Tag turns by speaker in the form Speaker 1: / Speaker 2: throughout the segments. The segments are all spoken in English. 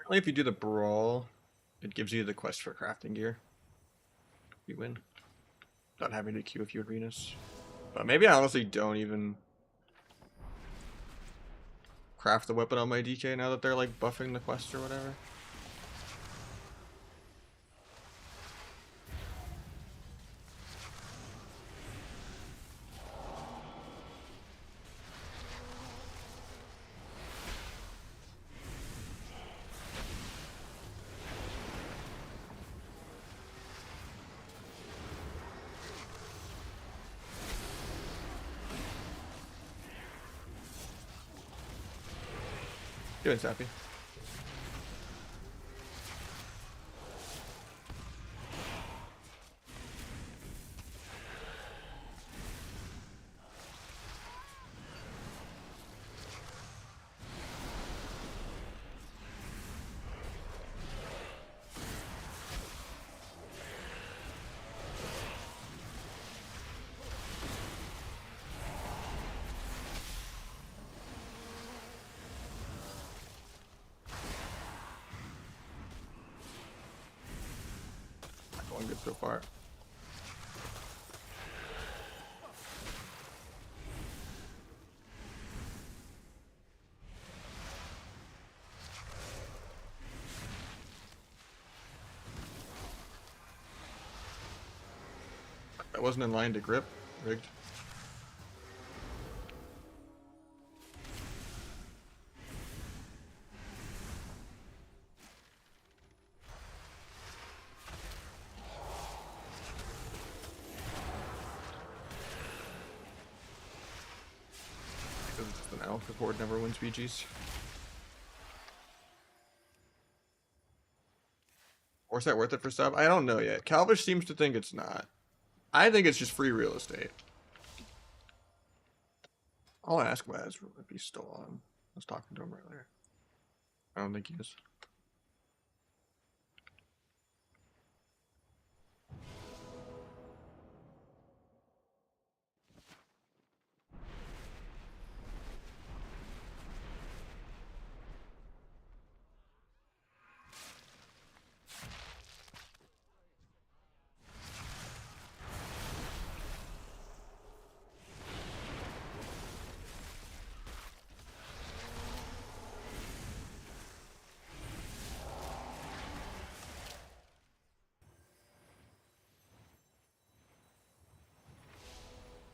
Speaker 1: Apparently if you do the brawl, it gives you the quest for crafting gear. You win. Without having to queue a few arenas. But maybe I honestly don't even craft the weapon on my DK now that they're like buffing the quest or whatever. Doing sappy. Not going good so far. That wasn't in line to grip. Rigged. Because it's just an elf. The board never wins BGs. Or is that worth it for sub? I don't know yet. Calvish seems to think it's not. I think it's just free real estate. I'll ask Waz if he's still on. I was talking to him earlier. I don't think he is.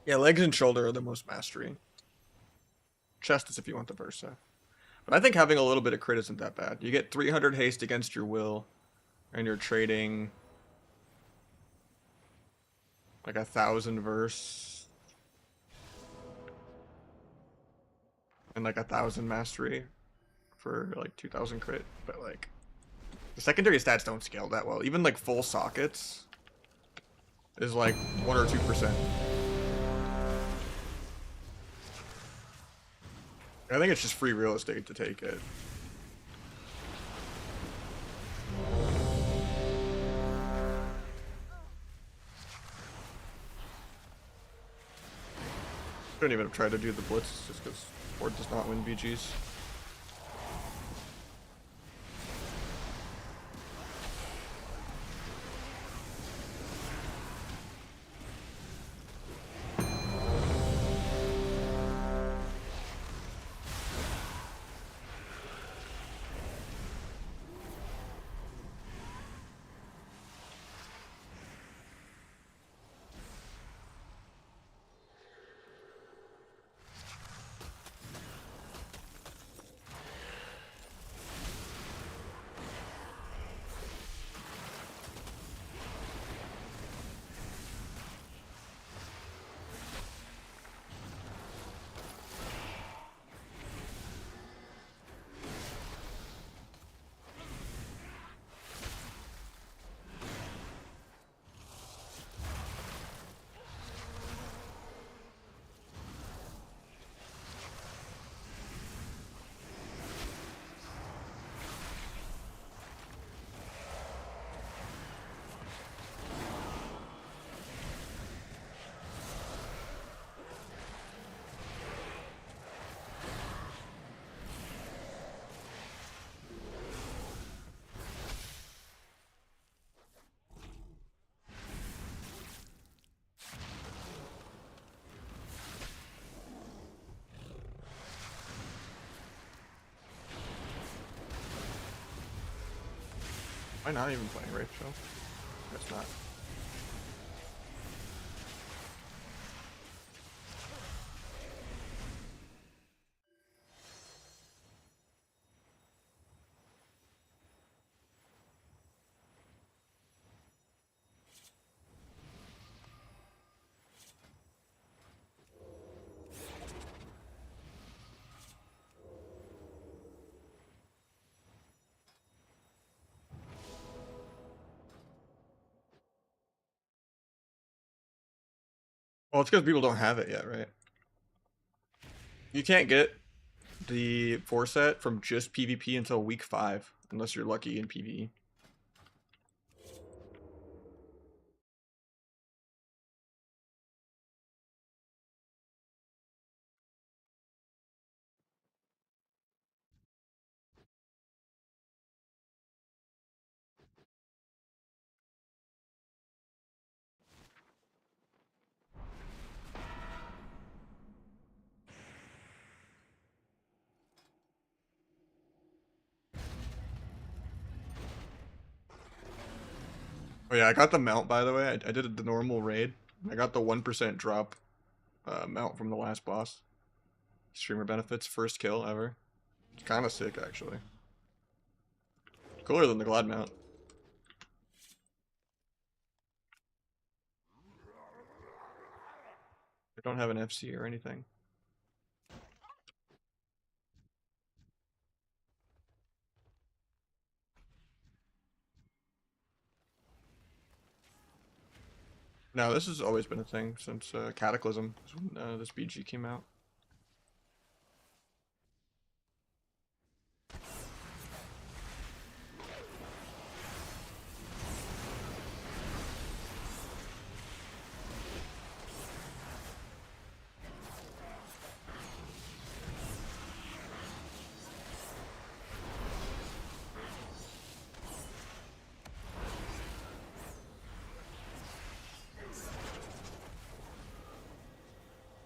Speaker 1: Yeah, legs and shoulder are the most mastery. Chest is if you want the Versa. But I think having a little bit of crit isn't that bad. You get 300 haste against your will, and you're trading like 1,000 verse and like 1,000 mastery for like 2,000 crit. But like the secondary stats don't scale that well. Even like full sockets is like 1 or 2%. I think it's just free real estate to take it. I don't even try to do the blitz just because board does not win BGs. Am I not even playing Rachel? Guess not. Well, it's because people don't have it yet, right? You can't get the 4 set from just PvP until week 5, unless you're lucky in PvE. Oh yeah, I got the mount, by the way. I did the normal raid. I got the 1% drop mount from the last boss. Streamer benefits, first kill ever. It's kind of sick, actually. Cooler than the Glad mount. I don't have an FC or anything. No, this has always been a thing since Cataclysm, when this BG came out.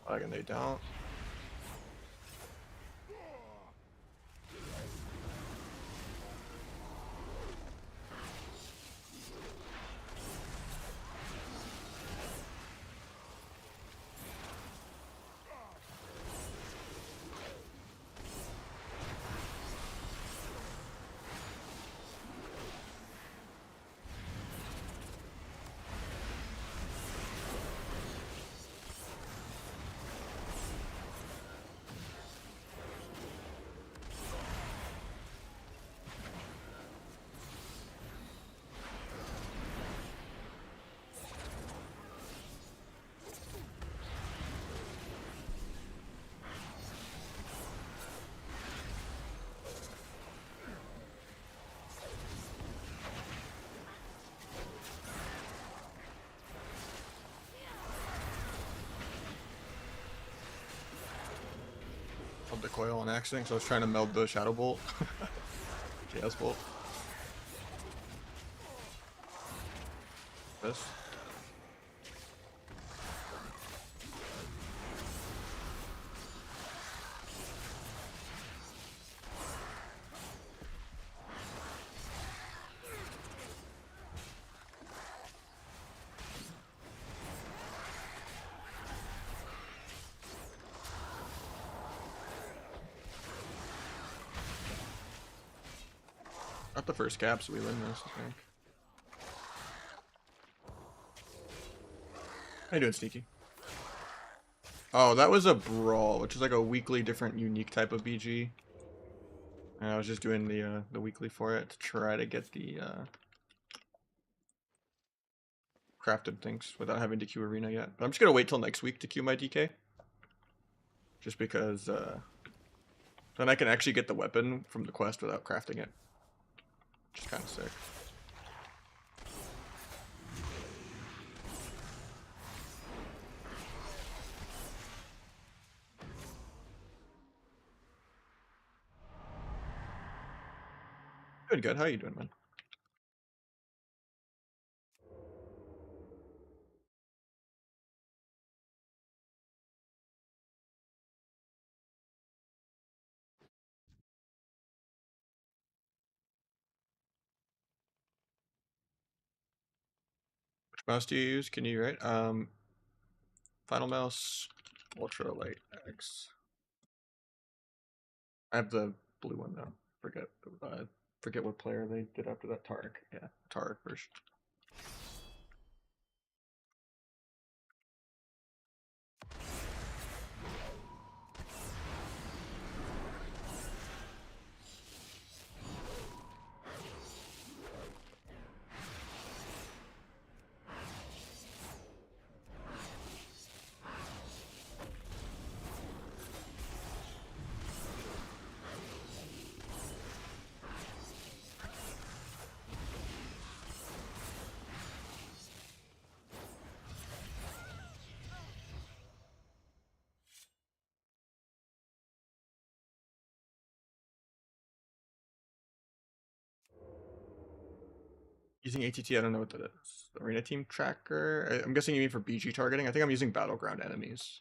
Speaker 1: Like, and they don't. Held the coil on accident, so I was trying to meld the Shadow Bolt. Chaos Bolt. This. Got the first cap, so we win this, I think. How you doing, Sneaky? Oh, that was a Brawl, which is like a weekly different unique type of BG. And I was just doing the weekly for it to try to get the crafted things without having to queue arena yet. But I'm just gonna wait till next week to queue my DK. Just because then I can actually get the weapon from the quest without crafting it. Which is kind of sick. Good, good. How you doing, man? Mouse do you use? Can you write? Final mouse, ultra light X. I have the blue one though. Forget what player they did after that. Tarek. Yeah, Tarek version. Using ATT, I don't know what that is. Arena team tracker? I'm guessing you mean for BG targeting. I think I'm using battleground enemies.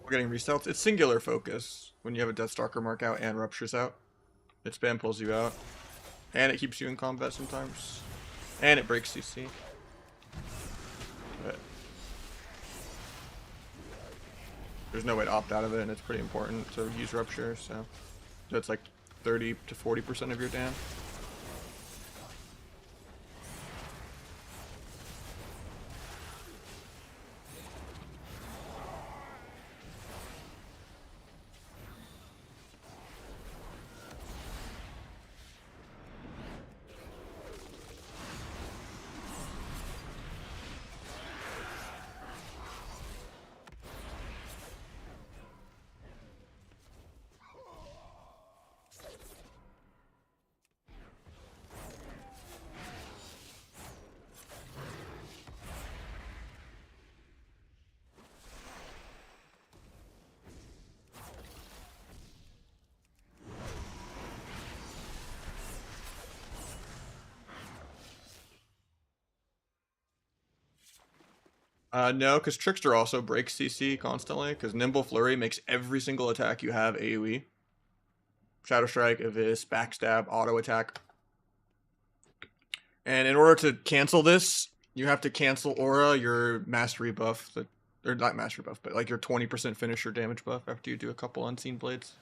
Speaker 1: We're getting restarts. It's singular focus when you have a Deathstalker mark out and Ruptures out. It spam pulls you out. And it keeps you in combat sometimes. And it breaks CC. But there's no way to opt out of it, and it's pretty important to use Rupture, so that's like 30 to 40% of your dam. No, because Trickster also breaks CC constantly, because Nimble Flurry makes every single attack you have AoE. Shadow Strike, Abyss, Backstab, Auto Attack. And in order to cancel this, you have to cancel Aura, your Mastery buff, or not Mastery buff, but like your 20% finisher damage buff after you do a couple Unseen Blades.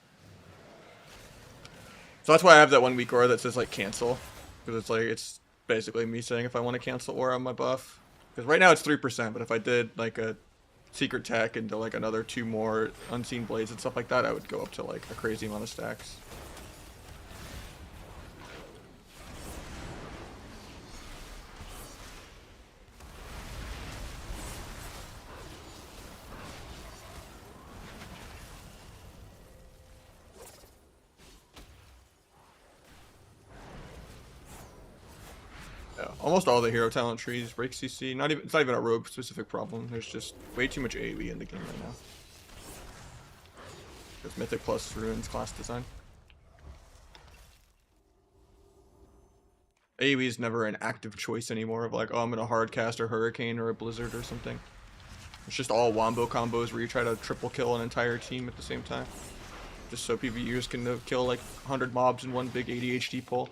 Speaker 1: So that's why I have that 1 week Aura that says like cancel, because it's like, it's basically me saying if I want to cancel Aura on my buff. Because right now it's 3%, but if I did like a secret tech into like another 2 more Unseen Blades and stuff like that, I would go up to like a crazy amount of stacks. Yeah, almost all the hero talent trees break CC. It's not even a rogue specific problem. There's just way too much AoE in the game right now. It's Mythic plus Ruins class design. AoE is never an active choice anymore of like, oh, I'm gonna hard cast a Hurricane or a Blizzard or something. It's just all wombo combos where you try to triple kill an entire team at the same time. Just so PvEers can kill like 100 mobs in one big ADHD pull.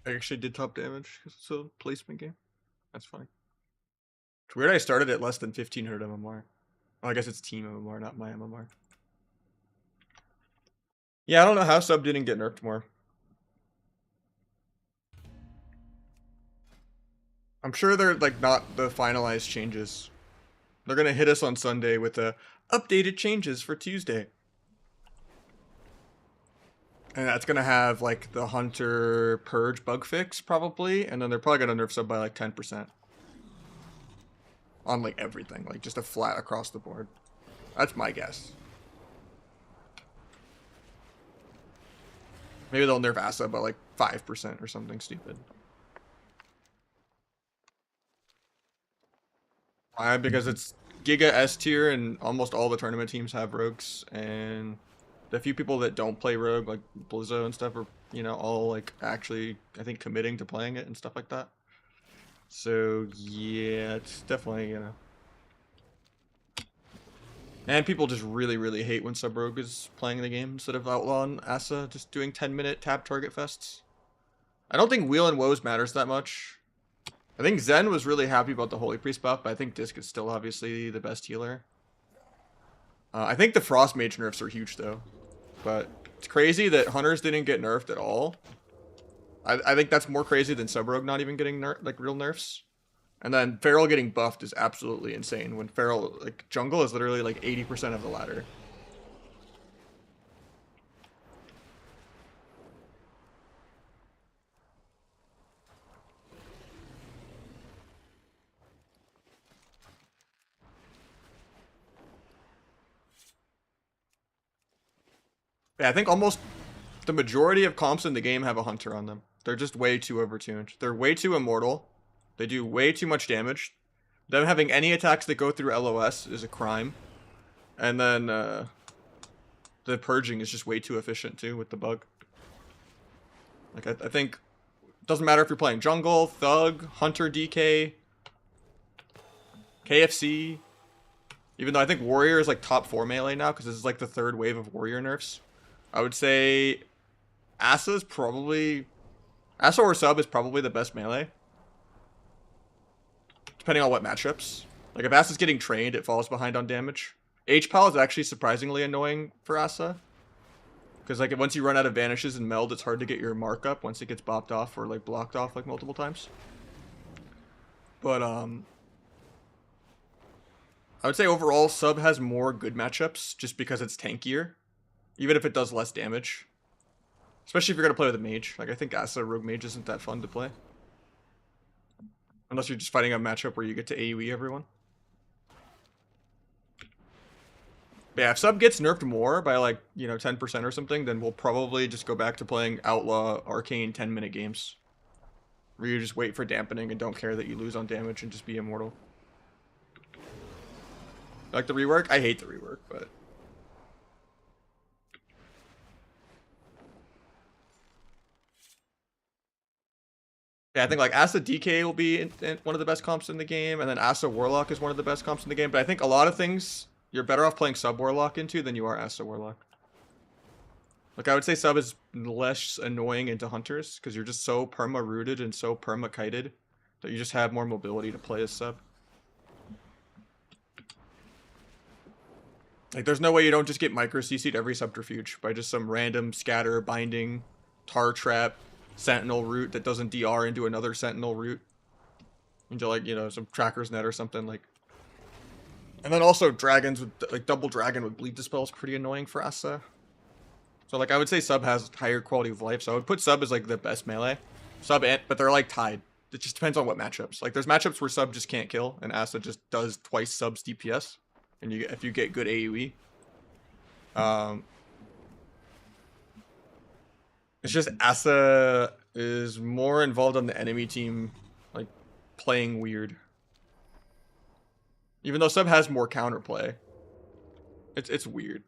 Speaker 1: I actually did top damage because it's a placement game. That's funny. It's weird I started at less than 1500 MMR. Well, I guess it's team MMR, not my MMR. Yeah, I don't know how sub didn't get nerfed more. I'm sure they're like not the finalized changes. They're gonna hit us on Sunday with the updated changes for Tuesday. And that's gonna have like the Hunter Purge bug fix probably, and then they're probably gonna nerf sub by like 10%. On like everything, like just a flat across the board. That's my guess. Maybe they'll nerf Asa by like 5% or something stupid. Why? Because it's Giga S tier and almost all the tournament teams have rogues, and the few people that don't play rogue, like Blizzo and stuff, are, you know, all like actually, I think, committing to playing it and stuff like that. So yeah, it's definitely, you know. And people just really, really hate when Sub Rogue is playing the game instead of Outlaw and Asa just doing 10-minute tap target fests. I don't think Wheel and Woes matters that much. I think Zen was really happy about the Holy Priest buff, but I think Disc is still obviously the best healer. I think the Frost Mage nerfs are huge though. But it's crazy that Hunters didn't get nerfed at all. I think that's more crazy than Sub Rogue not even getting like real nerfs. And then Feral getting buffed is absolutely insane. When Feral, like, jungle is literally like 80% of the ladder. Yeah, I think almost the majority of comps in the game have a Hunter on them. They're just way too overtuned. They're way too immortal. They do way too much damage. Them having any attacks that go through LOS is a crime. And then the purging is just way too efficient too with the bug. Like I think it doesn't matter if you're playing jungle, thug, hunter, DK, KFC. Even though I think warrior is like top 4 melee now because this is like the third wave of warrior nerfs. I would say Asa or sub is probably the best melee. Depending on what matchups. Like if Asa's getting trained, it falls behind on damage. H-Pal is actually surprisingly annoying for Asa. Because like once you run out of vanishes and meld, it's hard to get your mark up once it gets bopped off or like blocked off like multiple times. But I would say overall sub has more good matchups just because it's tankier. Even if it does less damage. Especially if you're gonna play with a mage. Like I think Asa Rogue Mage isn't that fun to play. Unless you're just fighting a matchup where you get to AoE everyone. But yeah, if sub gets nerfed more by like, you know, 10% or something, then we'll probably just go back to playing Outlaw Arcane 10-minute games. Where you just wait for dampening and don't care that you lose on damage and just be immortal. Like the rework? I hate the rework, but... yeah, I think like Asa DK will be in one of the best comps in the game, and then Asa Warlock is one of the best comps in the game, but I think a lot of things you're better off playing Sub Warlock into than you are Asa Warlock. Like I would say Sub is less annoying into Hunters, because you're just so perma-rooted and so perma-kited that you just have more mobility to play as Sub. Like there's no way you don't just get micro-CC'd every subterfuge by just some random scatter, binding, tar trap, sentinel route that doesn't DR into another sentinel route. Into like, you know, some tracker's net or something like. And then also dragons with like double dragon with bleed dispel is pretty annoying for Asa. So like I would say sub has higher quality of life. So I would put sub as like the best melee. Sub and but they're like tied. It just depends on what matchups. Like there's matchups where sub just can't kill and Asa just does twice sub's DPS. And you if you get good AoE. It's just Asa is more involved on the enemy team, like, playing weird. Even though Sub has more counterplay. It's weird.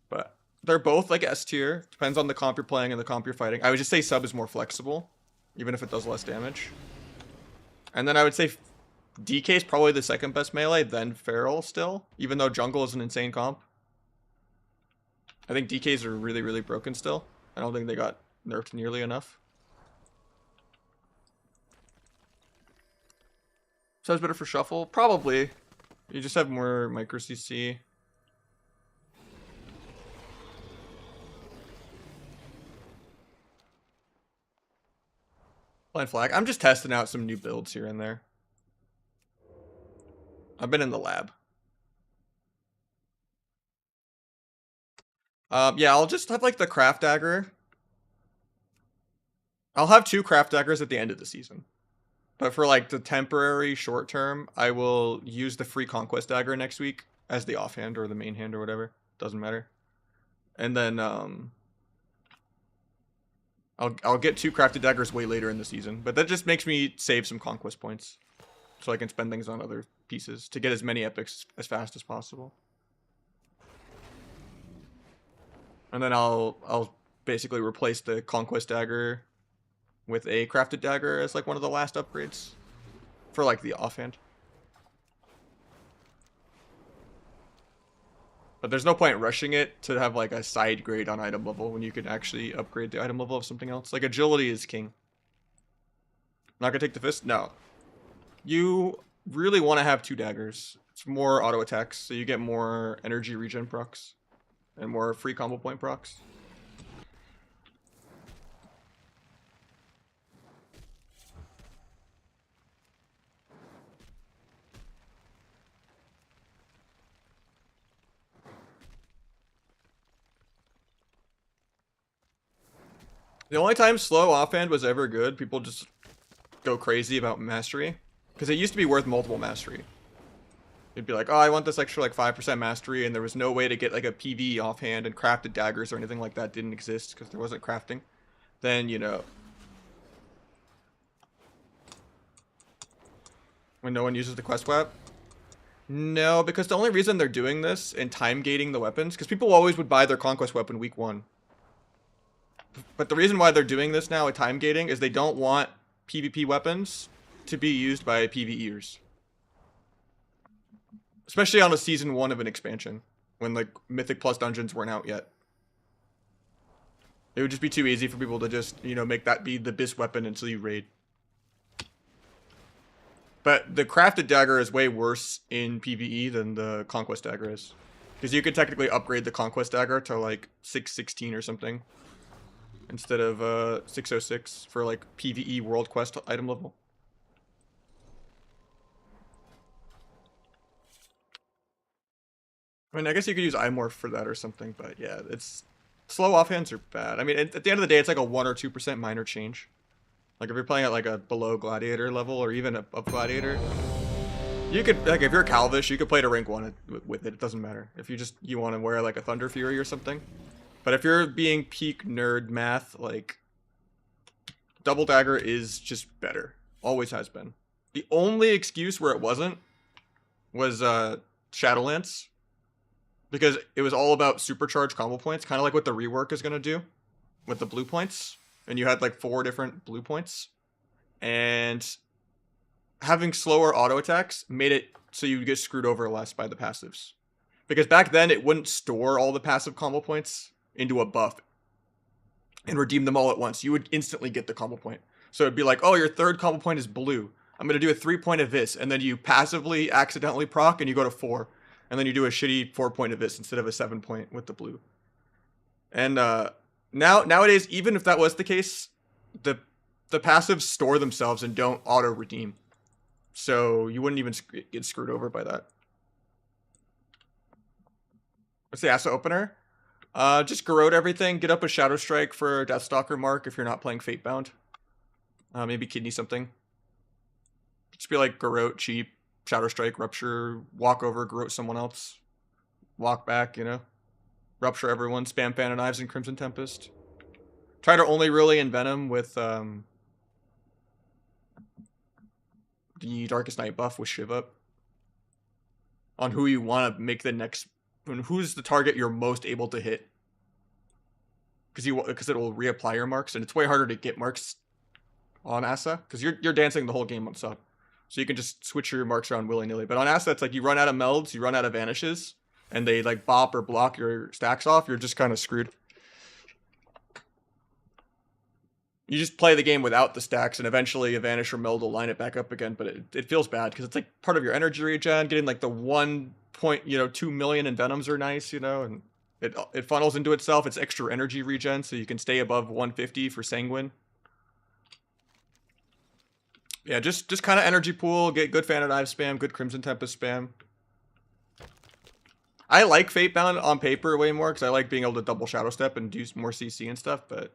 Speaker 1: But they're both, like, S tier. Depends on the comp you're playing and the comp you're fighting. I would just say Sub is more flexible, even if it does less damage. And then I would say DK is probably the second best melee, then Feral still, even though Jungle is an insane comp. I think DKs are really, really broken still. I don't think they got nerfed nearly enough. So it's better for shuffle? Probably. You just have more micro CC. Blind flag. I'm just testing out some new builds here and there. I've been in the lab. Yeah, I'll just have like the craft dagger. I'll have 2 craft daggers at the end of the season. But for like the temporary short term, I will use the free conquest dagger next week as the offhand or the main hand or whatever. Doesn't matter. And then I'll get 2 crafted daggers way later in the season. But that just makes me save some conquest points. So I can spend things on other pieces to get as many epics as fast as possible. And then I'll basically replace the conquest dagger with a crafted dagger as like one of the last upgrades for like the offhand. But there's no point rushing it to have like a side grade on item level when you could actually upgrade the item level of something else. Like agility is king. Not gonna take the fist? No. You really want to have 2 daggers. It's more auto attacks, so you get more energy regen procs and more free combo point procs. The only time slow offhand was ever good, people just go crazy about mastery. Because it used to be worth multiple mastery. It'd be like, oh, I want this extra like 5% mastery, and there was no way to get like a PV offhand, and crafted daggers or anything like that didn't exist because there wasn't crafting. Then, you know, when no one uses the quest web. No, because the only reason they're doing this and time gating the weapons, because people always would buy their conquest weapon week 1. But the reason why they're doing this now with time gating is they don't want PvP weapons to be used by PvEers. Especially on a season 1 of an expansion, when like Mythic Plus dungeons weren't out yet. It would just be too easy for people to just, you know, make that be the best weapon until you raid. But the crafted dagger is way worse in PvE than the conquest dagger is. Because you could technically upgrade the conquest dagger to like 616 or something. Instead of 606 for like PvE world quest item level. I mean, I guess you could use iMorph for that or something, but yeah, it's slow offhands are bad. I mean, at the end of the day, it's like a 1 or 2% minor change. Like if you're playing at like a below gladiator level or even above gladiator, you could, like if you're Calvish, you could play to rank 1 with it. It doesn't matter if you want to wear like a Thunder Fury or something. But if you're being peak nerd math, like double dagger is just better. Always has been. The only excuse where it wasn't was Shadowlance. Because it was all about supercharged combo points, kind of like what the rework is going to do with the blue points. And you had like 4 different blue points. And having slower auto attacks made it so you would get screwed over less by the passives. Because back then it wouldn't store all the passive combo points into a buff and redeem them all at once. You would instantly get the combo point. So it'd be like, oh, your 3rd combo point is blue. I'm going to do a 3-point of this. And then you passively accidentally proc and you go to 4. And then you do a shitty 4-point of this instead of a 7-point with the blue. And nowadays, even if that was the case, the passives store themselves and don't auto redeem. So you wouldn't even get screwed over by that. What's the Asa opener? Just garrote everything. Get up a Shadow Strike for Deathstalker mark if you're not playing Fatebound. Maybe kidney something. Just be like garrote, cheap, Shadow Strike, Rupture, walk over, garrote someone else. Walk back, you know. Rupture everyone, spam Fan of Knives and Crimson Tempest. Try to only really envenom with the Darkest Night buff with Shiv up. On who you want to make the next... Who's the target you're most able to hit. Because it will reapply your marks, and it's way harder to get marks on Asa. Because you're dancing the whole game on sub. So you can just switch your marks around willy-nilly. But on Asa, it's like you run out of melds, you run out of vanishes, and they like bop or block your stacks off, you're just kind of screwed. You just play the game without the stacks, and eventually a Vanish or Meld will line it back up again. But it feels bad because it's like part of your energy regen. Getting like the 1.2 million in Venoms are nice, and it funnels into itself. It's extra energy regen, so you can stay above 150 for Sanguine. Yeah, just kind of energy pool, get good Fan and Dive spam, good Crimson Tempest spam. I like Fatebound on paper way more because I like being able to double Shadow Step and do more CC and stuff, but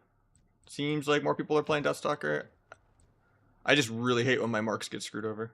Speaker 1: seems like more people are playing Deathstalker. I just really hate when my marks get screwed over.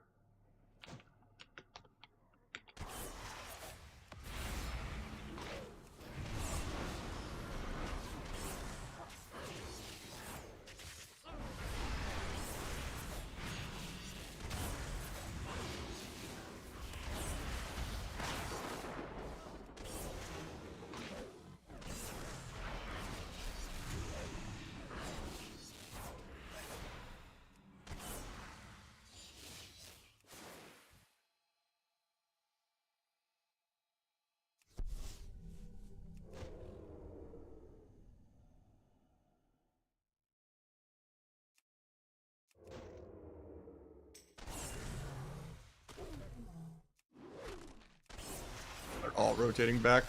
Speaker 1: They're all rotating back.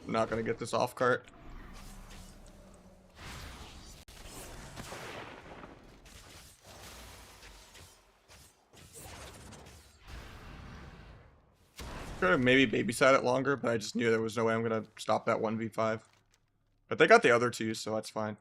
Speaker 1: I'm not gonna get this off cart. Could have maybe babysat it longer, but I just knew there was no way I'm gonna stop that 1v5. But they got the other two, so that's fine.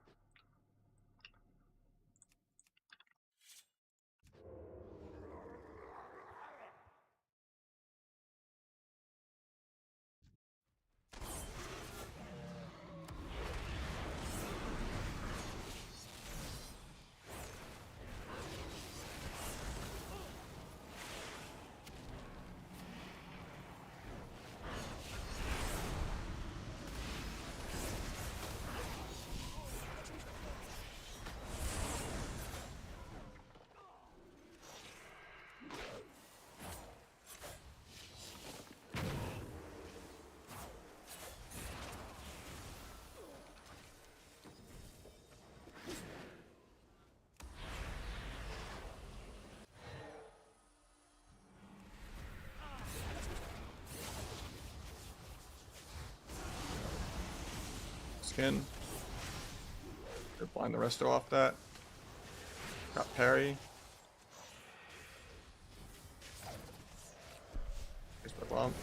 Speaker 1: Skin. They're blind the resto off that. Got parry. Here's my bomb.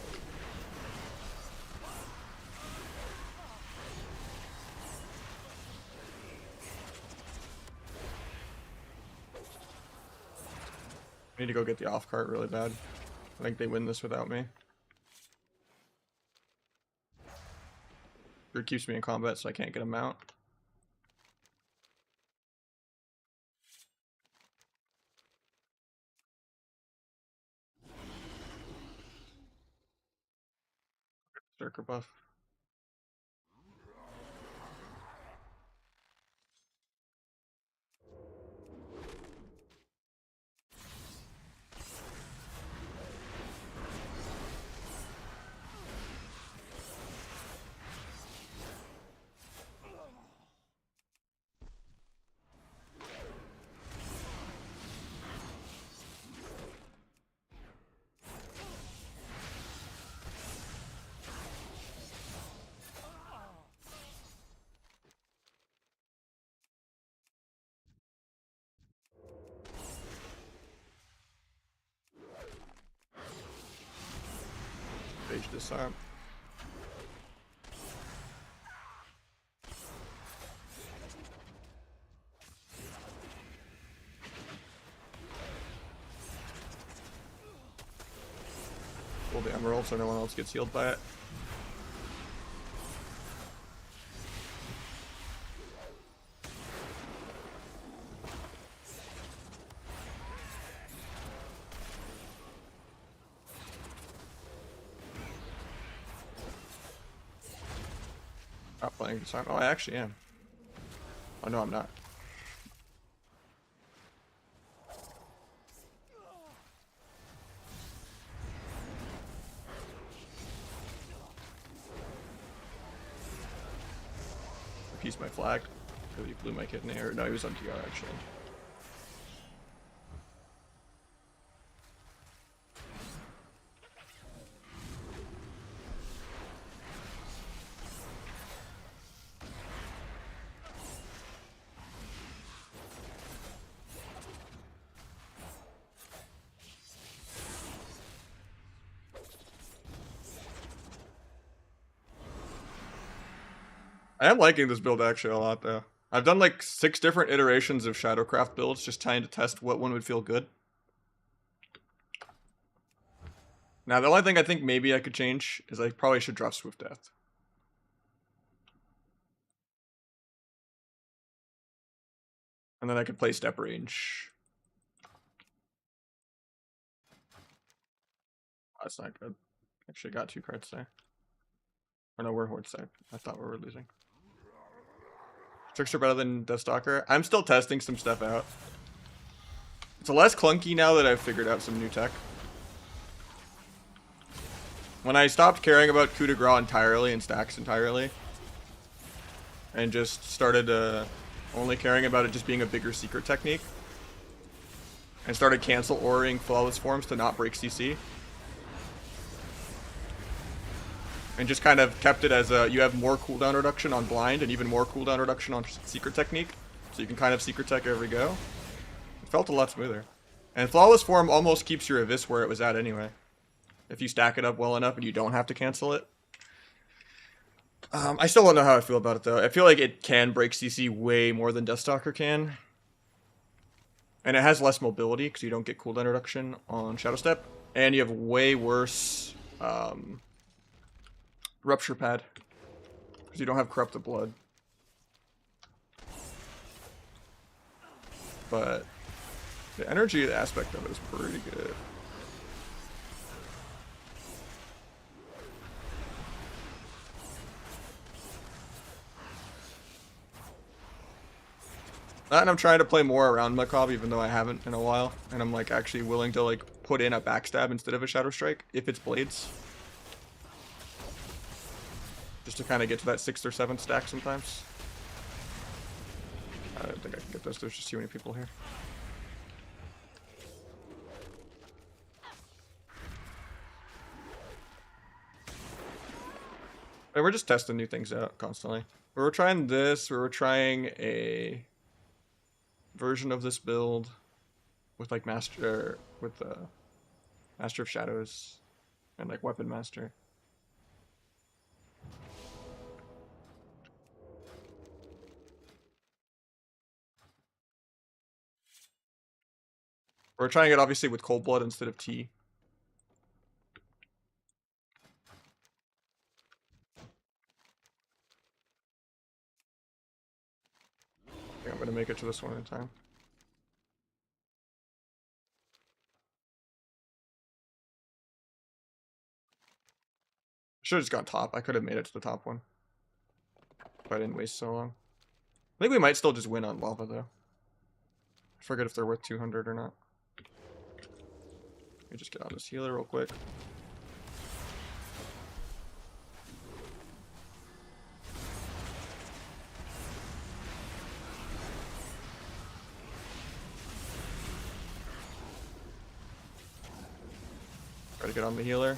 Speaker 1: I need to go get the off cart really bad. I think they win this without me. It keeps me in combat, so I can't get a mount. Berserker buff. Phage disarm. Pull the emerald so no one else gets healed by it. Not playing disarm. Oh, I actually am. Oh no, I'm not. Piece my flag. PvP. Blue mic hit in air. No, he was on TR actually. I am liking this build actually a lot though. I've done like 6 different iterations of Shadowcraft builds, just trying to test what one would feel good. Now the only thing I think maybe I could change is I probably should drop Swift Death. And then I could play Step Range. Oh, that's not good. Actually got 2 cards there. Oh no, we're Horde side. I thought we were losing. Trickster better than Deathstalker. I'm still testing some stuff out. It's less clunky now that I've figured out some new tech. When I stopped caring about coup de grace entirely and stacks entirely, and just started only caring about it just being a bigger secret technique, and started cancel oraing flawless forms to not break CC, and just kind of kept it as you have more cooldown reduction on blind and even more cooldown reduction on secret technique, so you can kind of secret tech every go. It felt a lot smoother. And flawless form almost keeps your Abyss where it was at anyway, if you stack it up well enough and you don't have to cancel it. I still don't know how I feel about it though. I feel like it can break CC way more than Deathstalker can. And it has less mobility because you don't get cooldown reduction on Shadow Step. And you have way worse Rupture Pad because you don't have Corrupted Blood. But the energy aspect of it is pretty good. And I'm trying to play more around Macabre, even though I haven't in a while. And I'm like actually willing to like put in a backstab instead of a Shadow Strike if it's blades. Just to kind of get to that 6th or 7th stack sometimes. I don't think I can get this. There's just too many people here. And we're just testing new things out constantly. We were trying this. We were trying a version of this build with like Master of Shadows and like Weapon Master. We're trying it obviously with Cold Blood instead of Tea. I think I'm gonna make it to this one in time. I should have just gone top. I could have made it to the top one if I didn't waste so long. I think we might still just win on lava though. I forget if they're worth 200 or not. Let me just get on this healer real quick. Try to get on the healer.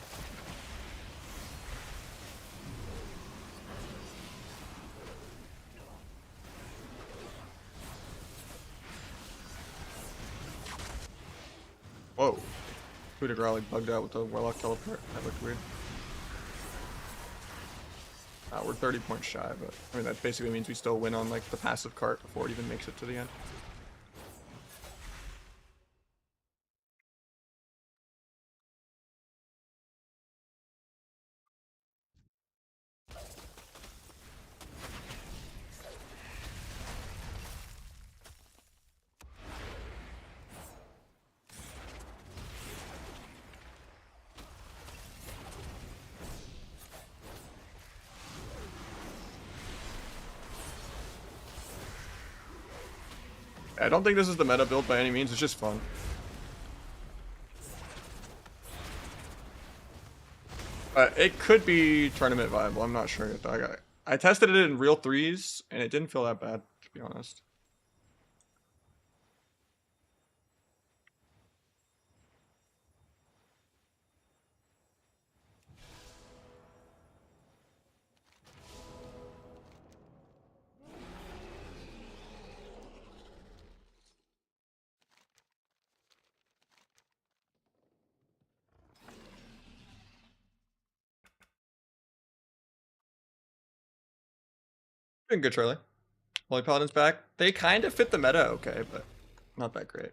Speaker 1: Whoa. Coup de grace like bugged out with the Warlock teleport. That looked weird. We're 30 points shy, but I mean that basically means we still win on like the passive cart before it even makes it to the end. I don't think this is the meta build by any means, it's just fun. It could be tournament viable, I'm not sure yet. I tested it in real 3s, and it didn't feel that bad. be honest. Doing good, Charlie. Holy Paladin's back. They kind of fit the meta okay, but not that great.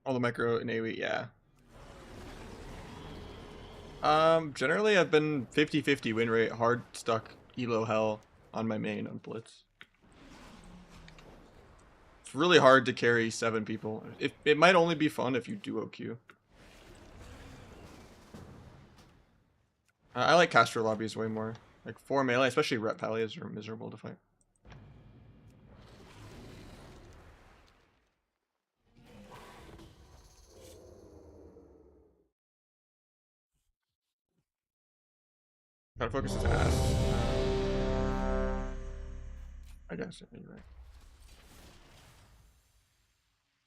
Speaker 1: All the micro and AoE, yeah. Generally I've been 50-50 win rate, hard stuck elo hell on my main on Blitz. It's really hard to carry 7 people. It might only be fun if you duo queue. I like caster lobbies way more. Like 4 melee, especially rep pallias are miserable to fight. Gotta focus his ass. I guess, yeah, you're right.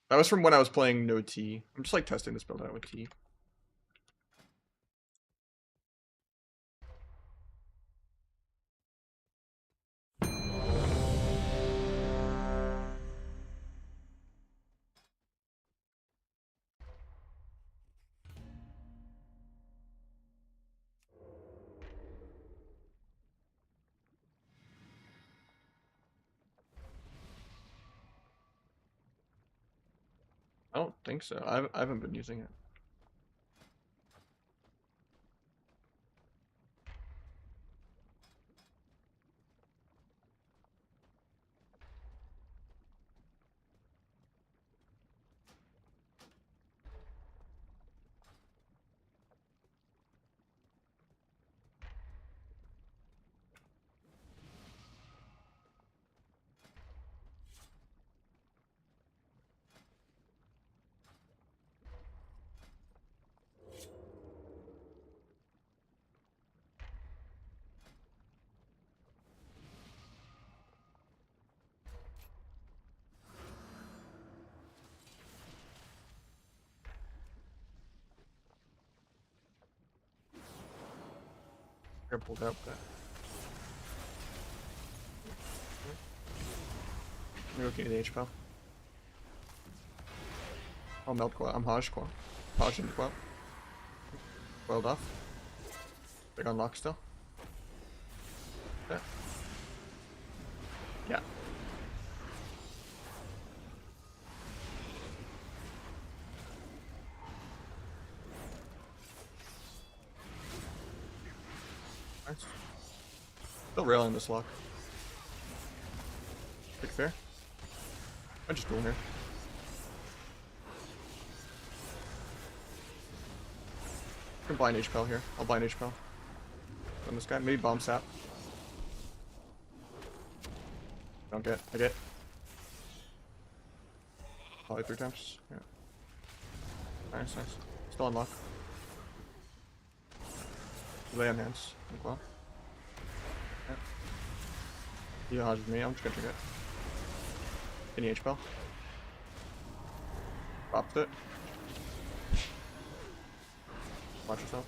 Speaker 1: That was from when I was playing no T. I'm just like testing this build out with T. I don't think so. I haven't been using it. I pulled out that. I'm looking at the HP. I'll melt Quell. I'm Haj Quell. Haj and Quell. Quelled off. Big on lock still. Yeah. Yeah. Nice. Still railing this lock. Big fair. I'm just doing here. I can blind HPL here. I'll blind HPL. On this guy. Maybe bomb sap. Don't get. I get. Probably 3 times. Yeah. Nice, nice. Still unlock. Lay on hands. Like well. Yeah. You hodge with me. I'm just gonna trigger it. Any HPL. Popped it. Watch yourself.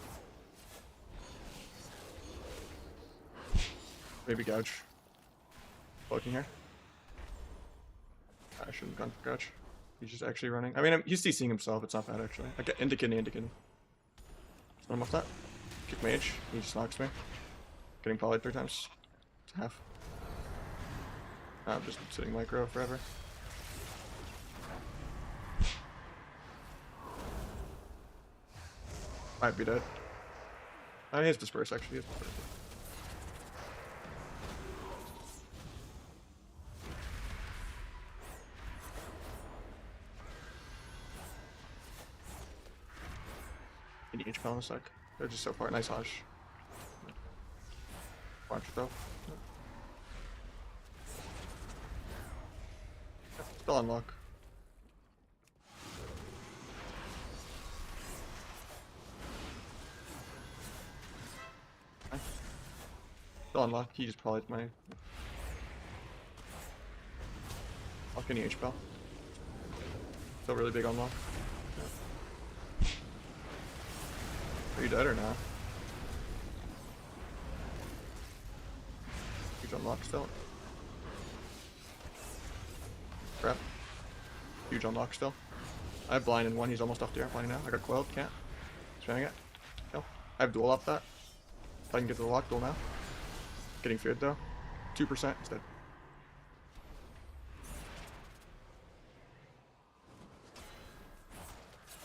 Speaker 1: Maybe gouge. Poking here. I shouldn't have gone for gouge. He's just actually running. I mean, he's CCing himself. It's not bad actually. I get into kidney, into kidney. I'm off that. Kick mage. He just knocks me. Getting polyed 3 times. It's half. I'm just sitting micro forever. Might be dead. He has disperse actually. He has disperse. Need each pal in a sec. They're just so far. Nice Hosh. Watch though. Still unlock. Still unlock. He just probably my. Lock any H spell. Still really big unlock. Are you dead or not? Huge unlock still. Crap. Huge unlock still. I have blind in 1, he's almost off the air blinding now. I got coiled, can't. Spamming it. Kill. I have duel off that. If I can get to the lock, duel now. Getting feared though. 2% instead.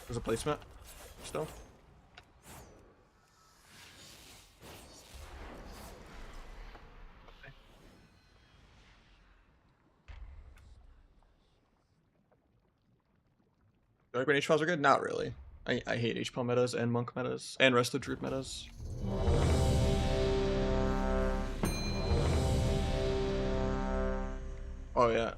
Speaker 1: There's a placement still. Do I like when H-Pals are good? Not really. I hate H-Pal metas and Monk metas and rest of Druid metas. Oh yeah.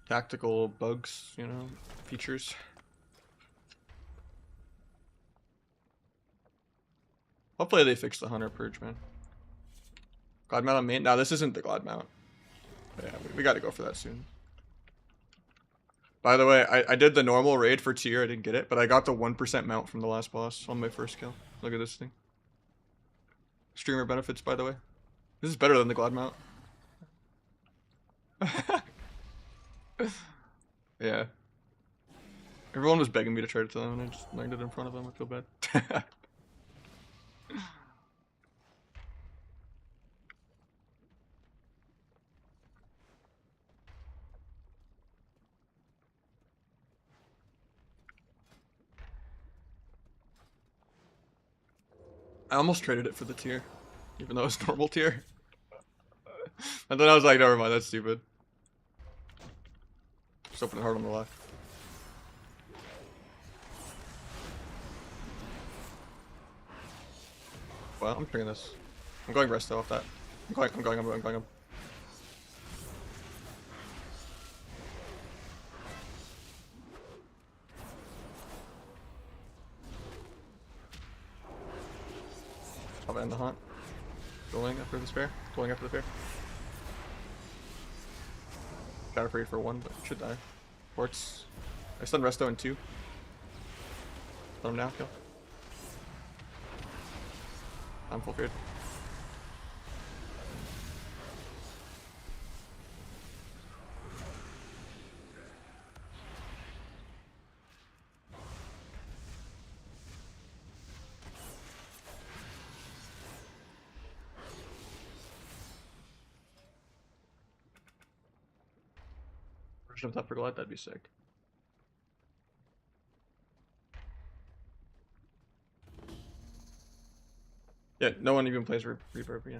Speaker 1: Tactical bugs, you know, features. Hopefully they fix the Hunter Purge, man. Glide mount on main? No, this isn't the glide mount. But yeah, we gotta go for that soon. By the way, I did the normal raid for tier, I didn't get it, but I got the 1% mount from the last boss on my first kill. Look at this thing. Streamer benefits, by the way. This is better than the glide mount. Yeah. Everyone was begging me to trade it to them and I just landed in front of them. I feel bad. I almost traded it for the tier, even though it's normal tier. And then I was like, never mind, that's stupid. Just open it hard on the left. Well, I'm triggering this. I'm going resto off that. I'm going. I'll end the hunt. Dueling after the spare. Dueling after the fair. Shadow Freed for 1, but should die. Ports. I stun resto in 2. Stun him now, kill. I'm full feared. Version of that for glide, that'd be sick. Yeah, no one even plays reverb, yeah.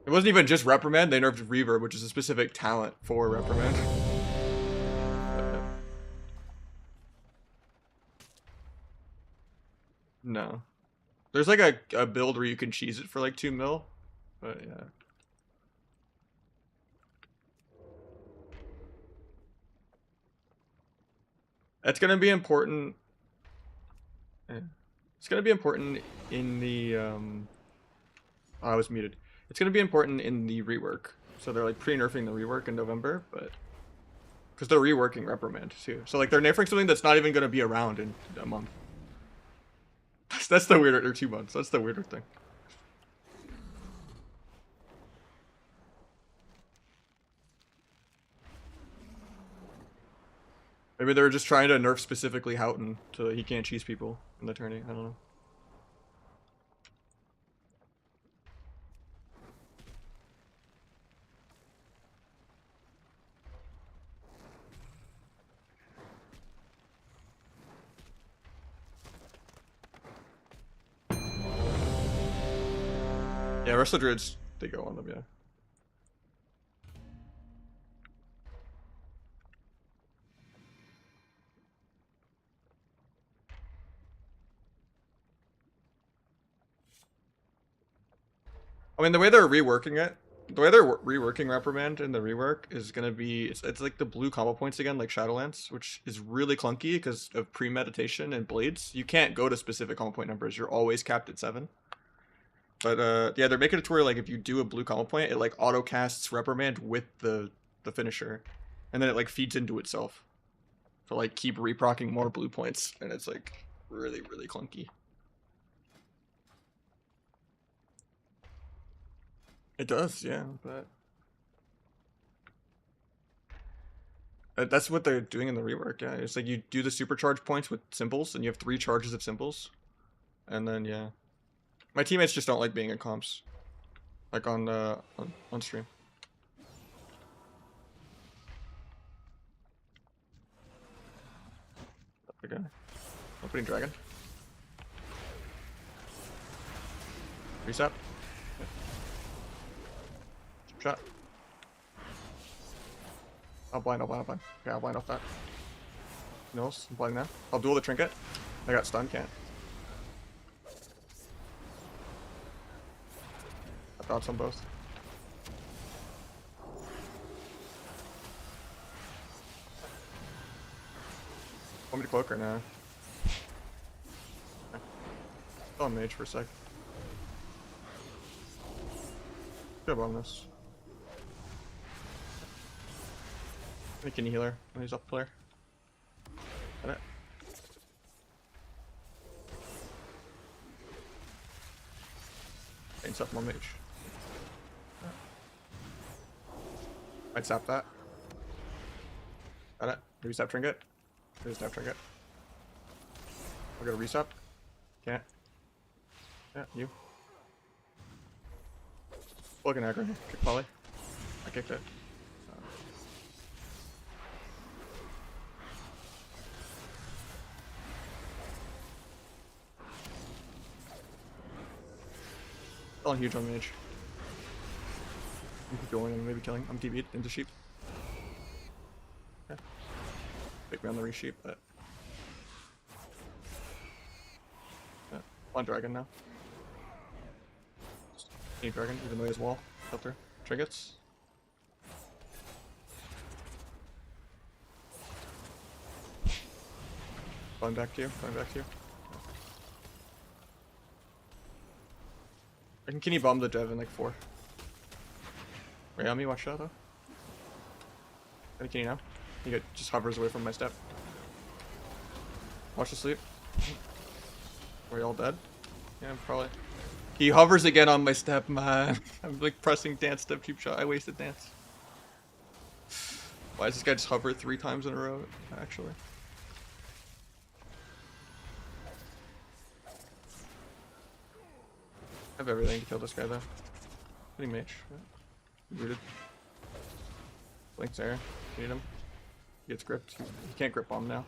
Speaker 1: It wasn't even just reprimand, they nerfed reverb, which is a specific talent for reprimand. Yeah. No. There's like a build where you can cheese it for like 2 mil, but yeah. That's gonna be important. Yeah. It's gonna be important in the oh, I was muted. It's gonna be important in the rework. So they're like pre-nerfing the rework in November, but because they're reworking reprimand too. So like they're nerfing something that's not even gonna be around in a month. That's the weirder, or 2 months. That's the weirder thing. Maybe they're just trying to nerf specifically Houghton so he can't cheese people in the tourney. I don't know. Yeah, Wrestle Druids, they go on them, yeah. I mean, the way they're reworking it, the way they're reworking Reprimand in the rework is gonna be, it's like the blue combo points again, like Shadowlands, which is really clunky because of premeditation and blades. You can't go to specific combo point numbers. You're always capped at 7. But yeah, they're making it to where like if you do a blue combo point, it like auto casts Reprimand with the finisher, and then it like feeds into itself to like keep reprocking more blue points, and it's like really clunky. It does, yeah, but that's what they're doing in the rework. Yeah, it's like you do the supercharge points with symbols, and you have 3 charges of symbols, and then yeah, my teammates just don't like being in comps, like on stream. Okay, opening dragon. Reset. Yeah. Shot. I'll blind. Okay, I'll blind off that. Nils, I'm blind now. I'll duel the trinket. I got stun, can't. I thoughts on both. Want me to cloak or no? Okay. Still on mage for a sec. Good on this. Can you healer when he's up the player? Got it. Paints up more mage. Might sap that. Got it. Maybe sap trinket. Maybe sap trinket. I'll go to resap. Can't. Yeah, you. Plug an aggro. Kick poly. I kicked it. Still huge on mage. I'm going and maybe killing. I'm DB'd into sheep. Okay. Pick me on the re-sheep, but yeah. On dragon now. Need dragon, even though he has wall. Up there. Trinkets. Going back to you. Going back to you. Can you bomb the dev in like 4? Rayami, watch that though. Can you now? He just hovers away from my step. Watch the sleep. Are we all dead? Yeah, probably. He hovers again on my step, man. I'm like pressing dance step cheap shot. I wasted dance. Why does this guy just hover 3 times in a row, actually? I have everything to kill this guy though. Pretty mage. Yeah. Rooted. Blink's there. Need him. He gets gripped. He can't grip bomb now.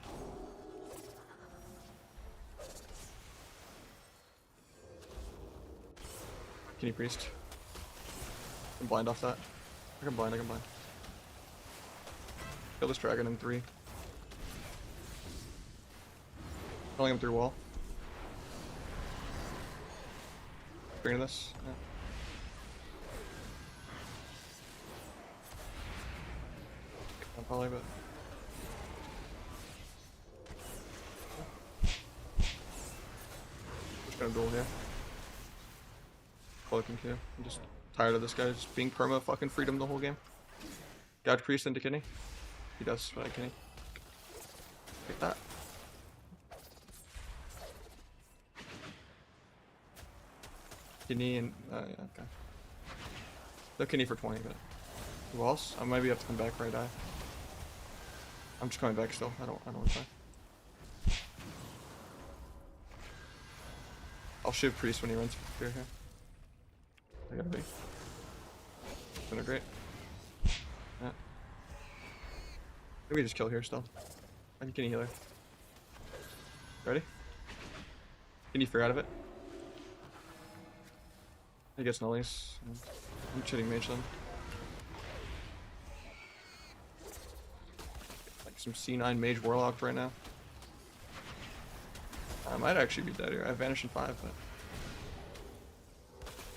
Speaker 1: Can you priest? I can blind off that. I can blind. Kill this dragon in 3. Killing him through wall. Bring this. Yeah. Probably, but just gonna duel here. Cloaking too. I'm just tired of this guy just being perma fucking freedom the whole game. God priest into kidney. He does what I kidney. Take that. Kidney and yeah, okay. No kidney for 20, but who else? I maybe have to come back or I die. I'm just coming back still. I don't want to die. I'll shiv priest when he runs through here. I gotta be. Gonna great. Yeah. Maybe we just kill here still. I think can you healer. Ready? Can you fear out of it? He gets nullies. I'm chitting mage them. Like some C9 mage warlock right now. I might actually be dead here. I have vanish in 5,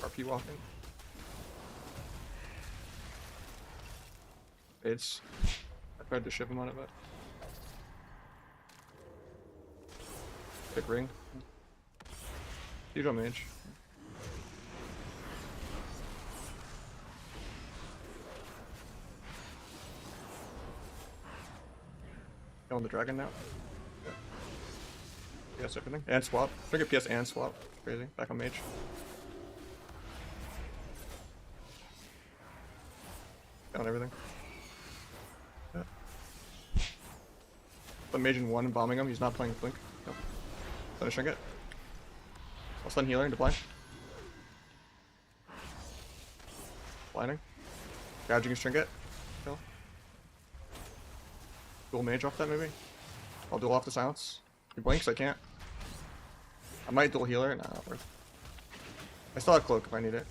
Speaker 1: but RP walking. It's I tried to ship him on it, but pick ring. Huge on mage. On the dragon now. Yeah. PS everything. And swap. I get PS and swap. Crazy. Back on mage. Down everything. Yeah. But mage in 1 bombing him. He's not playing Blink. Nope. Finishing it. I'll stun healer into blind. Blinding. Gouging his trinket. Kill. Dual mage off that maybe? I'll dual off the silence. He blinks, I can't. I might dual healer. Nah, not worth. I still have cloak if I need it.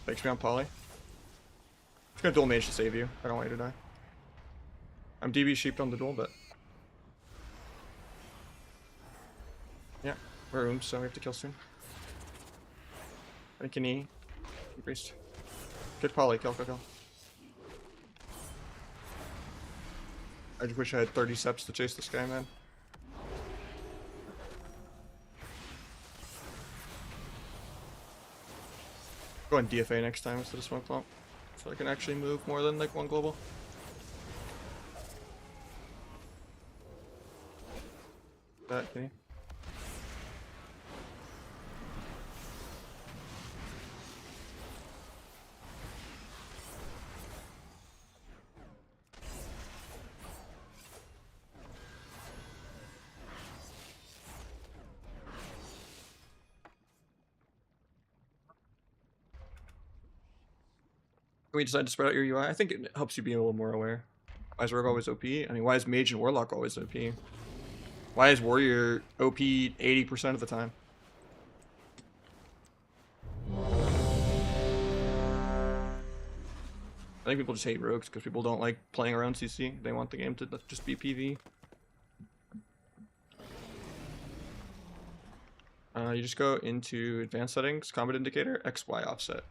Speaker 1: Takes me on poly. I'm just gonna dual mage to save you. I don't want you to die. I'm DB sheeped on the duel, but yeah, we're ooms, so we have to kill soon. I think E. Priest. Good poly, kill. I just wish I had 30 steps to chase this guy, man. Go on DFA next time instead of smoke pump, so I can actually move more than like 1 global. That can you? Can we decide to spread out your UI? I think it helps you be a little more aware. Why is Rogue always OP? I mean, why is Mage and Warlock always OP? Why is Warrior OP 80% of the time? I think people just hate rogues because people don't like playing around CC. They want the game to just be PV. You just go into advanced settings, combat indicator, XY offset.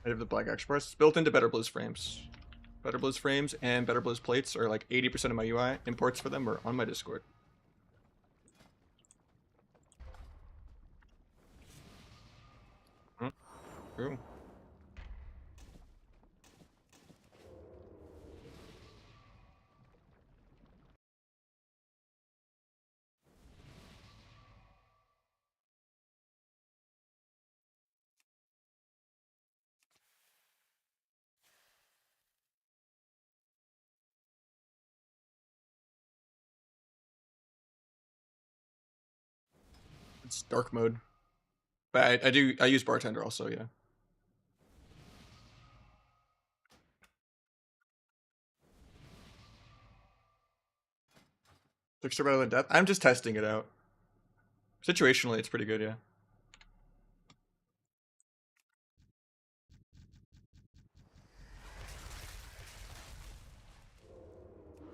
Speaker 1: I have the Black Express. It's built into Better Blizz frames. Better Blizz frames and Better Blizz plates are like 80% of my UI. Imports for them are on my Discord. True. It's dark mode. But I use bartender also, yeah. Trickster better than death. I'm just testing it out. Situationally, it's pretty good, yeah.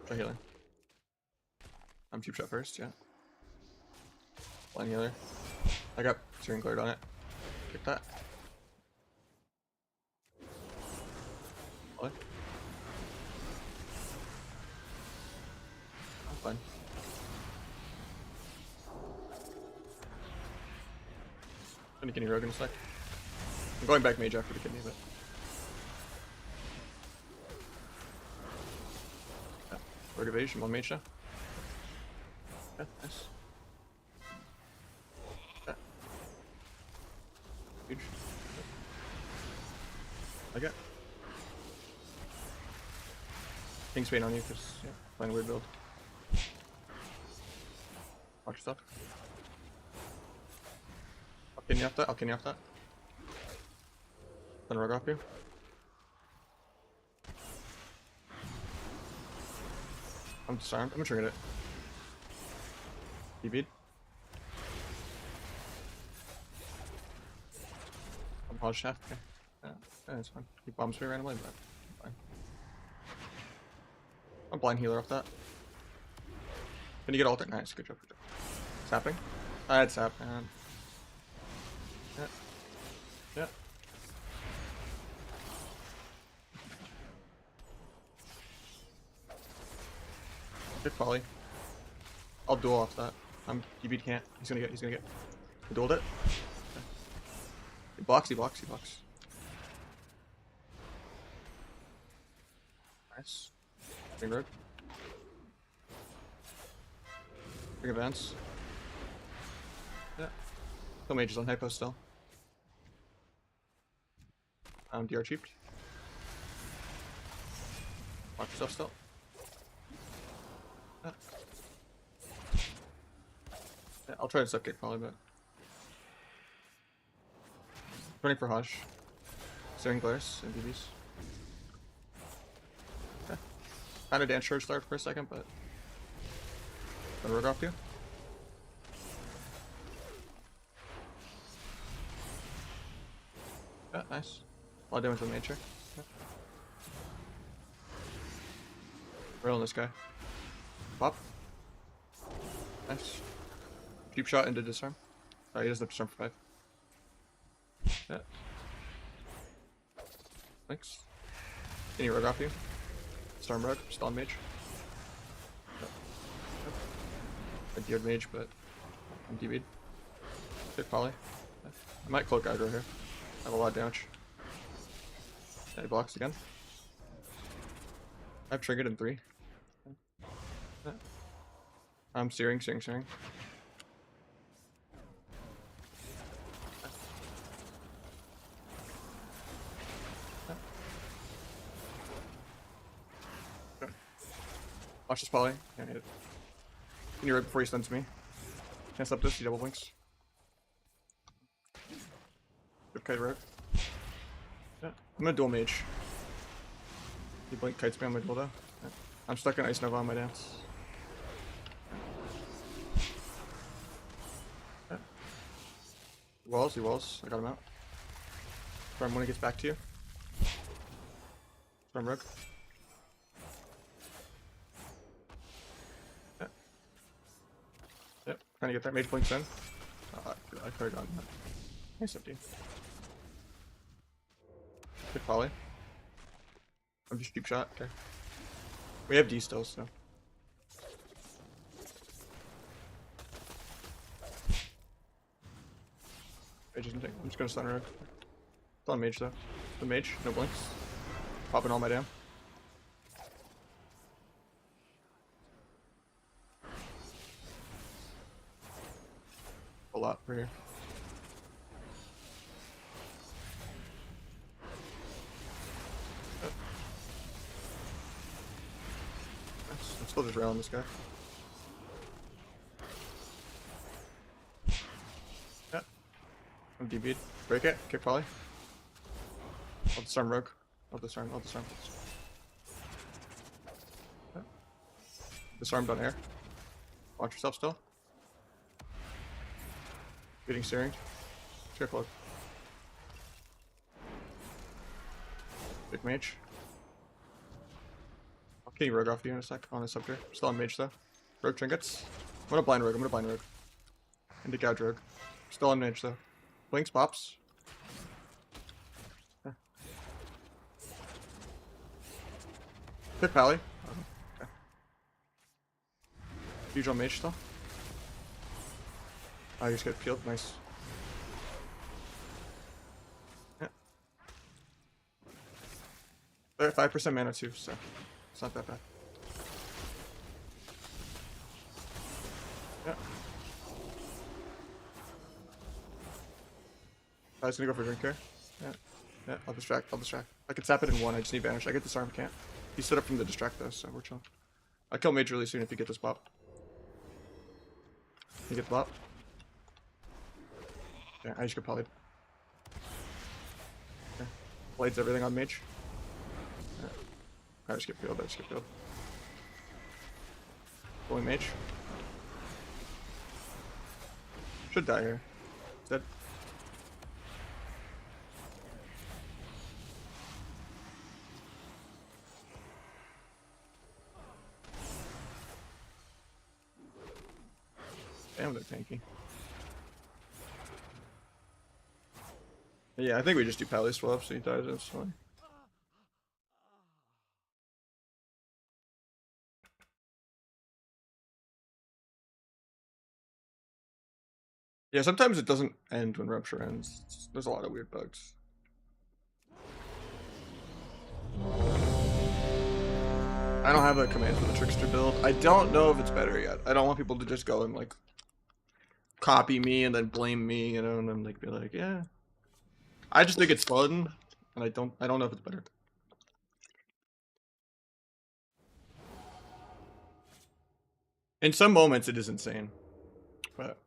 Speaker 1: Try healing. I'm cheap shot first, yeah. Blind healer. I got steering cleared on it. Kick that. What? I'm fine. Gonna kidney rogue in a sec. I'm going back mage after the kidney, but. Yeah. Rogue evasion, one mage now. Yeah, nice. Yeah. Huge. I got. King's Bane on you, because, yeah, playing a weird build. Watch yourself. I'll kidney off that, I'll kidney off that. Then rogue off you. I'm disarmed, I'm gonna trigger it. You beat. I'm hard shaft, okay. Yeah, it's fine. He bombs me randomly, but fine. I'm blind healer off that. Can you get alter? Nice, good job, good job. Sapping? I had sap, man. Yeah. Yeah. Good poly. I'll duel off that. DB can't. He's gonna get. He dueled it. Okay. He blocks. Nice. Bring road. Bring advance. Yeah. Kill mages on hypo still. DR cheaped. Watch yourself still. Yeah. Yeah, I'll try to subkick probably, but. Running for Hush. Staring glares and BBs. Yeah. Kinda dance charge there for a second, but. Gonna rogue off you. Yeah, nice. A lot of damage on nature. Yeah. Rail on this guy. Pop. Nice. Deep shot into disarm. Oh, he doesn't have disarm for 5. Yeah. Thanks. Can you rogue off you? Storm rogue, still on mage. Yep. Yep. I geared mage, but I'm DB'd. Good poly. Yeah. I might cloak aggro here. I have a lot of damage. Yeah, he blocks again. I've triggered in 3. Yeah. I'm steering. Yeah. Watch this poly. Can't hit it. Can you right before he stuns me? Can't stop this, he double blinks. Okay, rogue. Yeah. I'm gonna dual mage. He blink kites me on my duel though. Yeah. I'm stuck in Ice Nova on my dance. Yeah. He walls. I got him out. Storm when he gets back to you. Storm rogue. Yep, trying to get that mage blinks in. I could have gotten that. Nice empty. Good poly. I'm just cheap shot. Okay. We have D still, so. Mage isn't taking. I'm just gonna stun rogue. It's on mage though. The mage, no blinks. Popping all my damn. A lot for here. Let's still just rail on this guy. Yeah. I'm DB'd. Break it. Kick poly. I'll disarm rogue. I'll disarm. Yeah. Disarmed on air. Watch yourself still. Getting steering. Check look. Big mage. I'll kill you rogue off you in a sec on this up here. Still on mage though. Rogue trinkets. I'm gonna blind rogue. Into gouge rogue. Still on mage though. Blinks pops. Yeah. Pick Pally. Okay. Huge on mage still. Oh, you just got peeled. Nice. Yeah. 5% mana too, so it's not that bad. Yeah. I was gonna go for drink here. Yeah. Yeah, I'll distract. I can tap it in one, I just need vanish. I get disarm, can't. He stood up from the distract though, so we're chilling. I'll kill mage really soon if you get this bop. You get the bop? Yeah, I just get polyed. Yeah. Blades everything on mage. Yeah. I just get peeled, Going mage. Should die here. Dead. Damn, they're tanky. Yeah, I think we just do pally swap so he dies, that's fine. Yeah, sometimes it doesn't end when Rupture ends. There's a lot of weird bugs. I don't have a command for the Trickster build. I don't know if it's better yet. I don't want people to just go and like copy me and then blame me, you know, and then like be like, yeah. I just think it's fun, and I don't know if it's better. In some moments, it is insane, but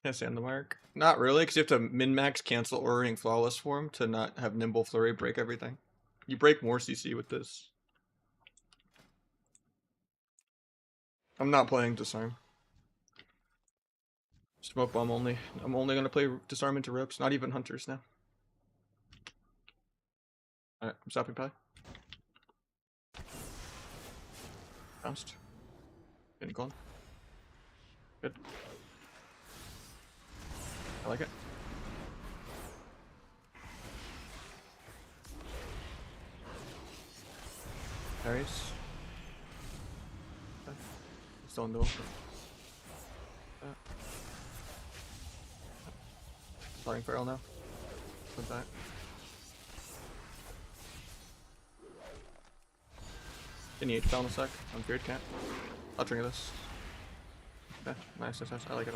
Speaker 1: can't stand the mark. Not really, because you have to min-max cancel Ordering Flawless form to not have Nimble Flurry break everything. You break more CC with this. I'm not playing Disarm. Smoke Bomb only. I'm only gonna play Disarm into ropes, not even Hunters now. Alright, I'm stopping Pie. Bounced. Getting gone. Good. I like it. Parries. Still in the middle. Starting Feral now. Put that. Can you H-Bell in a sec? I'm feared, can't. I'll trigger this. Yeah, nice. I like it.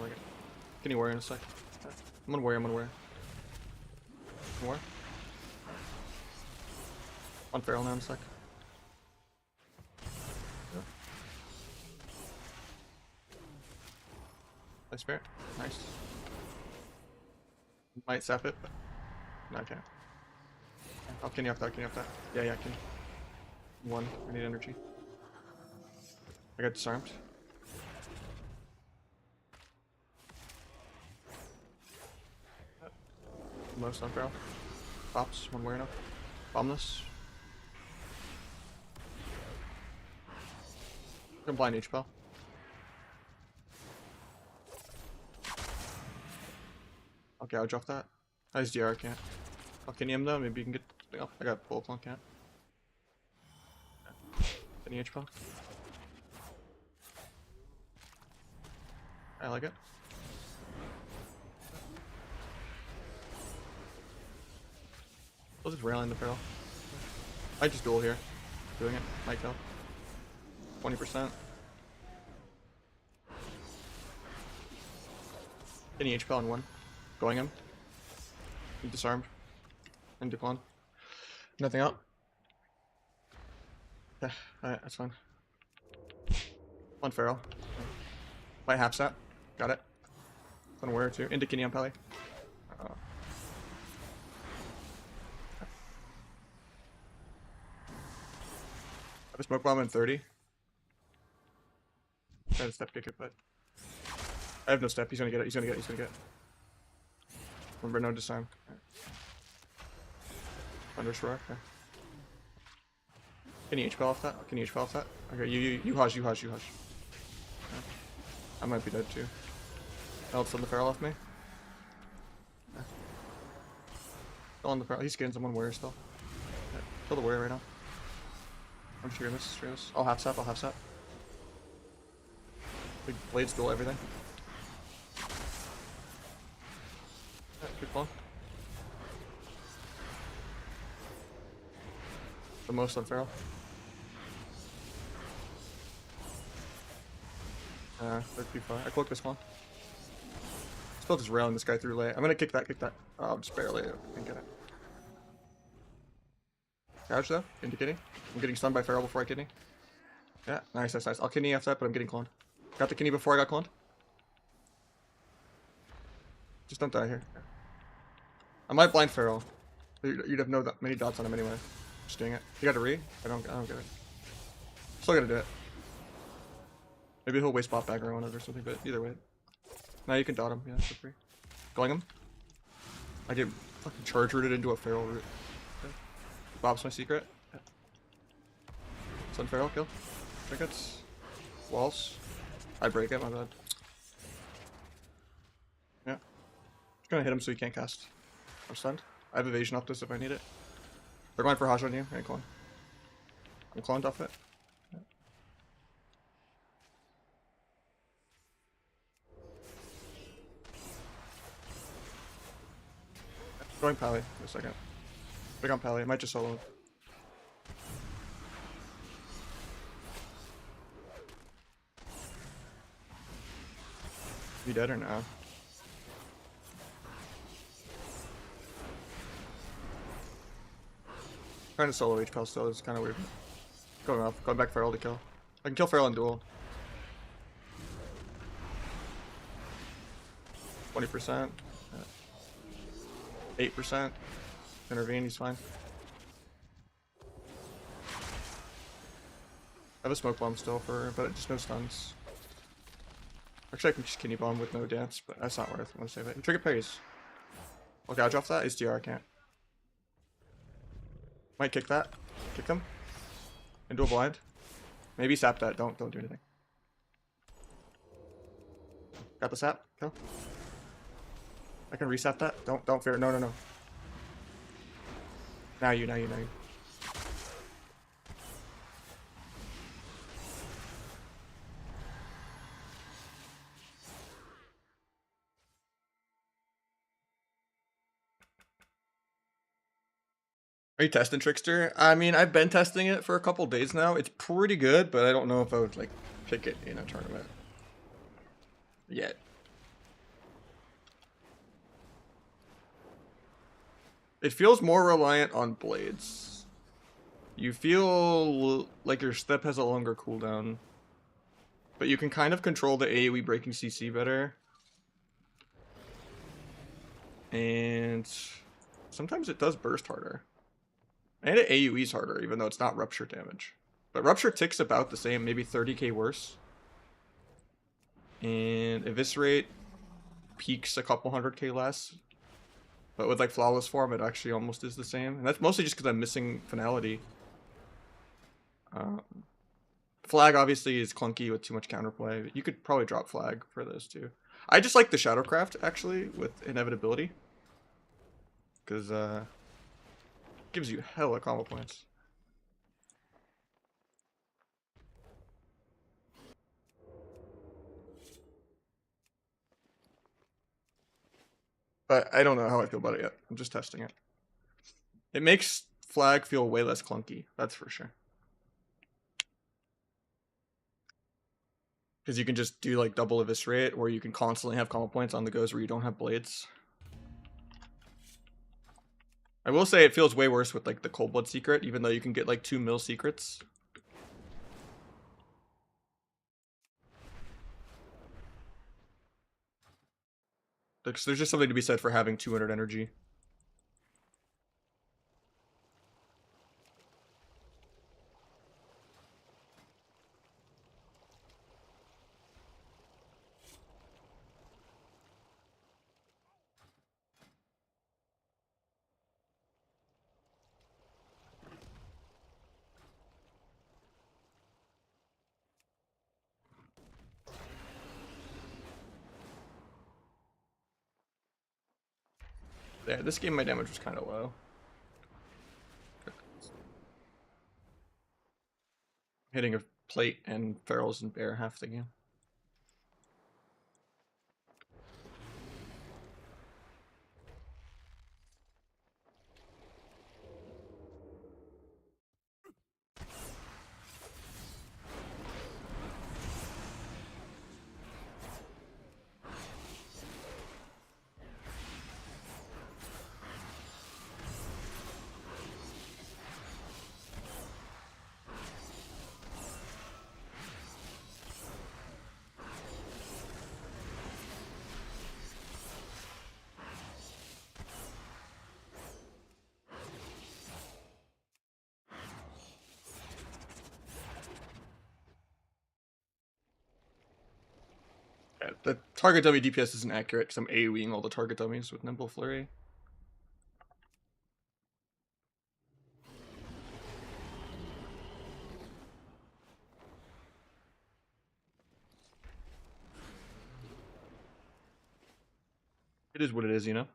Speaker 1: Can you warrior in a sec? I'm gonna warrior. More. On Feral now in a sec. Yep. Play Spirit. Nice. Might sap it, but no, I can't. Oh, can you off that? Yeah, I can. One. I need energy. I got disarmed. Most on Feral. Pops. One weirdo. Bomb this. I'm gonna blind H-Bell. Okay, I'll drop that. I just DR, can't. I'll can him though, maybe you can get something up. I got full plunk, can't. Any H-Bell? I like it. I'll just railing the Feral. I just duel here. Doing it. Might kill. 20%. Any HP on one. Going him. He disarmed. And decline. Nothing out. Yeah, alright, that's fine. One Feral. Might half stat. Got it. Unaware too. Indicini on Pally. I have a smoke bomb in 30. Try to step kick it, but I have no step. He's gonna get it. He's gonna get it. He's gonna get it. Remember, no disarm. Thunderstruck. Okay. Can you HP off that? Can you HP off that? Okay, you hush. Okay. I might be dead too. I'll send the feral off me. Okay. Still on the feral. He's getting someone warrior still. Okay. Kill the warrior right now. I'm sure this. I'll half sap. Big blades duel everything. Good clone. The most on feral. They're too far. I cloaked this one. Still just railing this guy through late. I'm gonna kick that. Oh, just barely. I didn't get it. Gouge though, indicating. I'm getting stunned by feral before I kidney. Yeah, nice. I'll kidney after that, but I'm getting cloned. Got the kidney before I got cloned. Just don't die here. I might blind feral. You'd have no many dots on him anyway. Just doing it. You got to re? I don't get it. Still gotta do it. Maybe he'll waste bot bagger on it or something, but either way. Now you can dot him, yeah, for free. Going him. I get fucking charge rooted into a feral root. Okay. Bob's my secret. Yeah. Sun feral kill. Trinkets. Walls. I break it, my bad. Yeah. Just gonna hit him so he can't cast. I'm stunned. I have evasion off this if I need it. They're going for Haj on you. I ain't clone. I'm cloned off it. Yeah. Going Pally for a second. Big on Pally. I might just solo him. You dead or no? Trying to solo HPL still is kind of weird. Going back feral to kill. I can kill feral in duel. 20%. 8%. Intervene, he's fine. I have a smoke bomb still but just no stuns. Actually, I can just kidney bomb with no dance, but that's not worth it. I'm gonna save it. Trigger parries. I'll gouge off that. HDR, I can't. Might kick that. Kick them. Into a blind. Maybe sap that. Don't do anything. Got the sap. Go. I can resap that. Don't fear. No. Now you. Are you testing Trickster? I mean, I've been testing it for a couple days now. It's pretty good, but I don't know if I would like pick it in a tournament yet. It feels more reliant on blades. You feel like your step has a longer cooldown, but you can kind of control the AoE breaking CC better. And sometimes it does burst harder. And it AoE's harder, even though it's not rupture damage. But rupture ticks about the same, maybe 30k worse. And eviscerate peaks a couple 100k less. But with like flawless form, it actually almost is the same. And that's mostly just because I'm missing finality. Flag obviously is clunky with too much counterplay. You could probably drop flag for those too. I just like the Shadowcraft actually with inevitability. Because gives you hella combo points. But I don't know how I feel about it yet. I'm just testing it. It makes flag feel way less clunky, that's for sure. Because you can just do like double eviscerate, or you can constantly have combo points on the goes where you don't have blades. I will say it feels way worse with like the Cold Blood secret, even though you can get like 2 mil secrets. Because there's just something to be said for having 200 energy. Yeah, this game my damage was kind of low. Hitting a plate and ferals and bear half the game. Yeah, the target dummy DPS isn't accurate because I'm AoEing all the target dummies with Nimble Flurry. It is what it is, you know?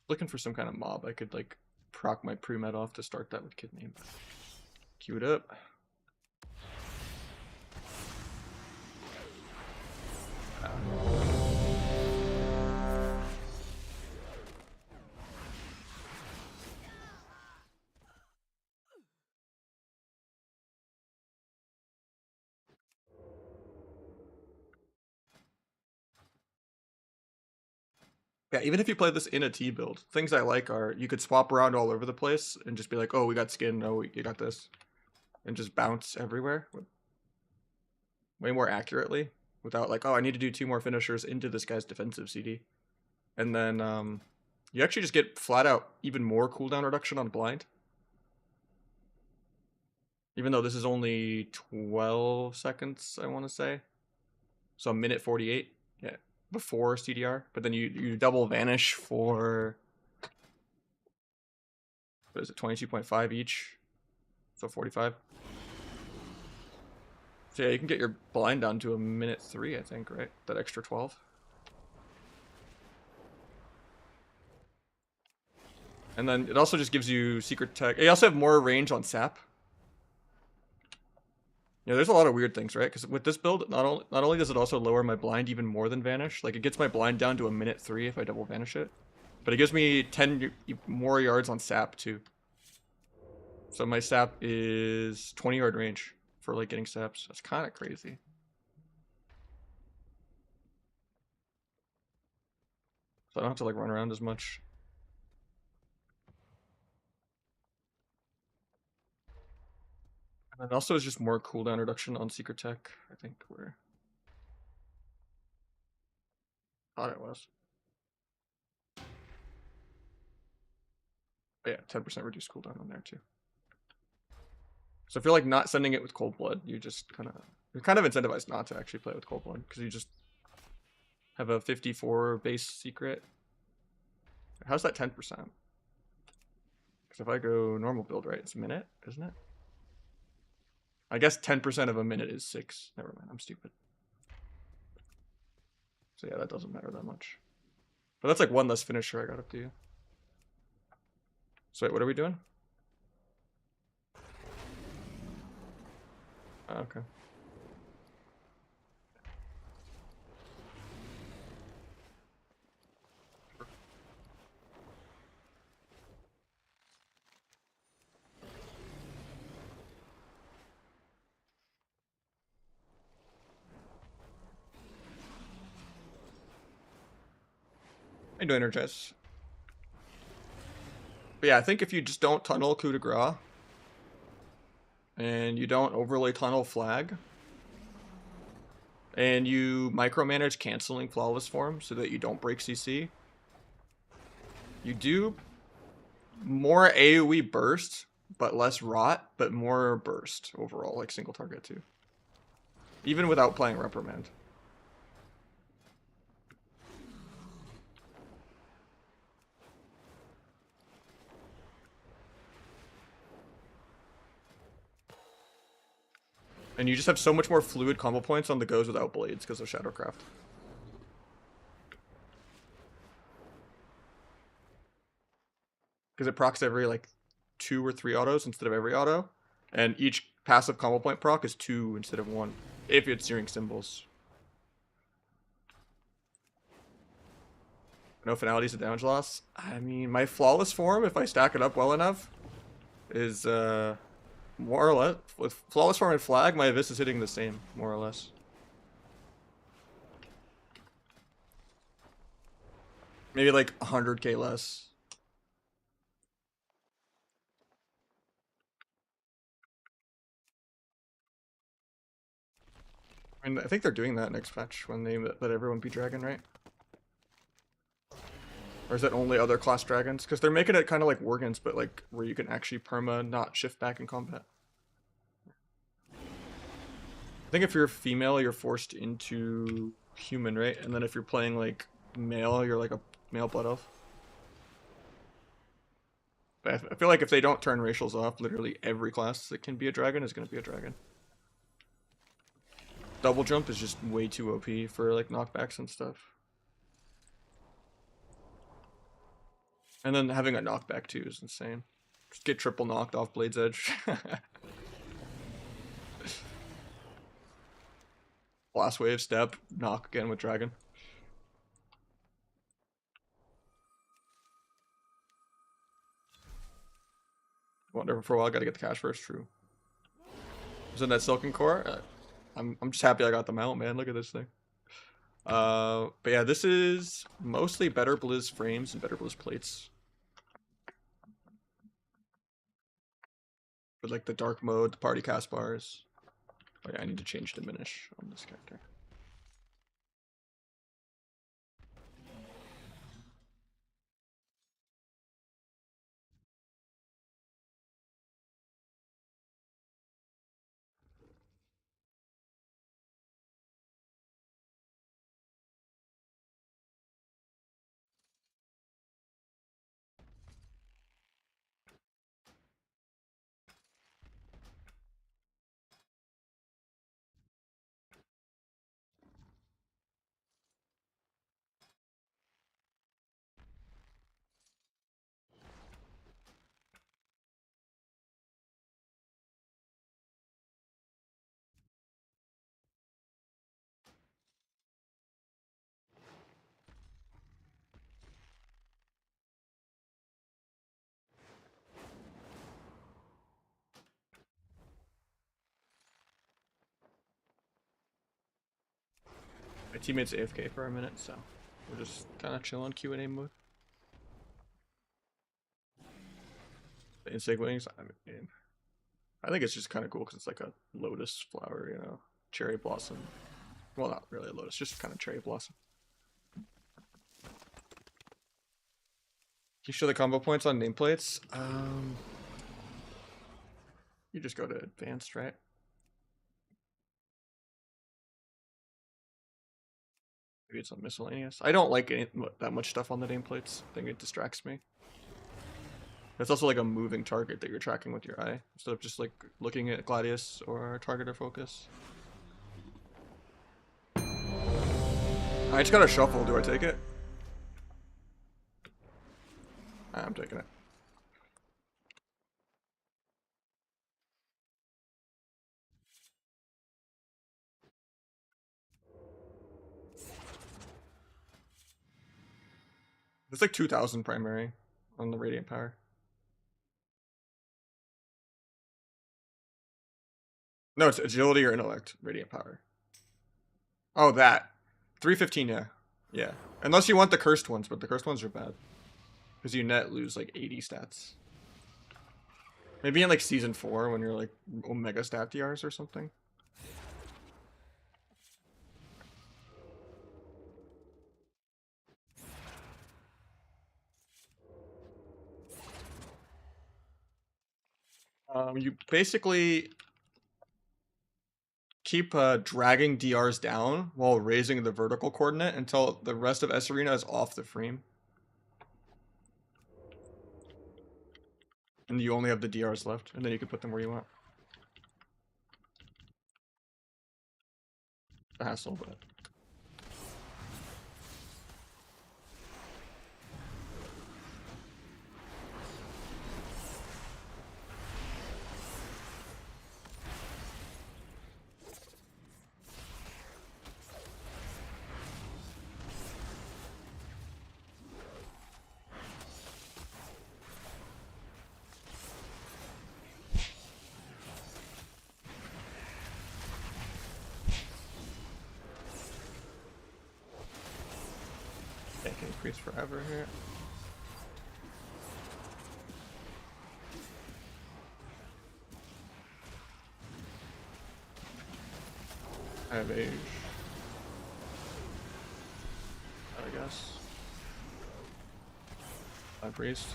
Speaker 1: Looking for some kind of mob I could, like, proc my pre-med off to start that with Kidney. Queue it up. Yeah, even if you play this in a T build, things I like are you could swap around all over the place and just be like, oh, we got skin, oh, you got this. And just bounce everywhere way more accurately without like, oh, I need to do 2 more finishers into this guy's defensive CD. And then you actually just get flat out even more cooldown reduction on blind. Even though this is only 12 seconds, I want to say. So a minute 48. Yeah, before CDR. But then you double vanish for, what is it, 22.5 each? So 45. So yeah, you can get your blind down to a minute 3, I think, right? That extra 12. And then it also just gives you secret tech. You also have more range on sap. Yeah, there's a lot of weird things, right? Because with this build, not only does it also lower my blind even more than vanish, like it gets my blind down to a minute 3 if I double vanish it, but it gives me 10 more yards on sap too. So my sap is 20-yard range for like getting saps. That's kind of crazy. So I don't have to like run around as much. And then also is just more cooldown reduction on secret tech, I think, where thought it was. But yeah, 10% reduced cooldown on there too. So if you're like not sending it with cold blood, you're kind of incentivized not to actually play with cold blood because you just have a 54 base secret. How's that 10%? Because if I go normal build, right, it's a minute, isn't it? I guess 10% of a minute is 6. Never mind, I'm stupid. So yeah, that doesn't matter that much. But that's like one less finisher I got up to you. So wait, what are we doing? Oh, okay. I do energize. But yeah, I think if you just don't tunnel coup de grace and you don't overlay tunnel flag and you micromanage canceling flawless form so that you don't break CC, you do more AoE burst, but less rot, but more burst overall, like single target too. Even without playing reprimand. And you just have so much more fluid combo points on the goes without blades because of Shadowcraft. Because it procs every like 2 or 3 autos instead of every auto. And each passive combo point proc is 2 instead of 1. If it's during symbols. No finalities of damage loss. I mean, my flawless form, if I stack it up well enough, is more or less. With flawless form and flag, my Abyss is hitting the same, more or less. Maybe like 100k less. I mean, I think they're doing that next patch when they let everyone be dragon, right? Or is that only other class dragons? Because they're making it kind of like Worgens, but like where you can actually perma not shift back in combat. I think if you're female, you're forced into human, right? And then if you're playing like male, you're like a male blood elf. But I feel like if they don't turn racials off, literally every class that can be a dragon is going to be a dragon. Double jump is just way too OP for like knockbacks and stuff. And then having a knockback too is insane. Just get triple knocked off Blade's Edge. Blast wave, step, knock again with dragon. Wonder for a while, gotta get the cash first, true. Was in that Silken Core? I'm just happy I got the mount, man. Look at this thing. But yeah, this is mostly better Blizz frames and better Blizz plates. But like the dark mode, the party cast bars. Oh yeah, I need to change diminish on this character. My teammate's AFK for a minute, so we're just kind of chilling Q&A mode. The insect wings, I mean, I think it's just kind of cool because it's like a lotus flower, you know, cherry blossom. Well, not really a lotus, just kind of cherry blossom. Can you show the combo points on nameplates? You just go to advanced, right? Maybe it's on miscellaneous. I don't like that much stuff on the nameplates. I think it distracts me. It's also like a moving target that you're tracking with your eye, instead of just like looking at Gladius or target or focus. I just got a shuffle. Do I take it? I'm taking it. It's like 2,000 primary on the Radiant Power. No, it's agility or intellect, Radiant Power. Oh, that. 315, yeah. Yeah. Unless you want the cursed ones, but the cursed ones are bad. Because you net lose like 80 stats. Maybe in like season 4 when you're like Omega stat DRs or something. You basically keep dragging DRs down while raising the vertical coordinate until the rest of S Arena is off the frame. And you only have the DRs left, and then you can put them where you want. A hassle, but... It can increase forever here. I have age. I guess. My priest.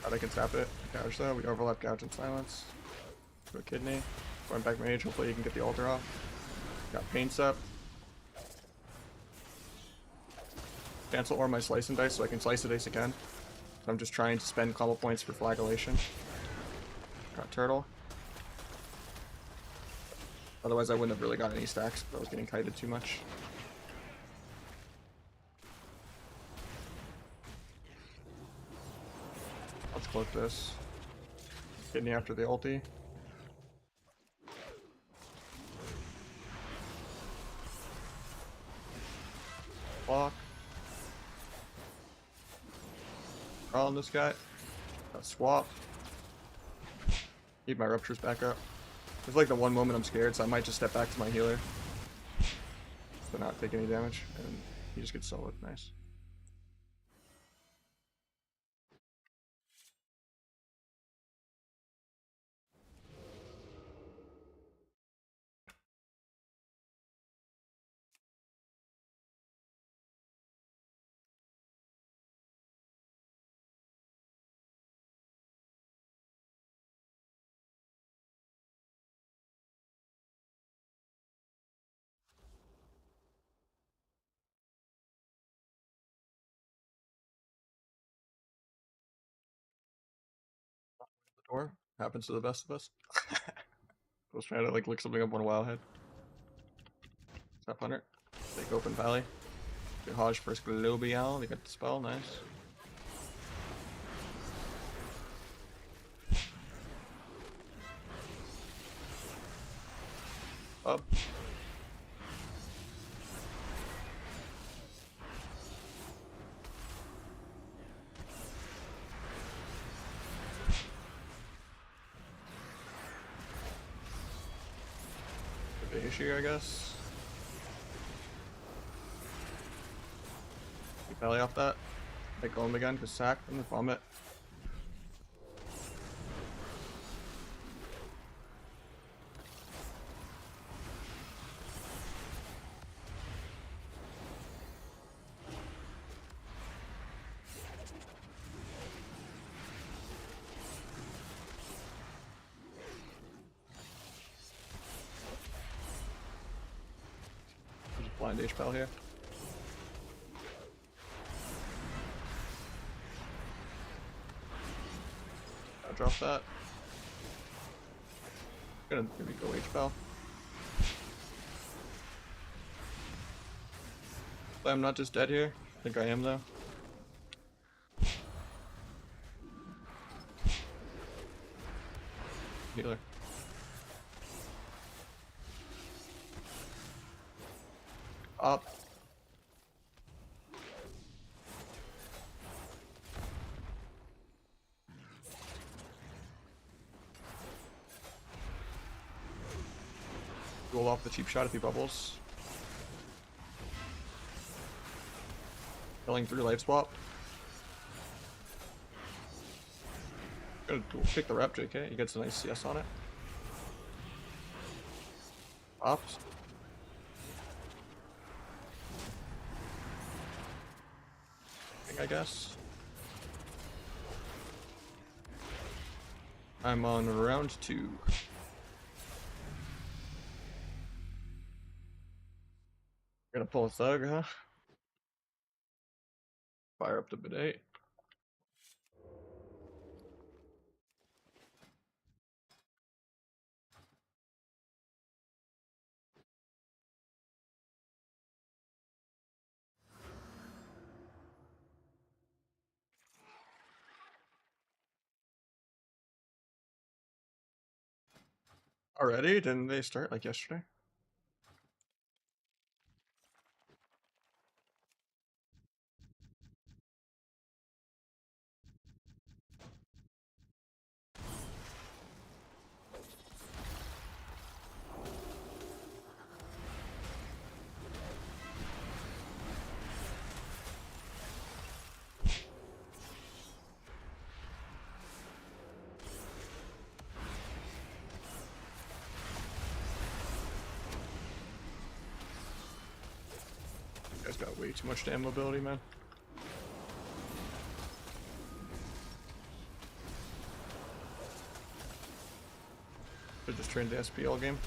Speaker 1: I can tap it. Gouge though. We overlap gouge and silence. Do a kidney. Going back mage. Hopefully you can get the altar off. Got paints up. Cancel or my slice and dice so I can slice the dice again. I'm just trying to spend combo points for flagellation. Got turtle. Otherwise I wouldn't have really got any stacks, but I was getting kited too much. Let's cloak this. Kidney after the ulti. Block. Draw on this guy. Got swap. Need my ruptures back up. It's like the one moment I'm scared, so I might just step back to my healer. To not take any damage, and he just gets soloed. Nice. The door happens to the best of us. I was trying to like look something up on a while ahead. Tap Hunter. Take open valley. Get Hodge first Globial. They got the spell. Nice. Up. The issue, I guess. Keep Valley off that. Take Golem again, because sack and the vomit. There's a blind H-Pal here. I'll drop that. Gonna maybe go H-Pal. I'm not just dead here. I think I am though. Healer. Up. Roll off the cheap shot if he bubbles. Killing 3 life swap. Gonna pick the rep, JK. He gets a nice CS on it. Ops. I guess. I'm on round 2. Gonna pull a thug, huh? Fire up the bidet. Already? Didn't they start like yesterday? You guys got way too much damn mobility, man. They're just trained the SP all game.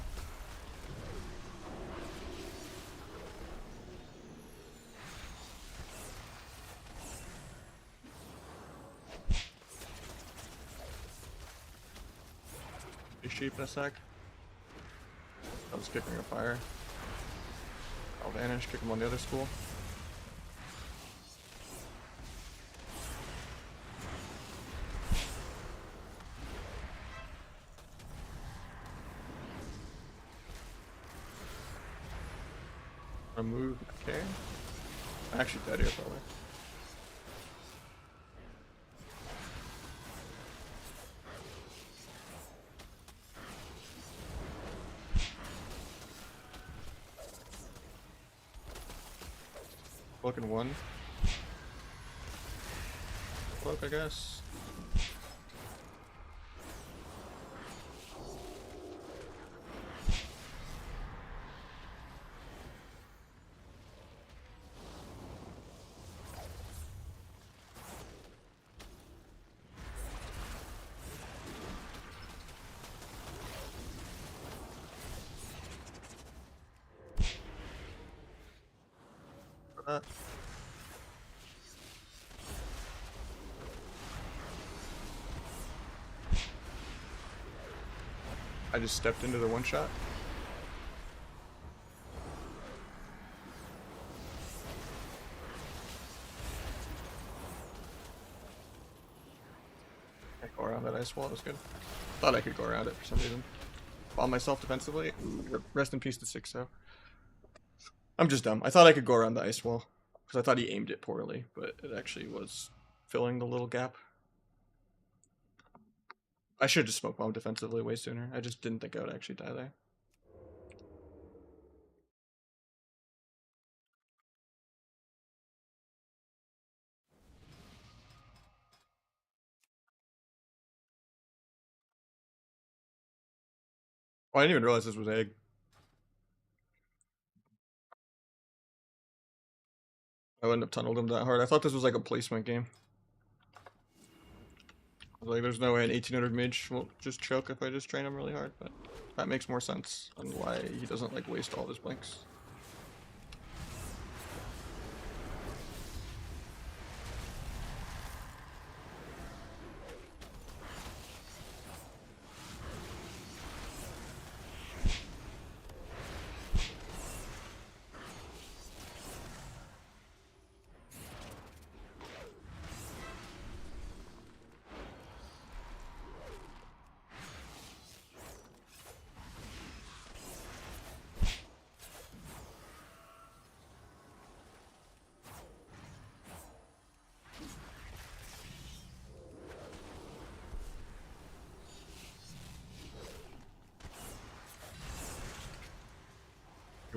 Speaker 1: Be sheep in a sec. I was kicking a fire. I'll vanish, kick him on the other school. Remove, okay. I'm actually dead here probably. Looking 1. Cloak, I guess. I just stepped into the one shot. I go around that ice wall, that was good. Thought I could go around it for some reason. Bomb myself defensively. Rest in peace to 6-0. I'm just dumb. I thought I could go around the ice wall. Because I thought he aimed it poorly, but it actually was filling the little gap. I should have just smoke bomb defensively way sooner. I just didn't think I would actually die there. Oh, I didn't even realize this was egg. I wouldn't have tunneled him that hard. I thought this was like a placement game. Like, there's no way an 1800 mage won't just choke if I just train him really hard, but that makes more sense on why he doesn't like waste all his blinks.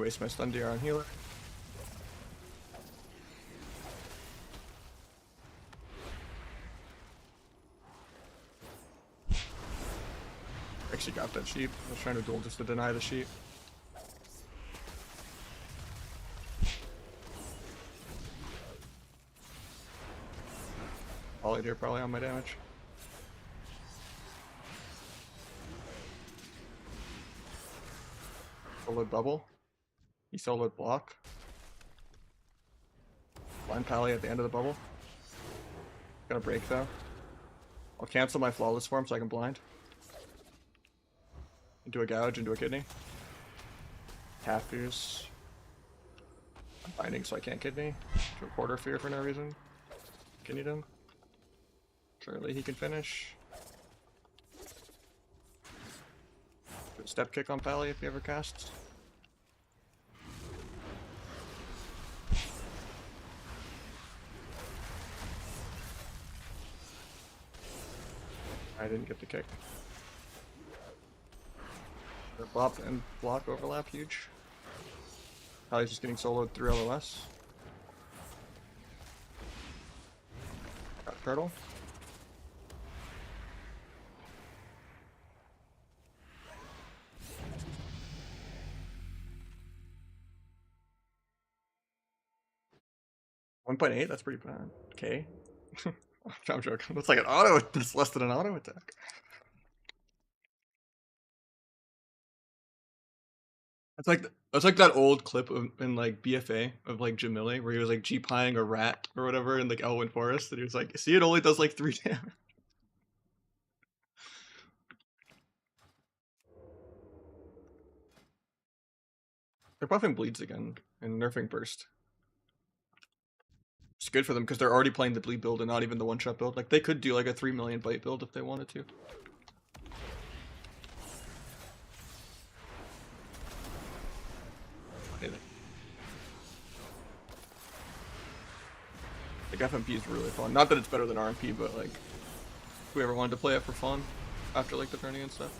Speaker 1: Waste my stun DR on healer. Actually got that sheep. I was trying to duel just to deny the sheep. Volleyed here probably on my damage. Soloed bubble. He soloed block. Blind pally at the end of the bubble. Gonna break though. I'll cancel my flawless form so I can blind. Into a gouge, into a kidney. Half fierce. I'm binding so I can't kidney. To a quarter fear for no reason. Kidneyed him. Surely he can finish. Do a step kick on Pally if he ever casts. I didn't get the kick. The bop and block overlap huge. Pally's just getting soloed through LOS. Got a turtle. .8, that's pretty bad. Okay. I'm joking. That's like an auto. It's less than an auto attack. That's like that old clip in like BFA of like Jamili where he was like G-pying a rat or whatever in like Elwyn Forest, and he was like, "See, it only does like 3 damage." They're buffing bleeds again and nerfing burst. It's good for them because they're already playing the bleed build and not even the one-shot build. Like they could do like a 3 million bite build if they wanted to. Like FMP is really fun. Not that it's better than RMP, but like whoever wanted to play it for fun after like the tourney and stuff.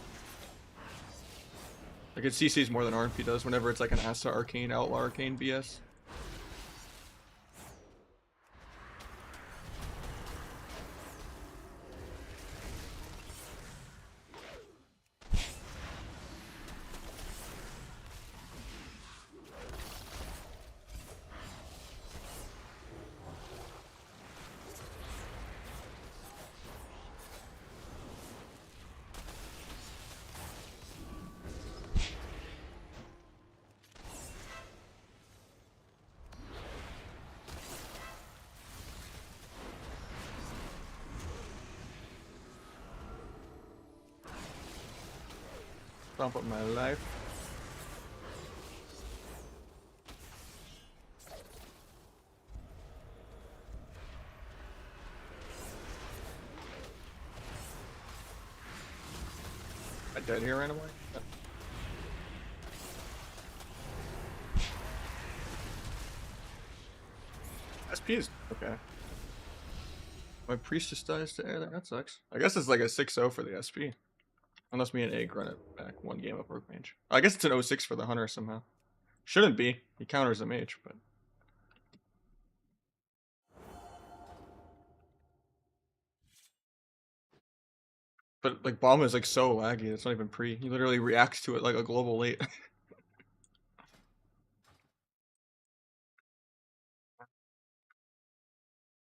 Speaker 1: Like it CCs more than RMP does whenever it's like an Asa Arcane, Outlaw Arcane BS. Stomp up my life. I dead here right away? Yeah. SP is okay. My priest just dies to air there. That sucks. I guess it's like a 6-0 for the SP. Unless me and Egg run it back 1 game of work range. I guess it's an 0-6 for the hunter somehow. Shouldn't be. He counters a mage, but. But like bomb is like so laggy, it's not even pre. He literally reacts to it like a global late.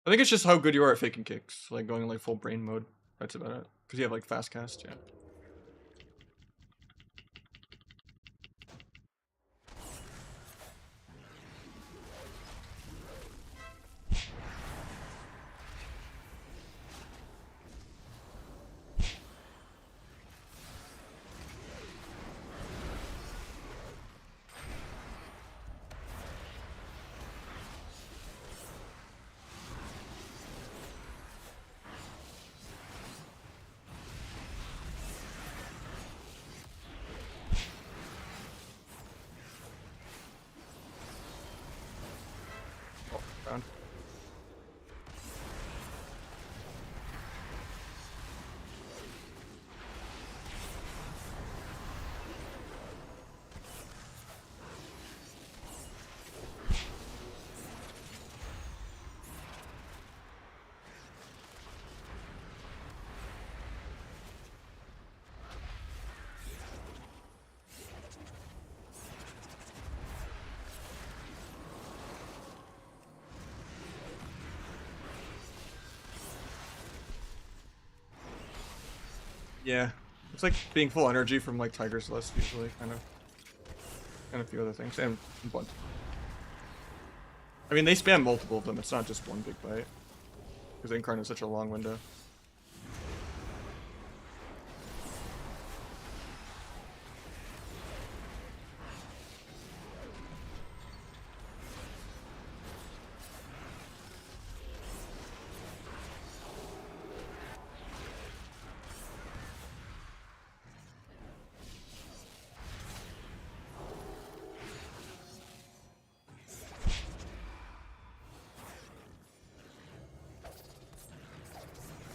Speaker 1: I think it's just how good you are at faking kicks, like going like full brain mode. That's about it. Because you have like fast cast, yeah. Yeah. It's like being full energy from like Tiger's Lust usually, kind of. And a few other things. And Blunt. I mean, they spam multiple of them. It's not just one big bite. Because Incarn is such a long window.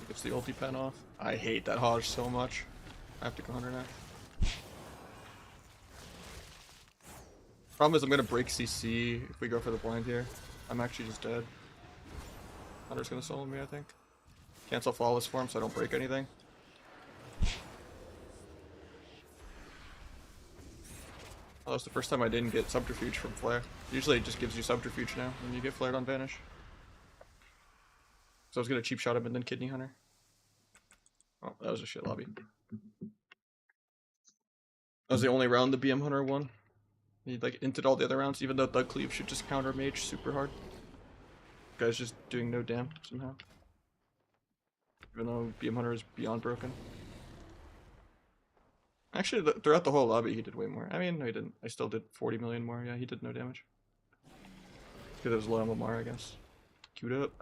Speaker 1: Gets the ulti pen off. I hate that Hodge so much. I have to go 100 now. Problem is I'm gonna break CC if we go for the blind here. I'm actually just dead. Hunter's gonna solo me, I think. Cancel flawless form so I don't break anything. Oh, that's the first time I didn't get subterfuge from flare. Usually it just gives you subterfuge now when you get flared on vanish. So I was gonna cheap shot him and then kidney hunter. Oh, that was a shit lobby. That was the only round the BM hunter won. He like inted all the other rounds, even though Thug Cleave should just counter mage super hard. Guy's just doing no damn somehow. Even though BM hunter is beyond broken. Actually, throughout the whole lobby, he did way more. I mean, no, he didn't. I still did 40 million more. Yeah, he did no damage. Because it was low MMR, I guess. Queued up.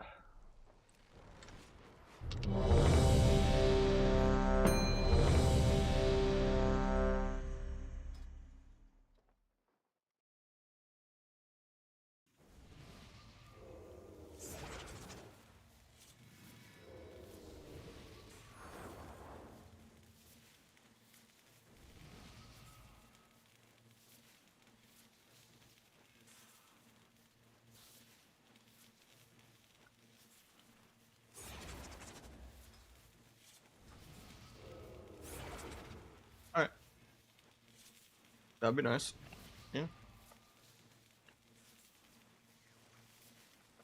Speaker 1: Alright. That'd be nice. Yeah.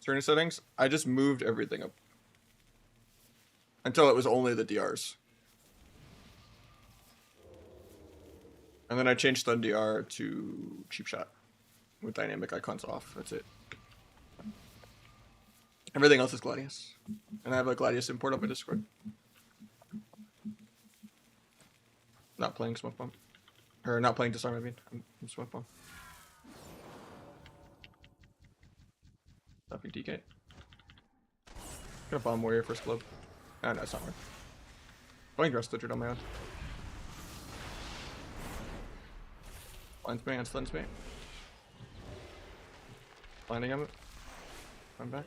Speaker 1: Turning settings, I just moved everything up. Until it was only the DRs. And then I changed Stun DR to Cheap Shot. With dynamic icons off. That's it. Everything else is Gladius. And I have a Gladius import on my Discord. Not playing Smoke Bomb. Or not playing Disarm, I mean. I'm Smoke Bomb. Stopping DK. Gonna bomb Warrior first globe. Ah, no, it's not worth. Going Dress Lizard on my own. Blinds me and stuns me. Blinding him. I'm back.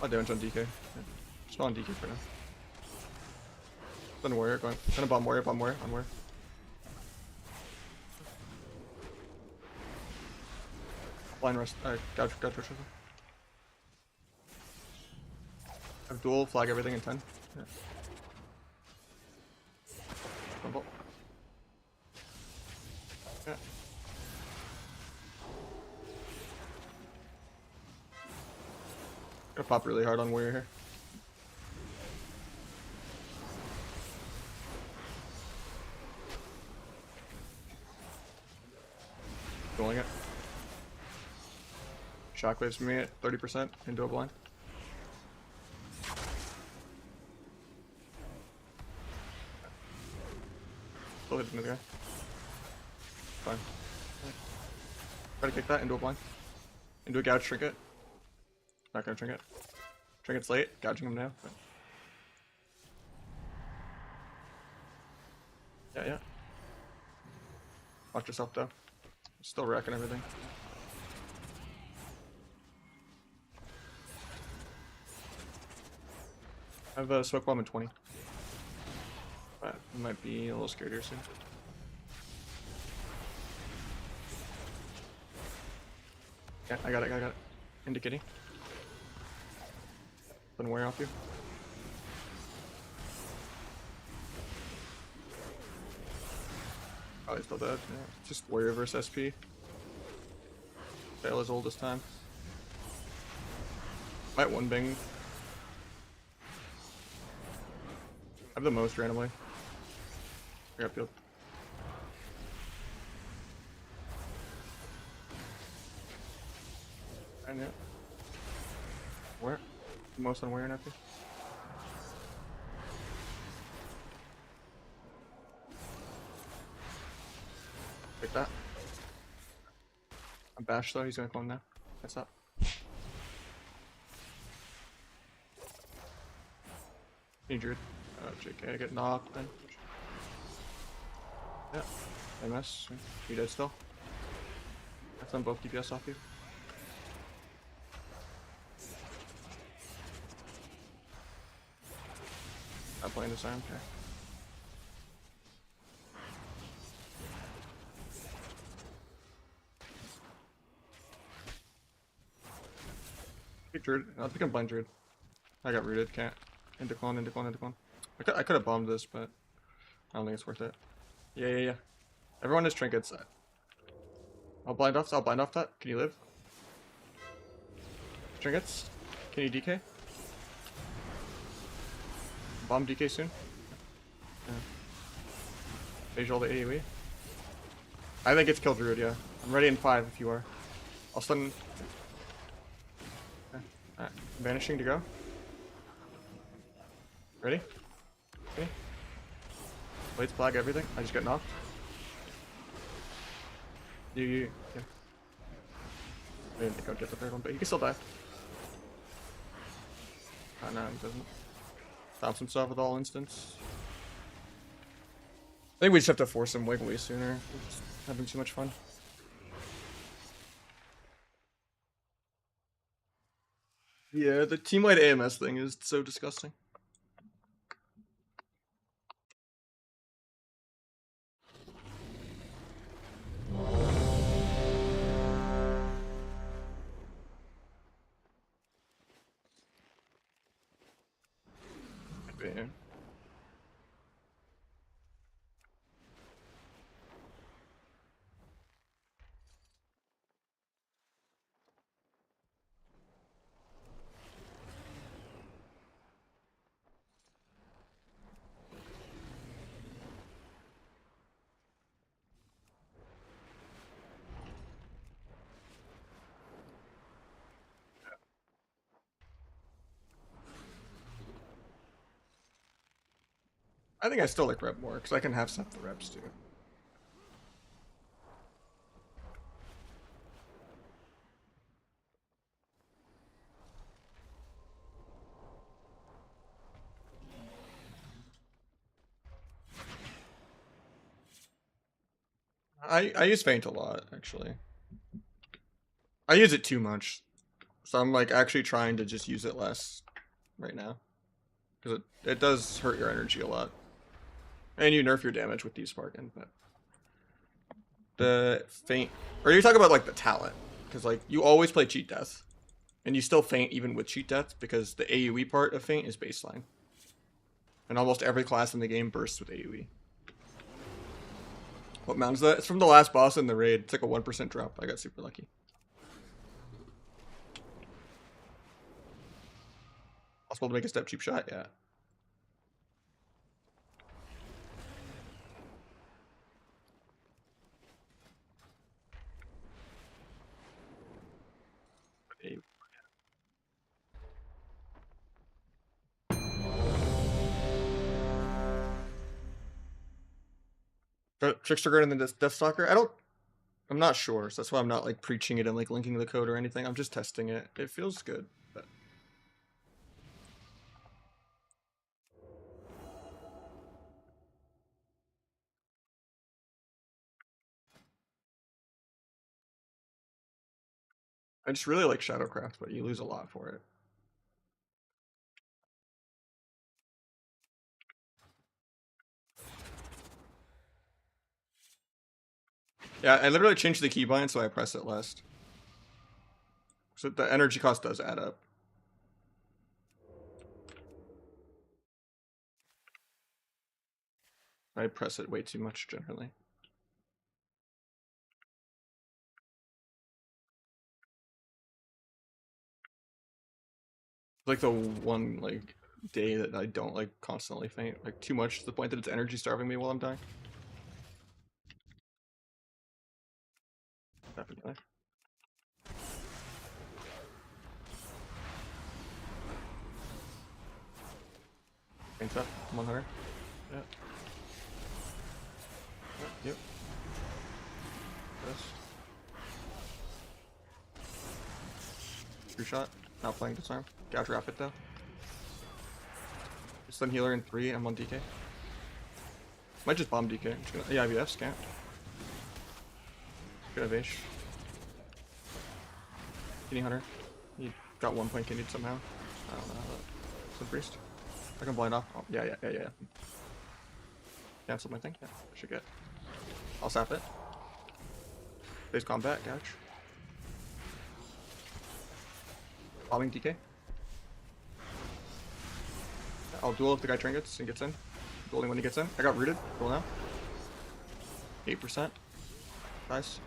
Speaker 1: I'll damage on DK. Yeah. Just not on DK for now. Then Warrior, gonna bomb Warrior, on Warrior. Blind rest, gouge rush. Have dual, flag everything in 10. Yeah. Rumble. Yeah. Gonna pop really hard on Warrior here. Dueling it. Shockwaves me at 30% into a blind. Still hitting the guy. Fine. Try to kick that into a blind. Into a gouge trinket. Not gonna trinket. Trinket's late, gouging him now. But... Yeah. Watch yourself though. Still wrecking everything. I have a smoke bomb in 20. But I might be a little scared here soon. Yeah, I got it. Into kitty. Then wear off you. Oh, he's still dead. Yeah. Just warrior versus SP. Fail as old as time. Might one bing. I have the most randomly. I got field. And yeah. Where? Most on where and after? Take that. I'm bashed though, he's gonna clone now. That's up. Injured. JK, I get knocked then. Yeah. MS. You dead still? That's on both DPS off you. Not playing this arm, okay. Get Druid. I think I'm blind Druid. I got rooted, can't. Into clone. I could have bombed this, but I don't think it's worth it. Yeah. Everyone has trinkets. I'll blind off that. Can you live? Trinkets? Can you DK? Bomb DK soon? Yeah. Phase all the AoE. I think it's kill Druid, yeah. I'm ready in 5 if you are. I'll stun. Okay. Alright. Vanishing to go. Ready? Okay. Blades, flag, everything. I just got knocked. Yeah. I didn't think I'd get the third one, but he can still die. Oh no, he doesn't. Stops himself with all instants. I think we just have to force him way sooner. We're just having too much fun. Yeah, the team-wide AMS thing is so disgusting. Yeah. I think I still like rep more, because I can have set the reps too. I use Feint a lot, actually. I use it too much. So I'm like actually trying to just use it less right now. Because it does hurt your energy a lot. And you nerf your damage with Desparkin, but the Feint, or you're talking about like the talent, because like you always play cheat death, and you still Feint even with cheat death because the AoE part of Feint is baseline, and almost every class in the game bursts with AoE. What mount is that? It's from the last boss in the raid. It's like a 1% drop. I got super lucky. Possible to make a step cheap shot, yeah. Trickster Guard and the Deathstalker? I'm not sure, so that's why I'm not like preaching it and like linking the code or anything. I'm just testing it. It feels good, but I just really like Shadowcraft, but you lose a lot for it. Yeah, I literally changed the keybind so I press it less. So the energy cost does add up. I press it way too much generally. like the one like day that I don't like constantly faint, like too much to the point that it's energy starving me while I'm dying. Definitely. Faints up, 100. Yep. Yep. This. True shot. Not playing disarm. Gouge rapid though. Stun healer in 3. I'm on DK. Might just bomb DK. I'm just gonna, yeah, IVF scant. Good Avish. Kitty Hunter. He got 1 point kidneyed somehow. I don't know how that. Some priest. I can blind off. Oh, yeah. Cancel my thing. Yeah, should get. I'll sap it. Base combat, Gouge. Bombing DK. I'll duel if the guy trinkets and gets in. Dueling when he gets in. I got rooted. Duel now. 8%. Nice.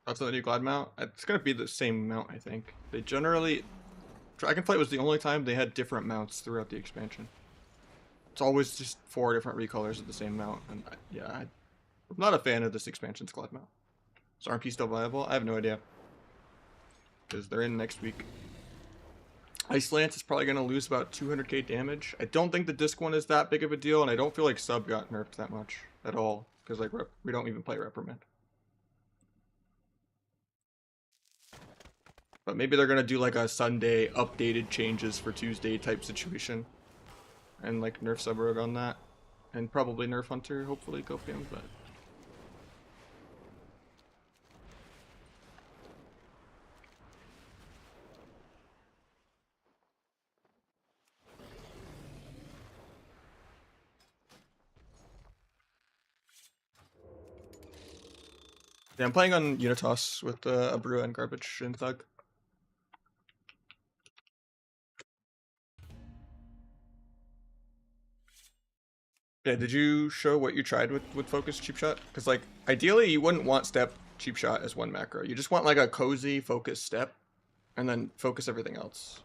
Speaker 1: That's the new glide mount. It's gonna be the same mount, I think. They generally... Dragonflight was the only time they had different mounts throughout the expansion. It's always just 4 different recolors of the same mount, and I'm not a fan of this expansion's glide mount. Is RP still viable? I have no idea. Because they're in next week. Ice Lance is probably gonna lose about 200k damage. I don't think the disc one is that big of a deal, and I don't feel like sub got nerfed that much at all. Because like we don't even play reprimand. But maybe they're gonna do like a Sunday updated changes for Tuesday type situation. And like nerf sub rogue on that. And probably nerf hunter, hopefully Copium, but... Yeah, I'm playing on Unitas with Abrua and Garbage and Thug. Yeah, did you show what you tried with Focus Cheap Shot? Because, like, ideally you wouldn't want Step Cheap Shot as one macro. You just want, like, a cozy Focus Step, and then focus everything else.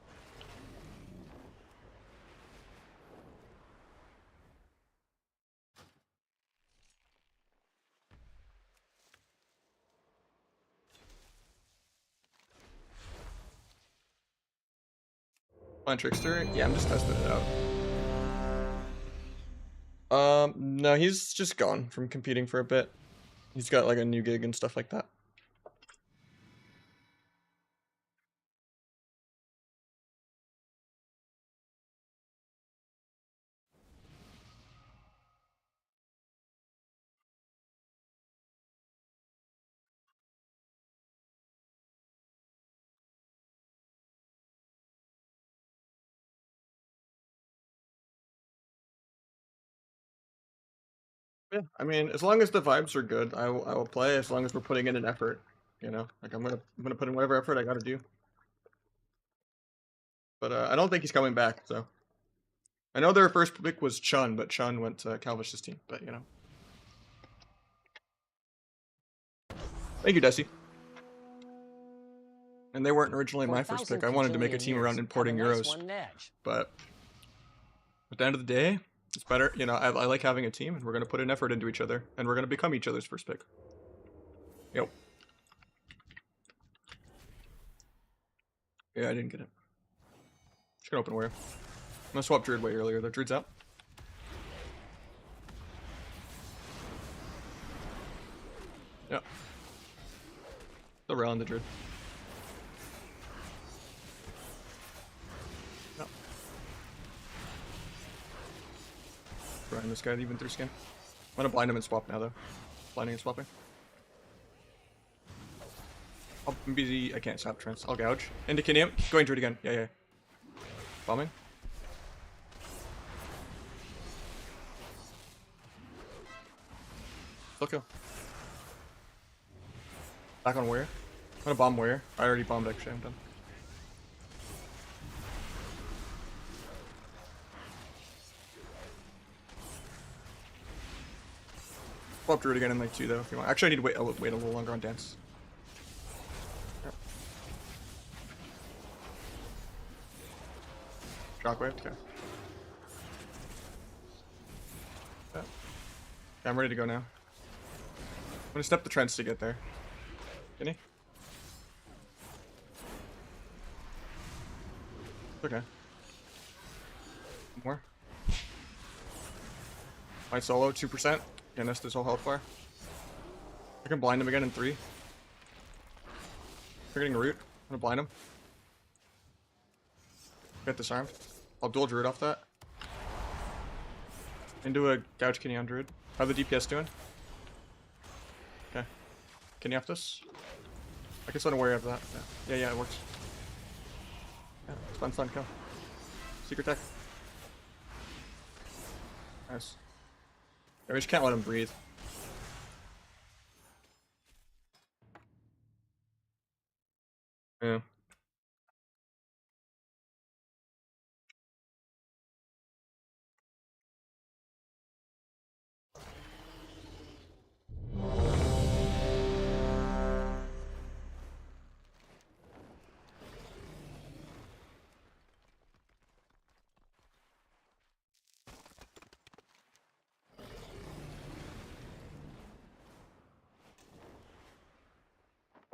Speaker 1: Blind Trickster? Yeah, I'm just testing it out. No, he's just gone from competing for a bit. He's got, like, a new gig and stuff like that. Yeah, I mean, as long as the vibes are good, I will play. As long as we're putting in an effort, you know. Like I'm gonna put in whatever effort I gotta do. But I don't think he's coming back. So I know their first pick was Chun, but Chun went to Calvish's team. But you know. Thank you, Desi. And they weren't originally my first pick. I wanted to make a team around importing Euros. But at the end of the day, it's better. You know, I like having a team, and we're gonna put an effort into each other, and we're gonna become each other's first pick. Yep. Yeah, I didn't get it. Just gonna open warrior. I'm gonna swap Druid way earlier. The Druid's out. Yeah. Still rail on the Druid. destroying this guy even through skin. I'm gonna blind him and swap now though. Blinding and swapping. I'll be busy. I can't stop trance. I'll gouge. Into Kinium. Going through it again. Yeah. Bombing. Still kill. Back on Warrior. I'm gonna bomb Warrior. I already bombed actually. I'm done. Swap Druid again in like 2 though if you want. Actually, I need to wait a little longer on dance. Yep. Shockwave, okay. Yeah. I'm ready to go now. I'm gonna step the trance to get there. Can he? Okay. More. My solo, 2%. Yeah, that's his whole health bar. I can blind him again in 3. We're getting a root. I'm gonna blind him. Get disarmed. I'll dual druid off that. Into a gouge Kenny on druid. How the DPS doing? Okay. Kenny off this. I can stun a warrior after that. Yeah, it works. Yeah, stun, kill. Secret tech. Nice. I just can't let him breathe. Yeah.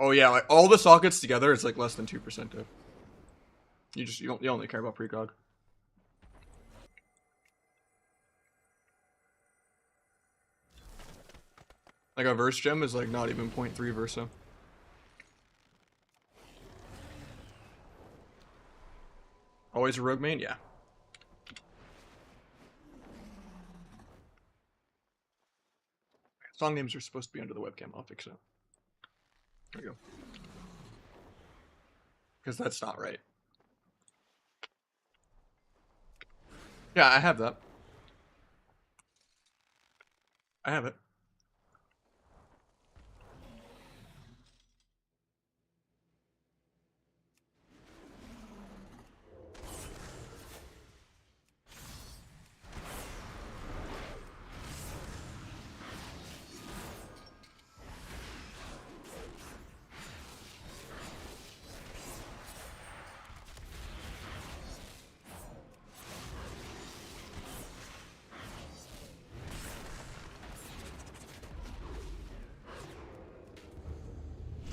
Speaker 1: Oh yeah, like all the sockets together, it's like less than 2% though. You only care about precog. Like a verse gem is like not even 0.3 versa. Always a rogue main, yeah. Song names are supposed to be under the webcam. I'll fix it. There we go. Because that's not right. Yeah, I have that. I have it.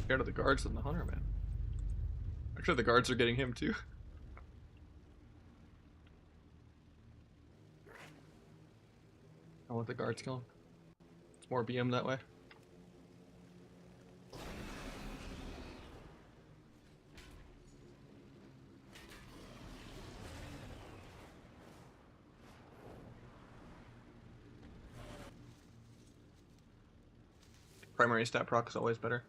Speaker 1: Scared of the guards than the hunter, man. Actually, the guards are getting him too. I'll let the guards kill him. It's more BM that way. Primary stat proc is always better.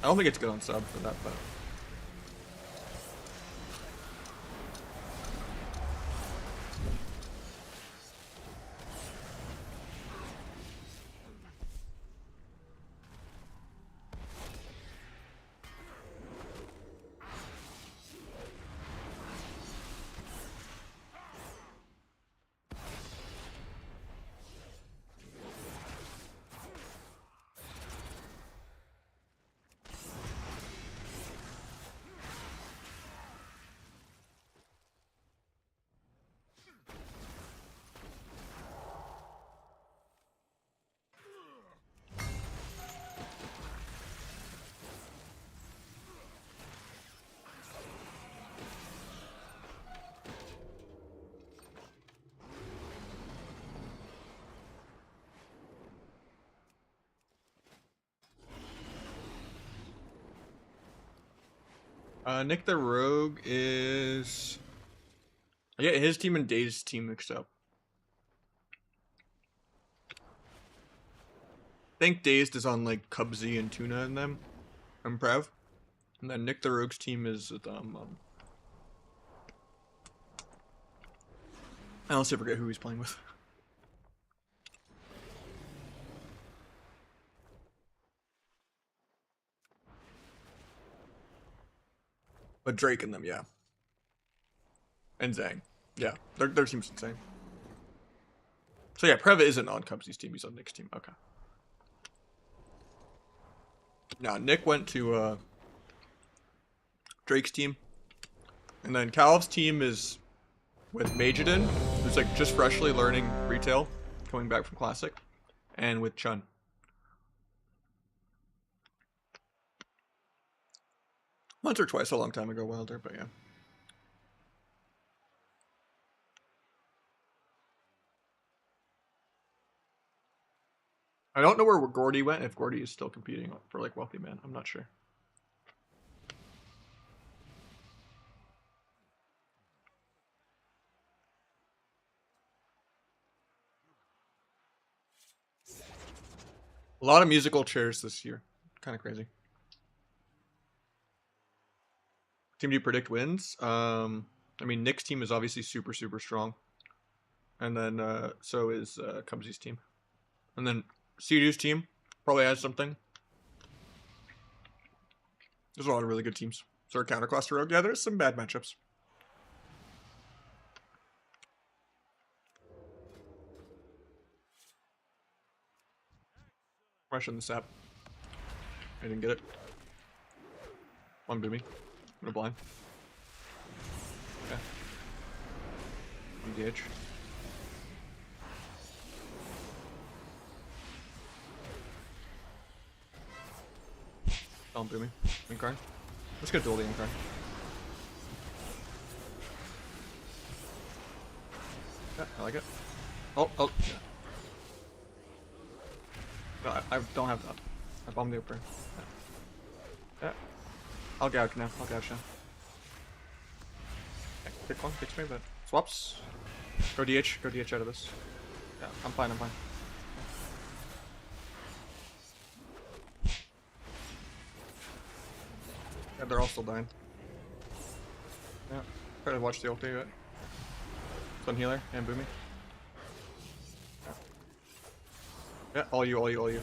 Speaker 1: I don't think it's good on sub for that, but Nick the Rogue is... I get his team and Dave's team mixed up. I think Dazed is on like Cubsy and Tuna and them. I'm Prev. And then Nick the Rogue's team is with I honestly forget who he's playing with. But Drake and them, yeah. And Zhang. Yeah, their team's insane. So yeah, Prev isn't on Cubsy's team, he's on Nick's team. Okay. Now, Nick went to Drake's team. And then Calv's team is with Majidin, who's like just freshly learning retail, coming back from Classic, and with Chun. Once or twice a long time ago, Wilder, but yeah. I don't know where Gordy went, if Gordy is still competing for like Wealthy Man. I'm not sure. A lot of musical chairs this year. Kind of crazy. Team do you predict wins? I mean, Nick's team is obviously super, super strong. And then so is Cubsy's team. And then Seedu's team probably has something. There's a lot of really good teams. So our counterclass to Rogue. Yeah, there's some bad matchups. Rush in the sap. I didn't get it. One boomy. I'm gonna blind. Okay. Engage. Don't boomy. Incarn. Let's go duel the Incarn. Yeah, I like it. Oh. Yeah. No, I don't have that. I bombed the upper. Yeah. I'll gouge now. I'll gouge now. Okay, pick one, fix me, but swaps. Go DH out of this. Yeah, I'm fine. Yeah, they're all still dying. Yeah, try to watch the ulti, right? Sun healer and boomy. Yeah, all you. Yeah.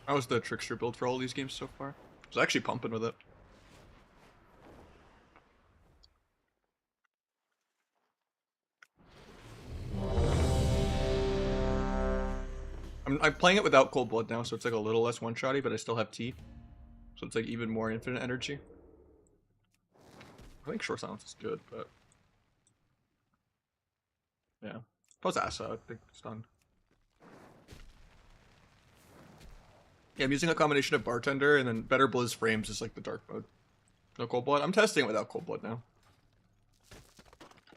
Speaker 1: How was the Trickster build for all these games so far? I was actually pumping with it. I'm playing it without Cold Blood now, so it's like a little less one-shotty, but I still have T. So it's like even more infinite energy. I think Short Silence is good, but... yeah. Plus Asa, I think it's done. Yeah, I'm using a combination of Bartender and then Better Blizz Frames is like the dark mode. No Cold Blood. I'm testing it without Cold Blood now.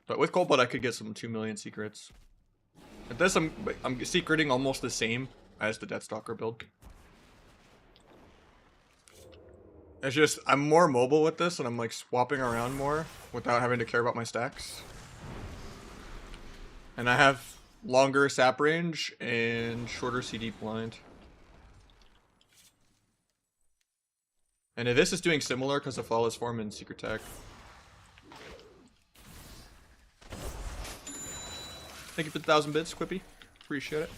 Speaker 1: But with Cold Blood, I could get some 2 million secrets. At this, I'm secreting almost the same as the Deathstalker build. It's just, I'm more mobile with this, and I'm like swapping around more without having to care about my stacks. And I have longer sap range and shorter CD blind. And if this is doing similar because of Flawless Form and Secret Tech. Thank you for the 1,000 bits, Quippy. Appreciate it.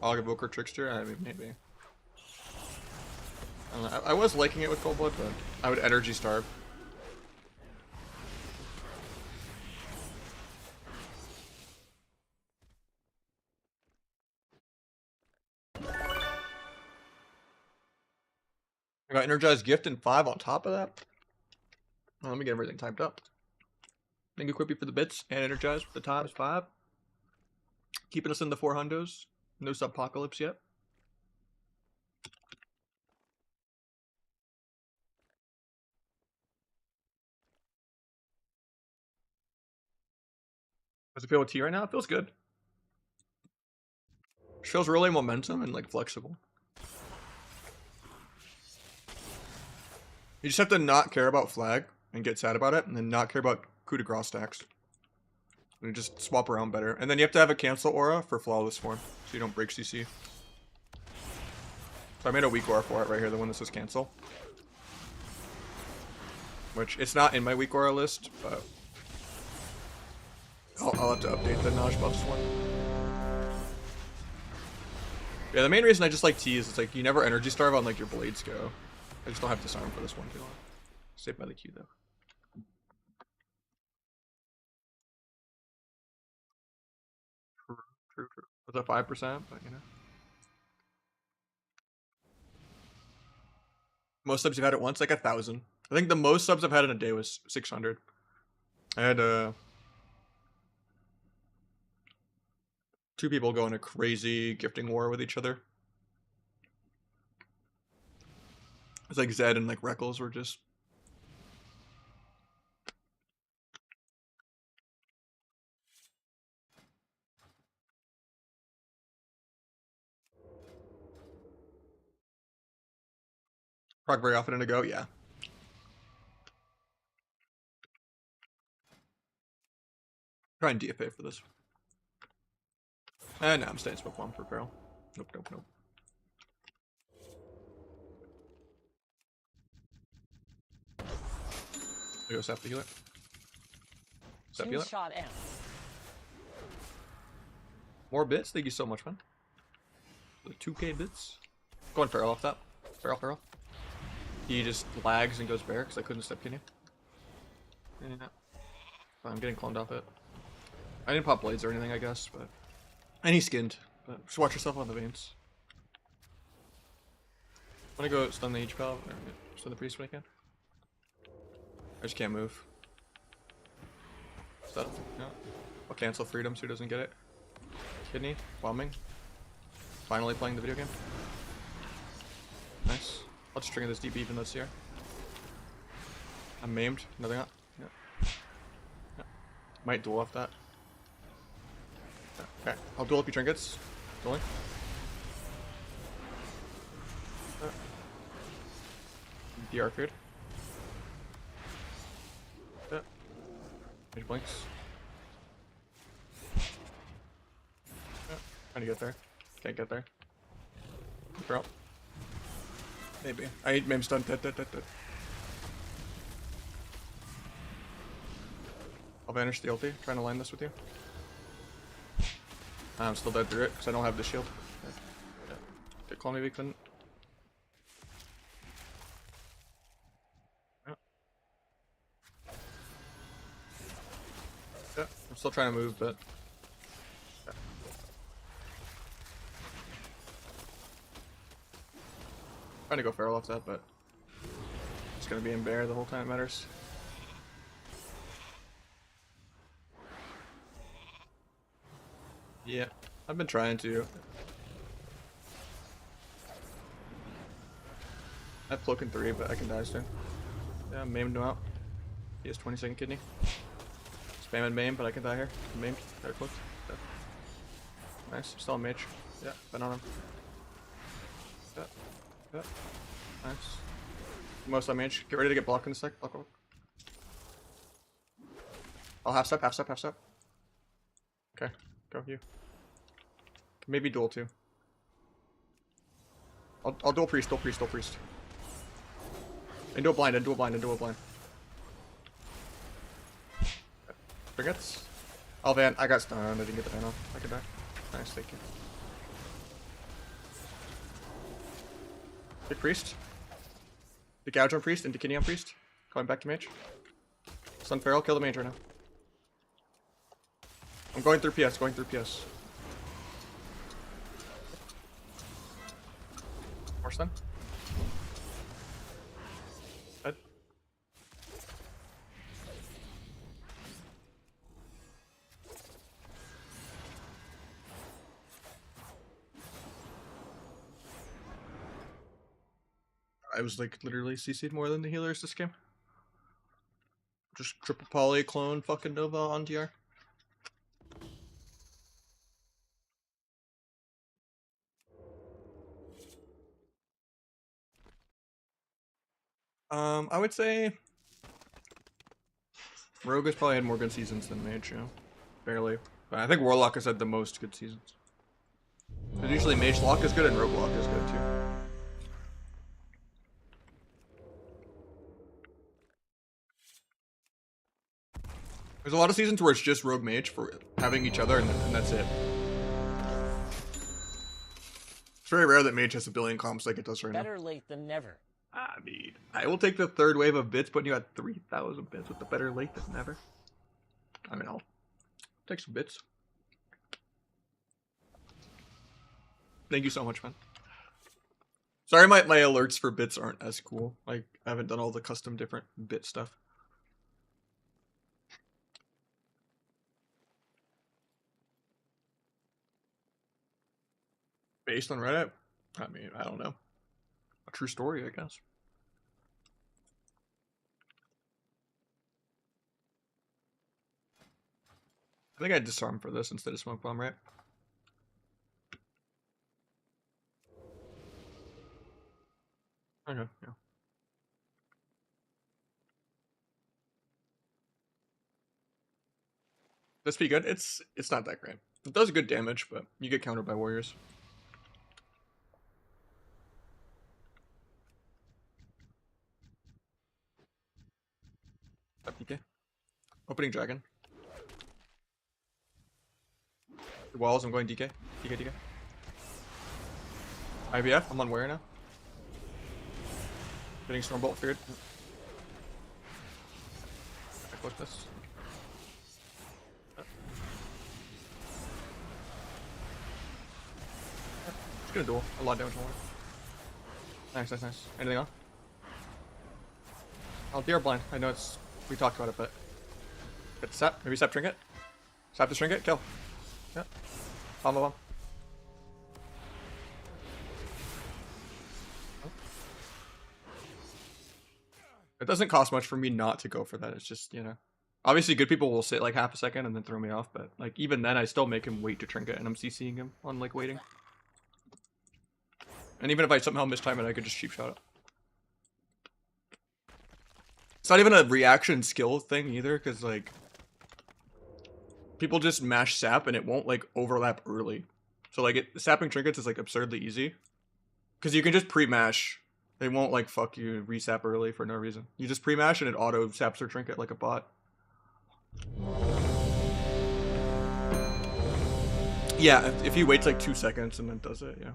Speaker 1: I'll give Evoker Trickster. I mean, maybe. I don't know. I was liking it with Cold Blood, but I would energy starve. I got Energized Gift and 5 on top of that. Oh, let me get everything typed up. Thank you, Quippy, for the bits and Energized for the times 5. Keeping us in the 400s. No subpocalypse yet. Does it feel with T right now? It feels good. Shows really momentum and like flexible. You just have to not care about flag and get sad about it, and then not care about coup de grace stacks. And just swap around better. And then you have to have a cancel aura for flawless form, so you don't break CC. So I made a weak aura for it right here, the one that says cancel. Which, it's not in my weak aura list, but I'll have to update the Naj buffs one. Yeah, the main reason I just like T is it's like you never energy starve on like your blades go. I just don't have disarm for this one too long. Saved by the Q though. True. Was that 5%? But you know. Most subs you've had at once, like 1,000. I think the most subs I've had in a day was 600. I had 2 people go in a crazy gifting war with each other. It's like Zed and like Reckles were just. Proc very often in a go, yeah. Try and DFA for this. No, I'm staying smoke bomb for barrel. Nope. There goes Sap the healer. Sap healer.
Speaker 2: Shot M.
Speaker 1: More bits, thank you so much, man. The 2k bits. Going feral off that. Feral. He just lags and goes bare because I couldn't step kill you. Yeah. I'm getting cloned off it. I didn't pop blades or anything, I guess, but. And he's skinned. But just watch yourself on the veins. I'm gonna go stun the H-Pal, or stun the priest when I can. I just can't move. Is that? No. I'll cancel freedom so he doesn't get it. Kidney, bombing. Finally playing the video game. Nice. I'll just trigger this DP even though it's here. I'm maimed. Nothing up. Yeah. Might duel off that. Yeah. Okay. I'll duel up your trinkets. Dueling. DR cleared. Yeah. Mage blinks. Yeah. Trying to get there. Can't get there. Throw. Maybe. I ate meme stun. Dead. I'll vanish the ulti. Trying to line this with you. I'm still dead through it because I don't have the shield. Yeah. Get call maybe couldn't. Yeah. I'm still trying to move, but. Yeah. Trying to go feral off that, but it's gonna be in bear the whole time it matters. Yeah, I've been trying to. I have cloak in 3, but I can die soon. Yeah, I'm maimed him out. He has 20-second kidney. Spamming maim, but I can die here. I'm maimed. Very close. Dead. Nice. Still on mage. Yeah, been on him. Yeah. Nice. Most on mage. Get ready to get blocked in a sec. Block. I'll half step. Okay, go you. Maybe duel too. I'll duel priest. Into a blind. Forgets. Oh van, I got stunned. I didn't get the van off. I could die. Nice, thank you. Big priest. The gouge on priest into kidney on priest. Going back to mage. Stun feral, kill the mage right now. I'm going through PS. More stun. Dead. I was like literally CC'd more than the healers this game. Just triple poly clone fucking Nova on DR. I would say Rogue has probably had more good seasons than Mage, yeah. Barely. But I think Warlock has had the most good seasons. Because usually Mage Lock is good and Rogue Lock is good too. There's a lot of seasons where it's just Rogue Mage for having each other and that's it. It's very rare that Mage has a billion comps like it does right now.
Speaker 2: Better late than never.
Speaker 1: I mean, I will take the third wave of bits, putting you at 3,000 bits with the better late than never. I mean, I'll take some bits. Thank you so much, man. Sorry my alerts for bits aren't as cool. Like, I haven't done all the custom different bit stuff. Based on Reddit? I mean, I don't know. A true story, I guess. I think I disarm for this instead of smoke bomb, right? Okay, yeah. This be good. It's not that great. It does good damage, but you get countered by warriors. PK. Opening dragon. The walls, I'm going DK. DK, DK. IVF, I'm on warrior now. Getting Stormbolt feared. I close this. Just gonna duel. A lot of damage on one. Nice, nice, nice. Anything on? I'll DR blind. I know it's. We talked about it, but. Get the sap. Maybe sap trinket. Sap the trinket. Kill. Yeah. Bomb, bomb. It doesn't cost much for me not to go for that. It's just, you know. Obviously, good people will sit like half a second and then throw me off, but like even then, I still make him wait to trinket, and I'm CCing him on like waiting. And even if I somehow mistime it, I could just cheap shot it. It's not even a reaction skill thing either, because like people just mash sap and it won't like overlap early. So like sapping trinkets is like absurdly easy, because you can just pre-mash. They won't like fuck you resap early for no reason. You just pre-mash and it auto saps your trinket like a bot. Yeah, if he waits like 2 seconds and then does it, yeah.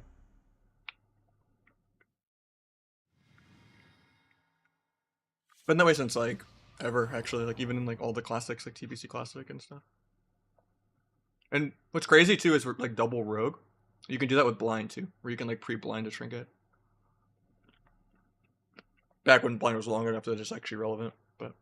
Speaker 1: Been that way since like ever, actually, like even in like all the classics, like TBC Classic and stuff. And what's crazy too is we're like double rogue. You can do that with blind too, where you can like pre-blind a trinket. Back when blind was long enough that it's actually relevant, but.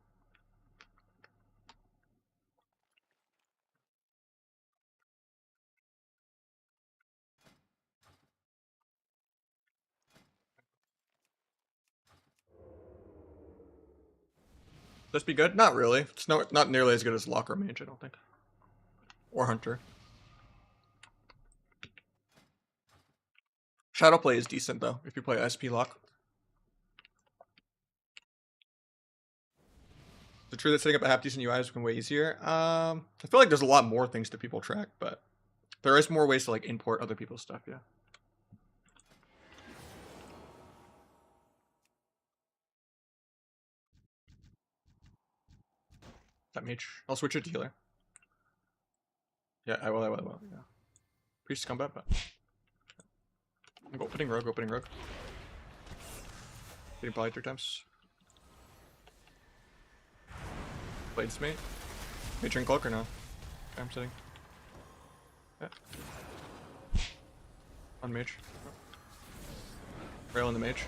Speaker 1: This be good? Not really. It's not nearly as good as Locker Mage, I don't think. Or Hunter. Shadow play is decent though, if you play SP Lock. Is it true that setting up a half decent UI is way easier? I feel like there's a lot more things that people track, but there is more ways to like import other people's stuff, yeah. That mage. I'll switch it to healer. Yeah, I will, yeah. Priest combat, but. I'm opening rogue, Getting poly 3 times. Blades mate. Matron cloak or no? Okay, I'm sitting. Yeah. On mage. Rail in the mage.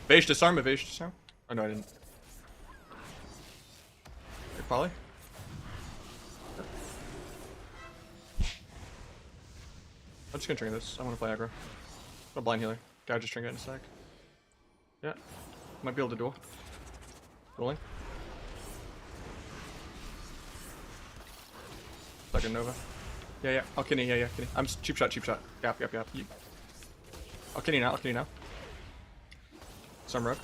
Speaker 1: Beige disarm, beige disarm. Oh no, I didn't. Good poly. I'm just gonna trinket this. I want to play aggro. A blind healer. Guy just trinket in a sec. Yeah. Might be able to duel. Dueling. Second Nova. Yeah. I'll kidney. Yeah. Kidney. I'm cheap shot. Gap. I'll kidney now. Some rook.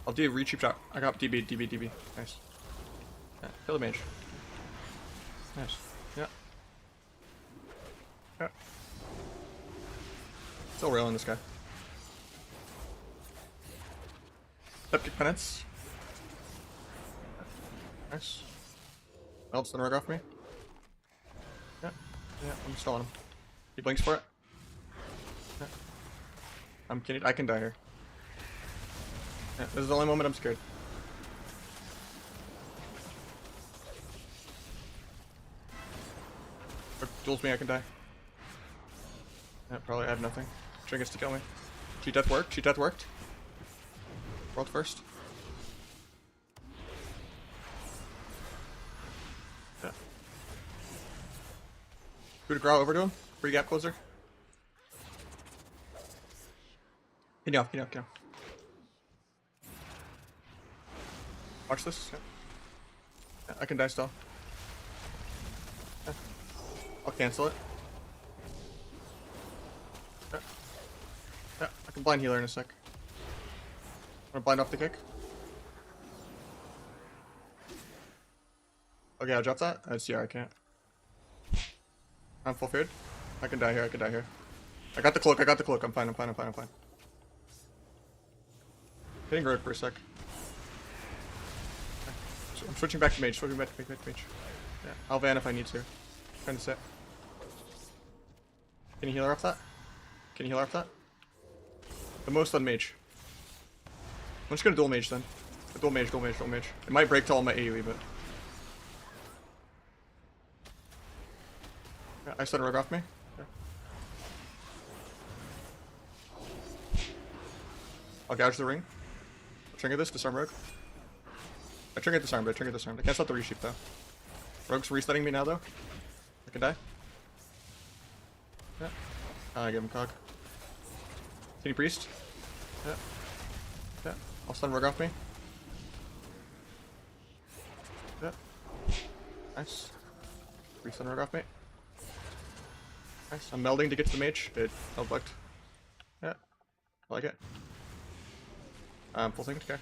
Speaker 1: I'll do re-cheap shot. I got DB. Nice. Yeah, kill the mage. Nice. Yeah. Still railing this guy. Septic penance. Nice. Melts the rug off me. Yeah, I'm stalling him. He blinks for it. Yeah. I'm kidding. I can die here. Yeah, this is the only moment I'm scared. Duels me, I can die. Yeah, probably I have nothing. Trinkets to kill me. Cheat death worked. World first. Yeah. Coup de grace over to him. Free gap closer. Can you off. Watch this. Yeah, I can die still. Yeah. I'll cancel it. Yeah, I can blind healer in a sec. I'm gonna blind off the kick. Okay, I'll drop that. I can't. I'm full feared. I can die here. I got the cloak. I'm fine. Hitting road for a sec. I'm switching back to mage. Yeah, I'll van if I need to. Trying to sit. Can you heal her off that? The most on mage. I'm just gonna dual mage then. Dual mage. It might break to all my AoE, but... Yeah, I set a rug off me. Yeah. I'll gouge the ring. I'll trigger this, disarm rogue. I triggered disarm. I can't stop the resheep though. Rogue's resetting me now though. I can die. Yeah. I give him cog. Can you priest? Yeah. I'll stun rogue off me. Yeah. Nice. Restun rogue off me. Nice. I'm melding to get to the mage. It bugged. Yeah. I like it. Full thing. Okay.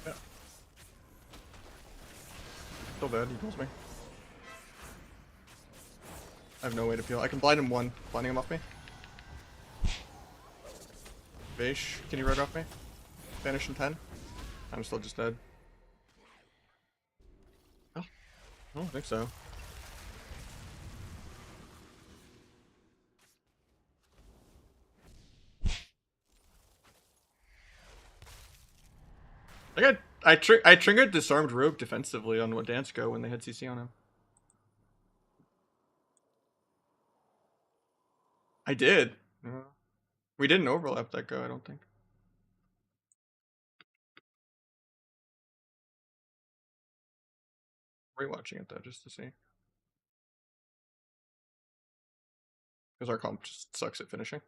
Speaker 1: Yeah. Still dead. He pulls me. I have no way to peel. I can blind him one. Blinding him off me. Vaish, can you rogue off me? Vanish in 10. I'm still just dead. Oh. I don't think so. I triggered disarmed rogue defensively on Dansko when they had CC on him. I did. We didn't overlap that go, I don't think. Rewatching it though, just to see. Because our comp just sucks at finishing.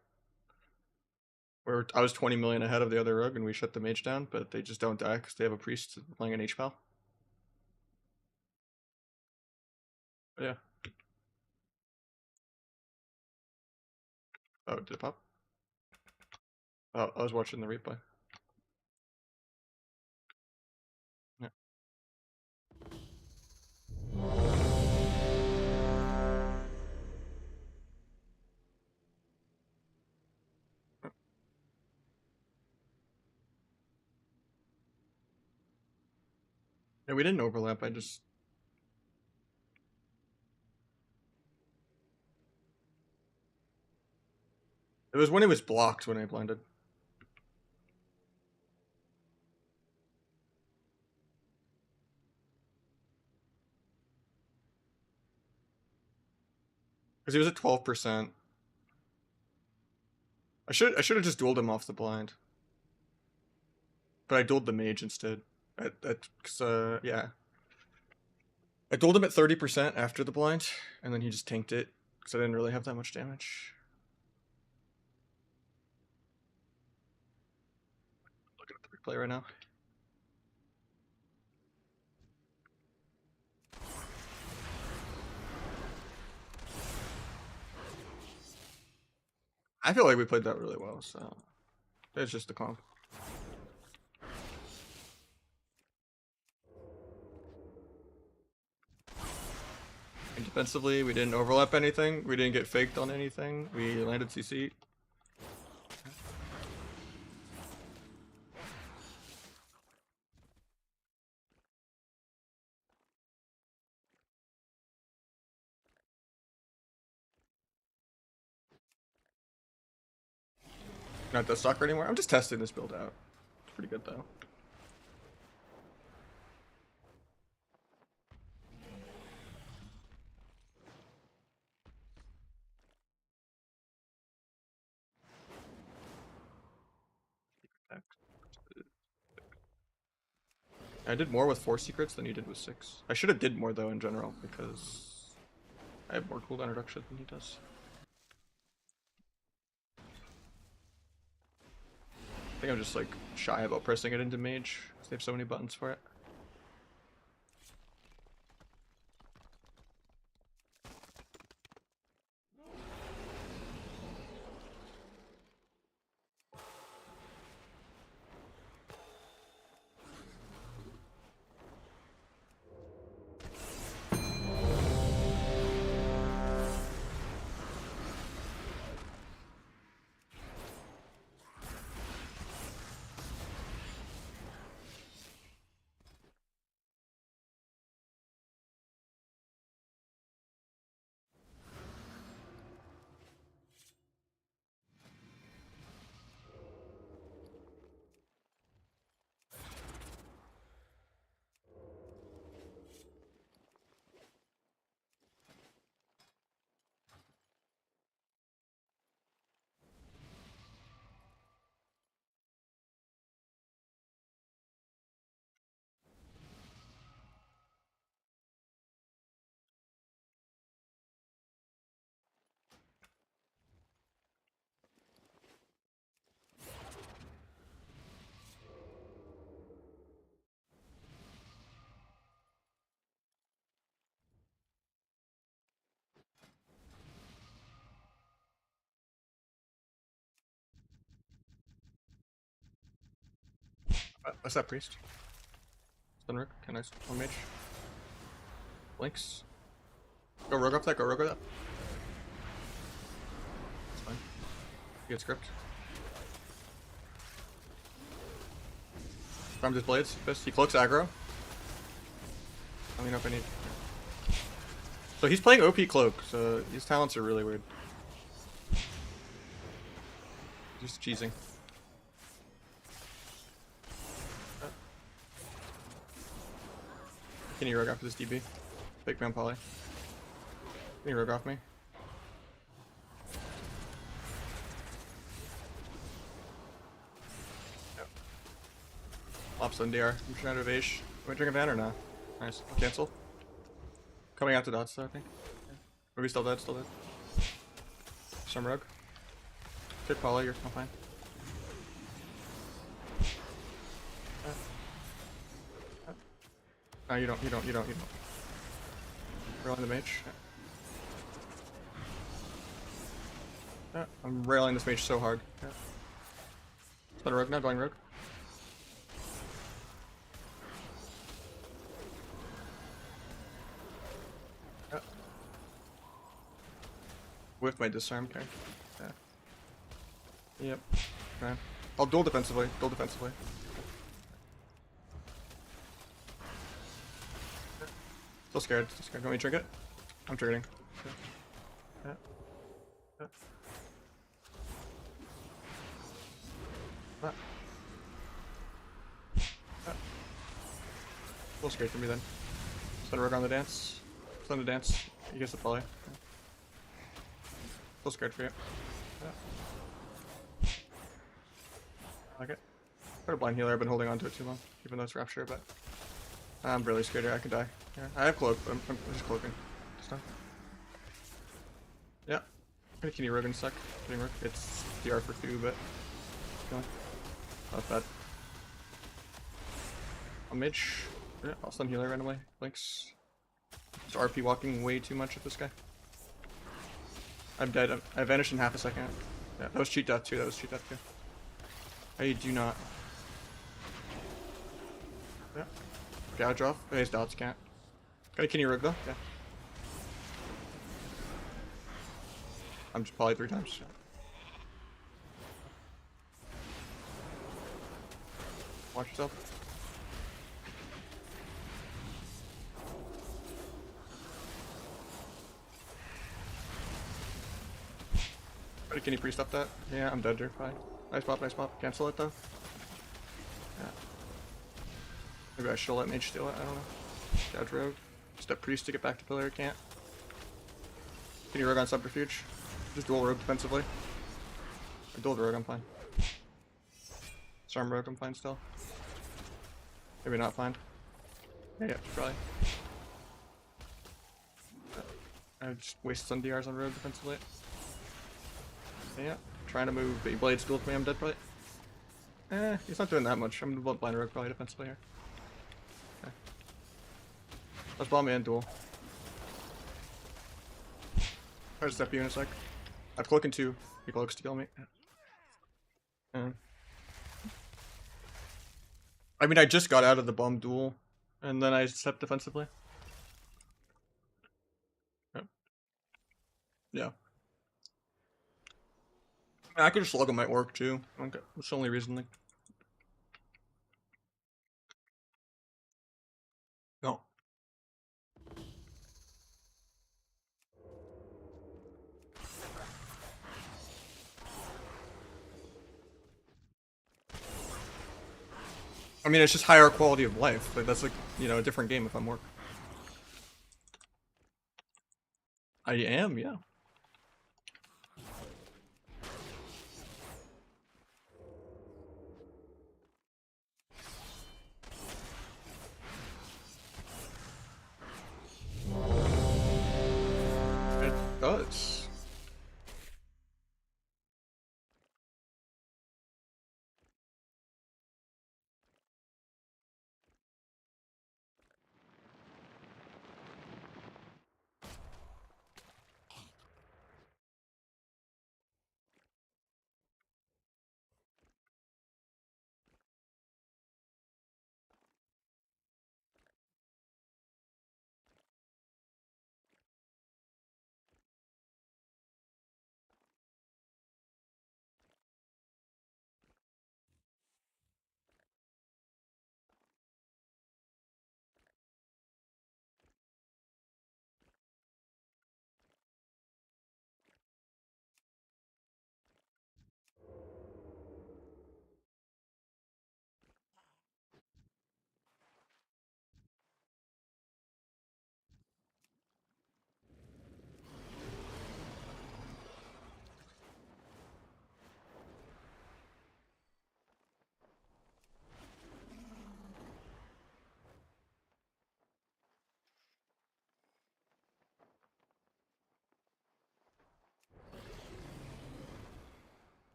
Speaker 1: I was 20 million ahead of the other rogue and we shut the mage down, but they just don't die because they have a priest playing an HPAL. But yeah. Oh, did it pop? Oh, I was watching the replay. Yeah. Yeah, we didn't overlap, I just... It was when it was blocked when I blinded. Because he was at 12%. I should have just dueled him off the blind. But I dueled the mage instead. Yeah. I dueled him at 30% after the blind, and then he just tanked it because I didn't really have that much damage. Looking at the replay right now. I feel like we played that really well, so it's just the comp. And defensively, we didn't overlap anything. We didn't get faked on anything. We landed CC. Not the sucker anymore. I'm just testing this build out. It's pretty good though. I did more with 4 secrets than you did with 6. I should have did more though in general because I have more cooldown reduction than he does. I think I'm just like shy about pressing it into mage because they have so many buttons for it. What's that, priest? Sunrook, okay, nice. One mage. Blinks. Go rogue up that, go rogue up that. That's fine. You get script. Farms his blades. Fist. He cloaks aggro. Let me know if I need. So he's playing OP cloak, so his talents are really weird. Just cheesing. Can you rogue off this DB? Big man poly. Can you rogue off me? Yep. Lops on DR. I'm trying to evade. Am I drinking van or not? Nice. I'll cancel. Coming out to dots though, I think. Yeah. Maybe still dead, still dead. Some rogue. Good poly, you're fine. No, you don't. Railing the mage. Yeah, I'm railing this mage so hard. Yeah. Is that a rogue now? Going rogue? Yeah. With my disarm character. Yeah. Yep. Okay. I'll duel defensively. Duel defensively. Still scared. Still scared. Want me to drink it? I'm triggering. Yeah. Yeah. Ah. Ah. A little scared for me then. Send a rogue on the dance. Send the dance. You guess the poly. Yeah. Still scared for you. Yeah. I like it. Got a blind healer. I've been holding on to it too long, even though it's rapture, but I'm really scared here. I could die. Yeah, I have cloak, but I'm just cloaking. Just not. Yeah. Can you rogue and suck? It's DR for 2, but not bad. A mage. Yeah, I'll stun healer right away. Thanks. Just RP walking way too much at this guy. I'm dead. I vanished in half a second. Yeah, that was cheat death too. I do not. Yeah. Gouge off. Oh, his dots can't. Got a kidney rogue though. Yeah. I'm just probably 3 times. Watch yourself. Can you pre-stop that? Yeah, I'm dead here. Fine. Nice pop. Cancel it though. Yeah. Maybe I should let mage steal it. I don't know. Gouge rogue. Step priest to get back to pillar. Can't. Can you rogue on subterfuge? Just dual rogue defensively. Or dual rogue, I'm fine. Storm rogue, I'm fine still. Maybe not fine. Yeah, probably. I just wasted some DRs on rogue defensively. Yeah, trying to move Beyblade duel to me, I'm dead probably. He's not doing that much. I'm gonna blind rogue probably defensively here. Okay. Let's bomb me and duel. Try to step you in a sec. I've cloaking 2. He cloaks to kill me. I mean, I just got out of the bomb duel, and then I stepped defensively. Yep. Yeah. I could just log on my orc too. Okay, that's the only reason. Like, no. I mean, it's just higher quality of life. Like that's like, you know, a different game if I'm orc. I am, yeah. It does.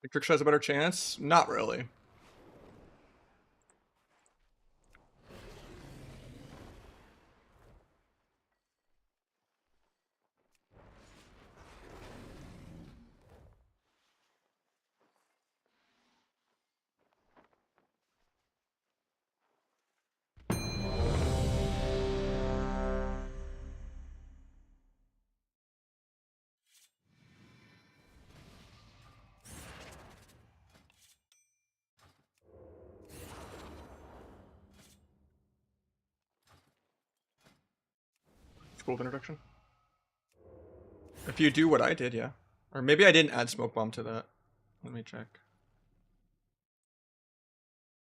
Speaker 1: Think Trickshot has a better chance? Not really. It's a cool introduction. If you do what I did, yeah. Or maybe I didn't add smoke bomb to that. Let me check.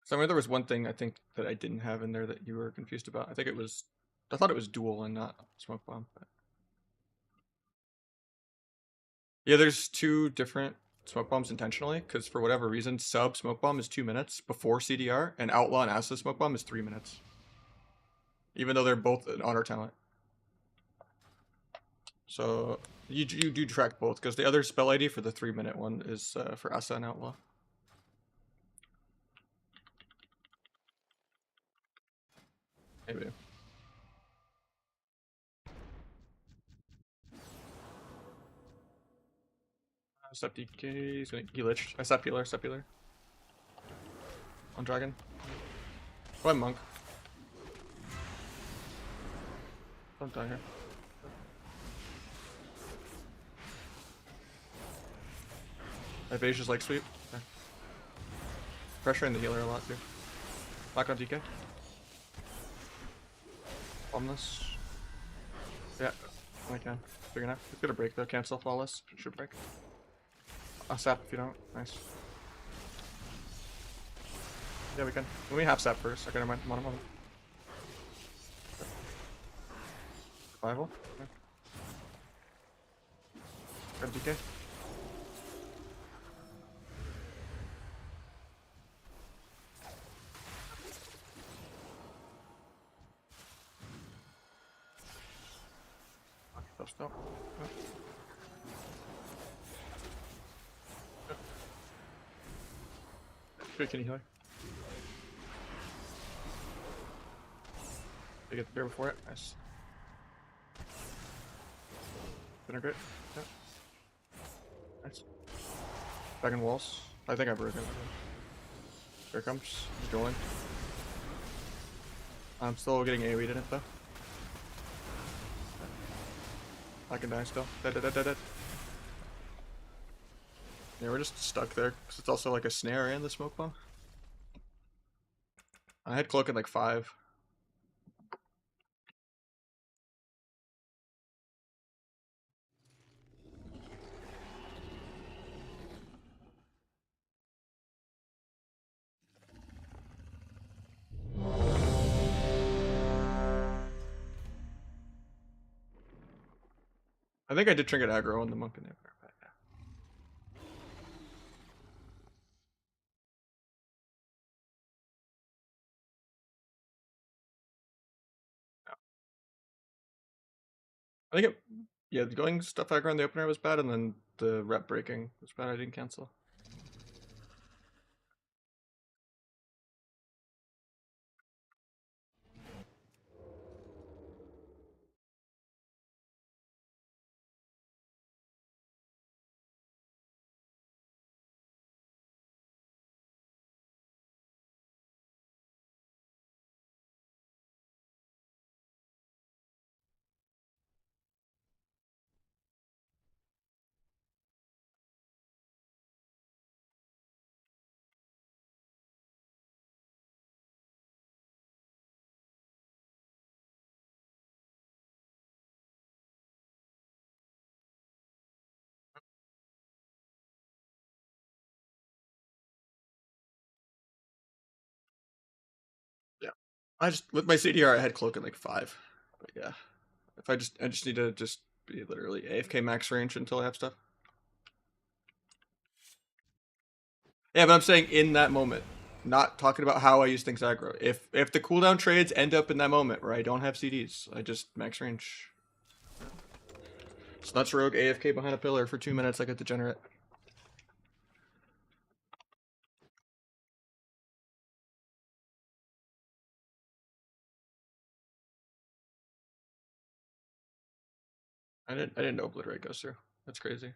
Speaker 1: Somewhere there was one thing I think that I didn't have in there that you were confused about. I think it was, I thought it was dual and not smoke bomb. But... yeah, there's two different smoke bombs intentionally, because for whatever reason, sub smoke bomb is 2 minutes before CDR, and outlaw and acid smoke bomb is 3 minutes. Even though they're both an honor talent. So you do track both, because the other spell ID for the 3-minute one is for Asa and Outlaw. Maybe. Step DK, he's gonna glitch. Sepular. On dragon. Oh, I'm monk. Don't die here. My Vasia's like sweep. Okay. Pressuring the healer a lot too. Back on DK. Bomb this. Yeah, I can. Big enough. It's gonna break though. Cancel flawless. Should break. I'll sap if you don't. Nice. Yeah, we can. Let me half sap first. Okay, never mind. I'm on. Survival. Okay. Got DK. Stop. Good, can you heal? Did you get the bear before it? Nice. Vinegar. Yeah. Nice. Back in walls. I think I broke it. Here it comes. He's going. I'm still getting AoE'd in it though. I can die still. Dead. Yeah, we're just stuck there, because it's also like a snare and the smoke bomb. I had cloak at like 5. I think I did trinket aggro on the monk in there. But yeah. I think it, yeah, going stuff aggro on the opener was bad, and then the rep breaking was bad. I didn't cancel. Yeah, I just with my CDR I had cloak at like 5. But yeah, if I just need to just be literally AFK max range until I have stuff. Yeah, but I'm saying in that moment, not talking about how I use things aggro. If the cooldown trades end up in that moment where I don't have CDs, I just max range. Snuts rogue AFK behind a pillar for 2 minutes like a degenerate. I didn't know obliterate goes through. That's crazy.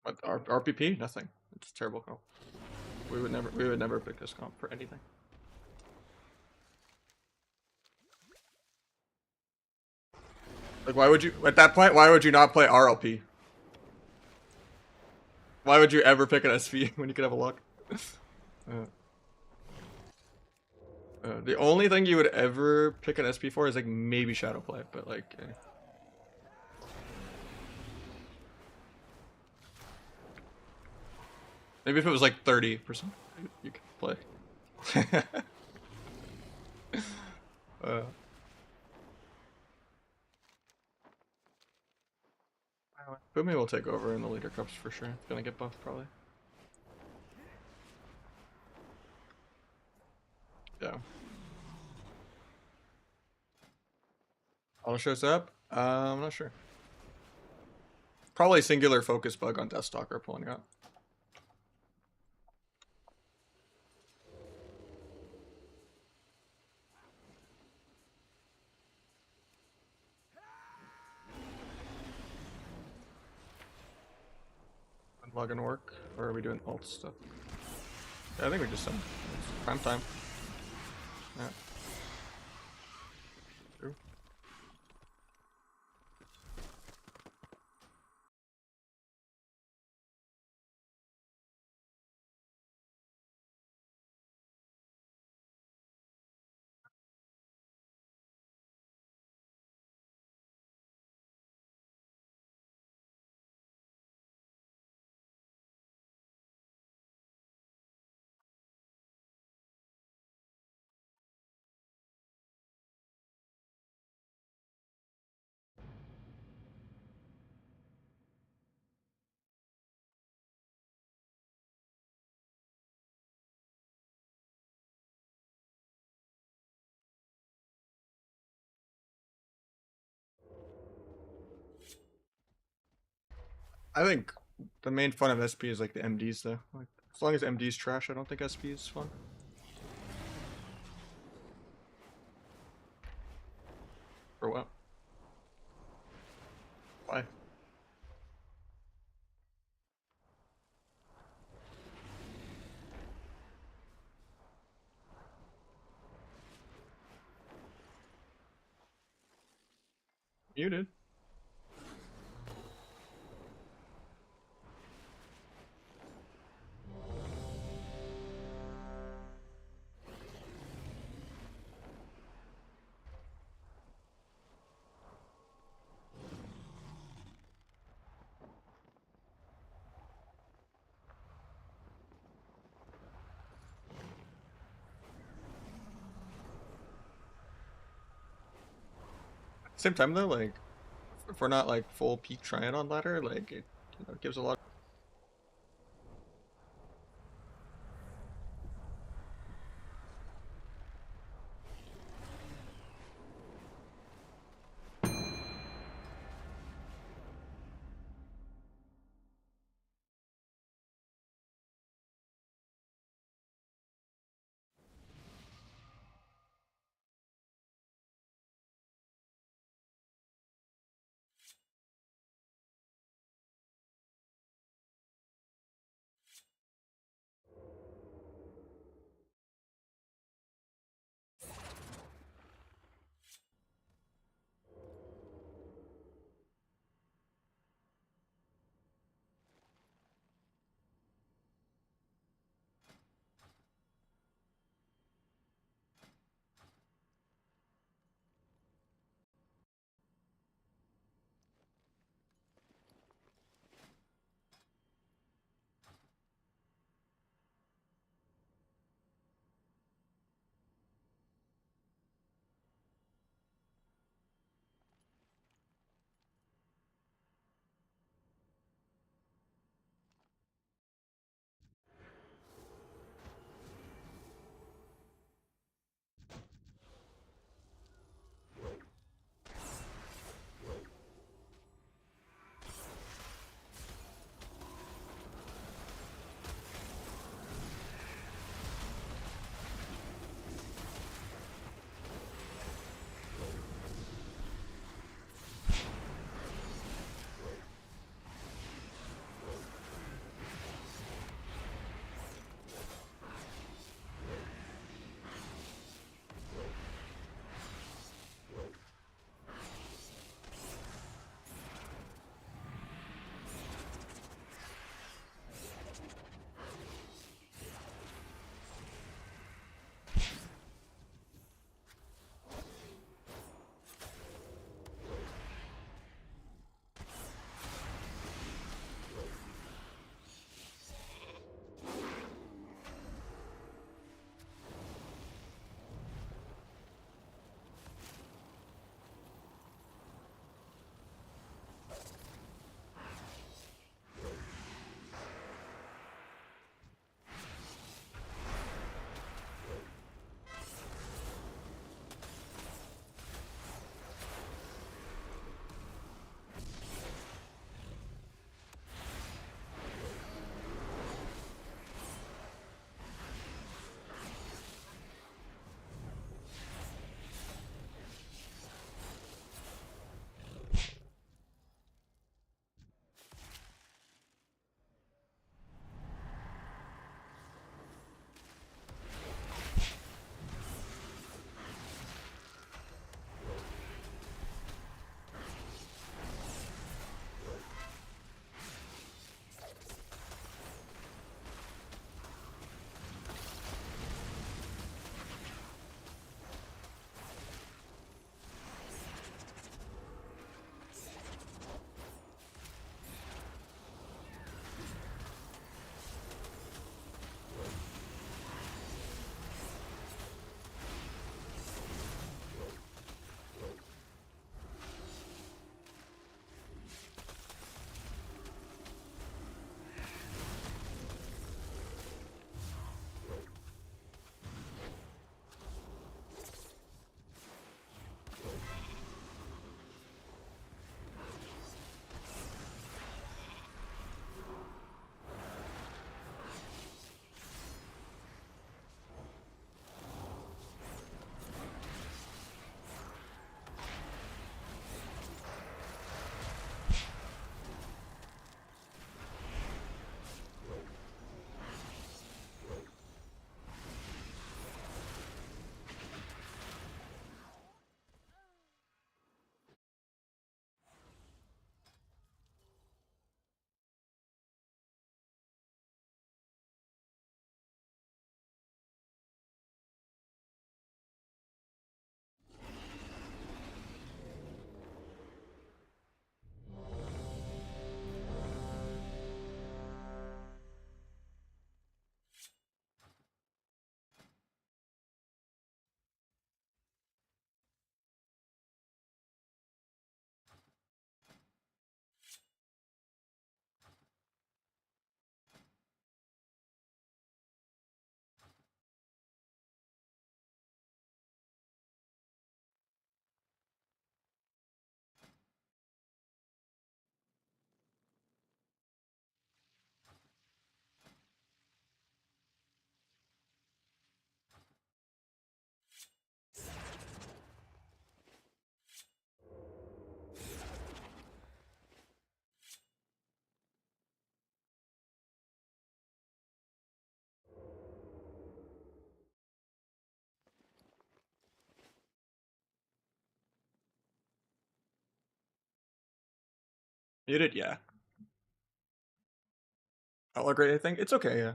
Speaker 1: But RPP, nothing. It's a terrible call. We would never pick this comp for anything. Like, why would you, at that point, why would you not play RLP? Why would you ever pick an SP when you could have a luck? Uh, the only thing you would ever pick an SP for is like maybe shadow play, but like maybe if it was like 30%, you could play. Boomy will take over in the leader cups for sure. It's gonna get buffed probably. Yeah. Auto shows up? I'm not sure. Probably singular focus bug on Deathstalker pulling out. Log and work? Or are we doing alt stuff? Yeah, I think we just done. It's prime time. Yeah. True. I think the main fun of SP is like the MDs though. Like as long as MD's trash, I don't think SP is fun. For what? Why? Muted. Same time though, like if we're not like full peak trying on ladder, like it gives a lot. Muted, yeah. Outlaw grade, I think. It's okay, yeah.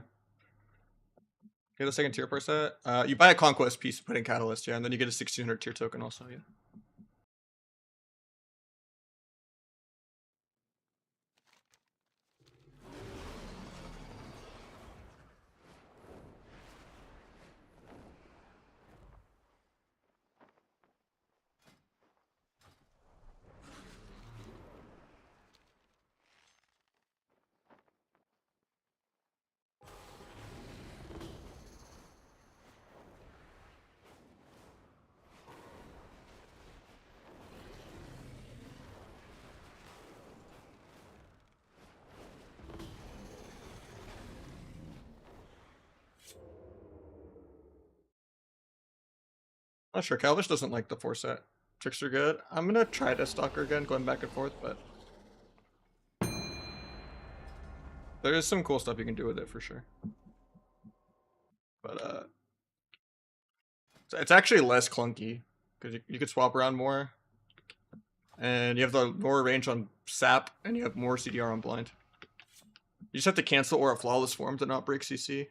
Speaker 1: Get a second tier per set. You buy a conquest piece, put in catalyst, yeah, and then you get a 1600 tier token also, yeah. Not sure. Calvish doesn't like the 4 set. Tricks are good. I'm gonna try to Stalker again, going back and forth, but there is some cool stuff you can do with it for sure. But it's actually less clunky because you could swap around more, and you have the more range on Sap, and you have more CDR on Blind. You just have to cancel or a Flawless Form to not break CC.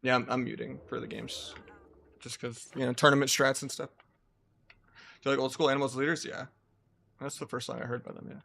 Speaker 1: Yeah, I'm muting for the games, just because, you know, tournament strats and stuff. Do you like old school Animals Leaders? Yeah, that's the first song I heard by them. Yeah.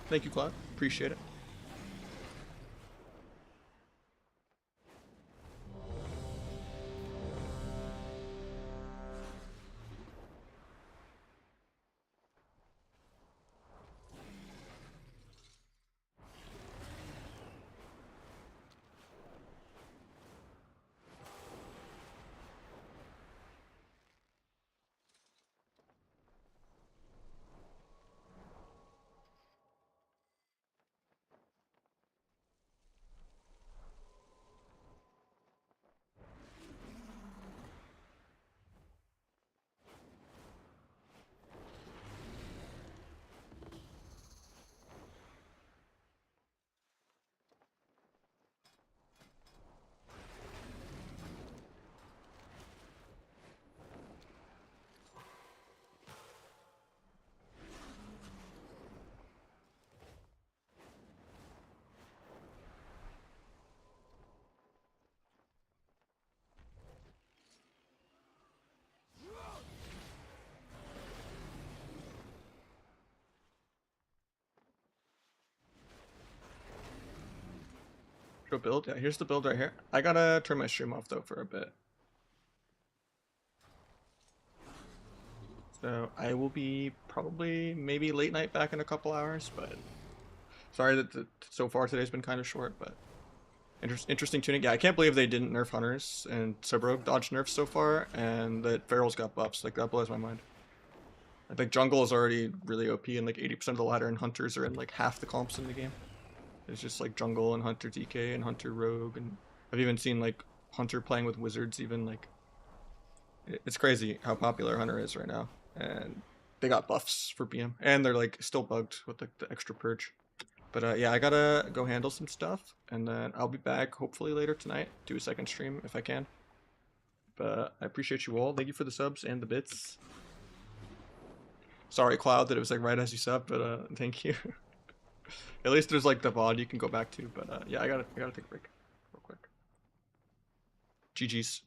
Speaker 1: Thank you, Claude. Appreciate it. go build. Yeah, here's the build right here. I gotta turn my stream off though for a bit. So I will be probably maybe late night back in a couple hours, but sorry that so far today's been kind of short, but interesting tuning. Yeah, I can't believe they didn't nerf hunters and Sub-Rogue dodge nerfs so far, and that Feral's got buffs. Like, that blows my mind. I think jungle is already really OP, and like 80% of the ladder, and hunters are in like half the comps in the game. It's just like jungle and hunter DK and hunter rogue, and I've even seen like hunter playing with wizards. Even like, it's crazy how popular hunter is right now, and they got buffs for BM, and they're like still bugged with like the extra purge. But yeah, I gotta go handle some stuff, and then I'll be back hopefully later tonight, do a second stream if I can. But I appreciate you all. Thank you for the subs and the bits. Sorry, Cloud, that it was like right as you sub, but thank you. At least there's like the VOD you can go back to. But yeah, I gotta take a break real quick. GG's.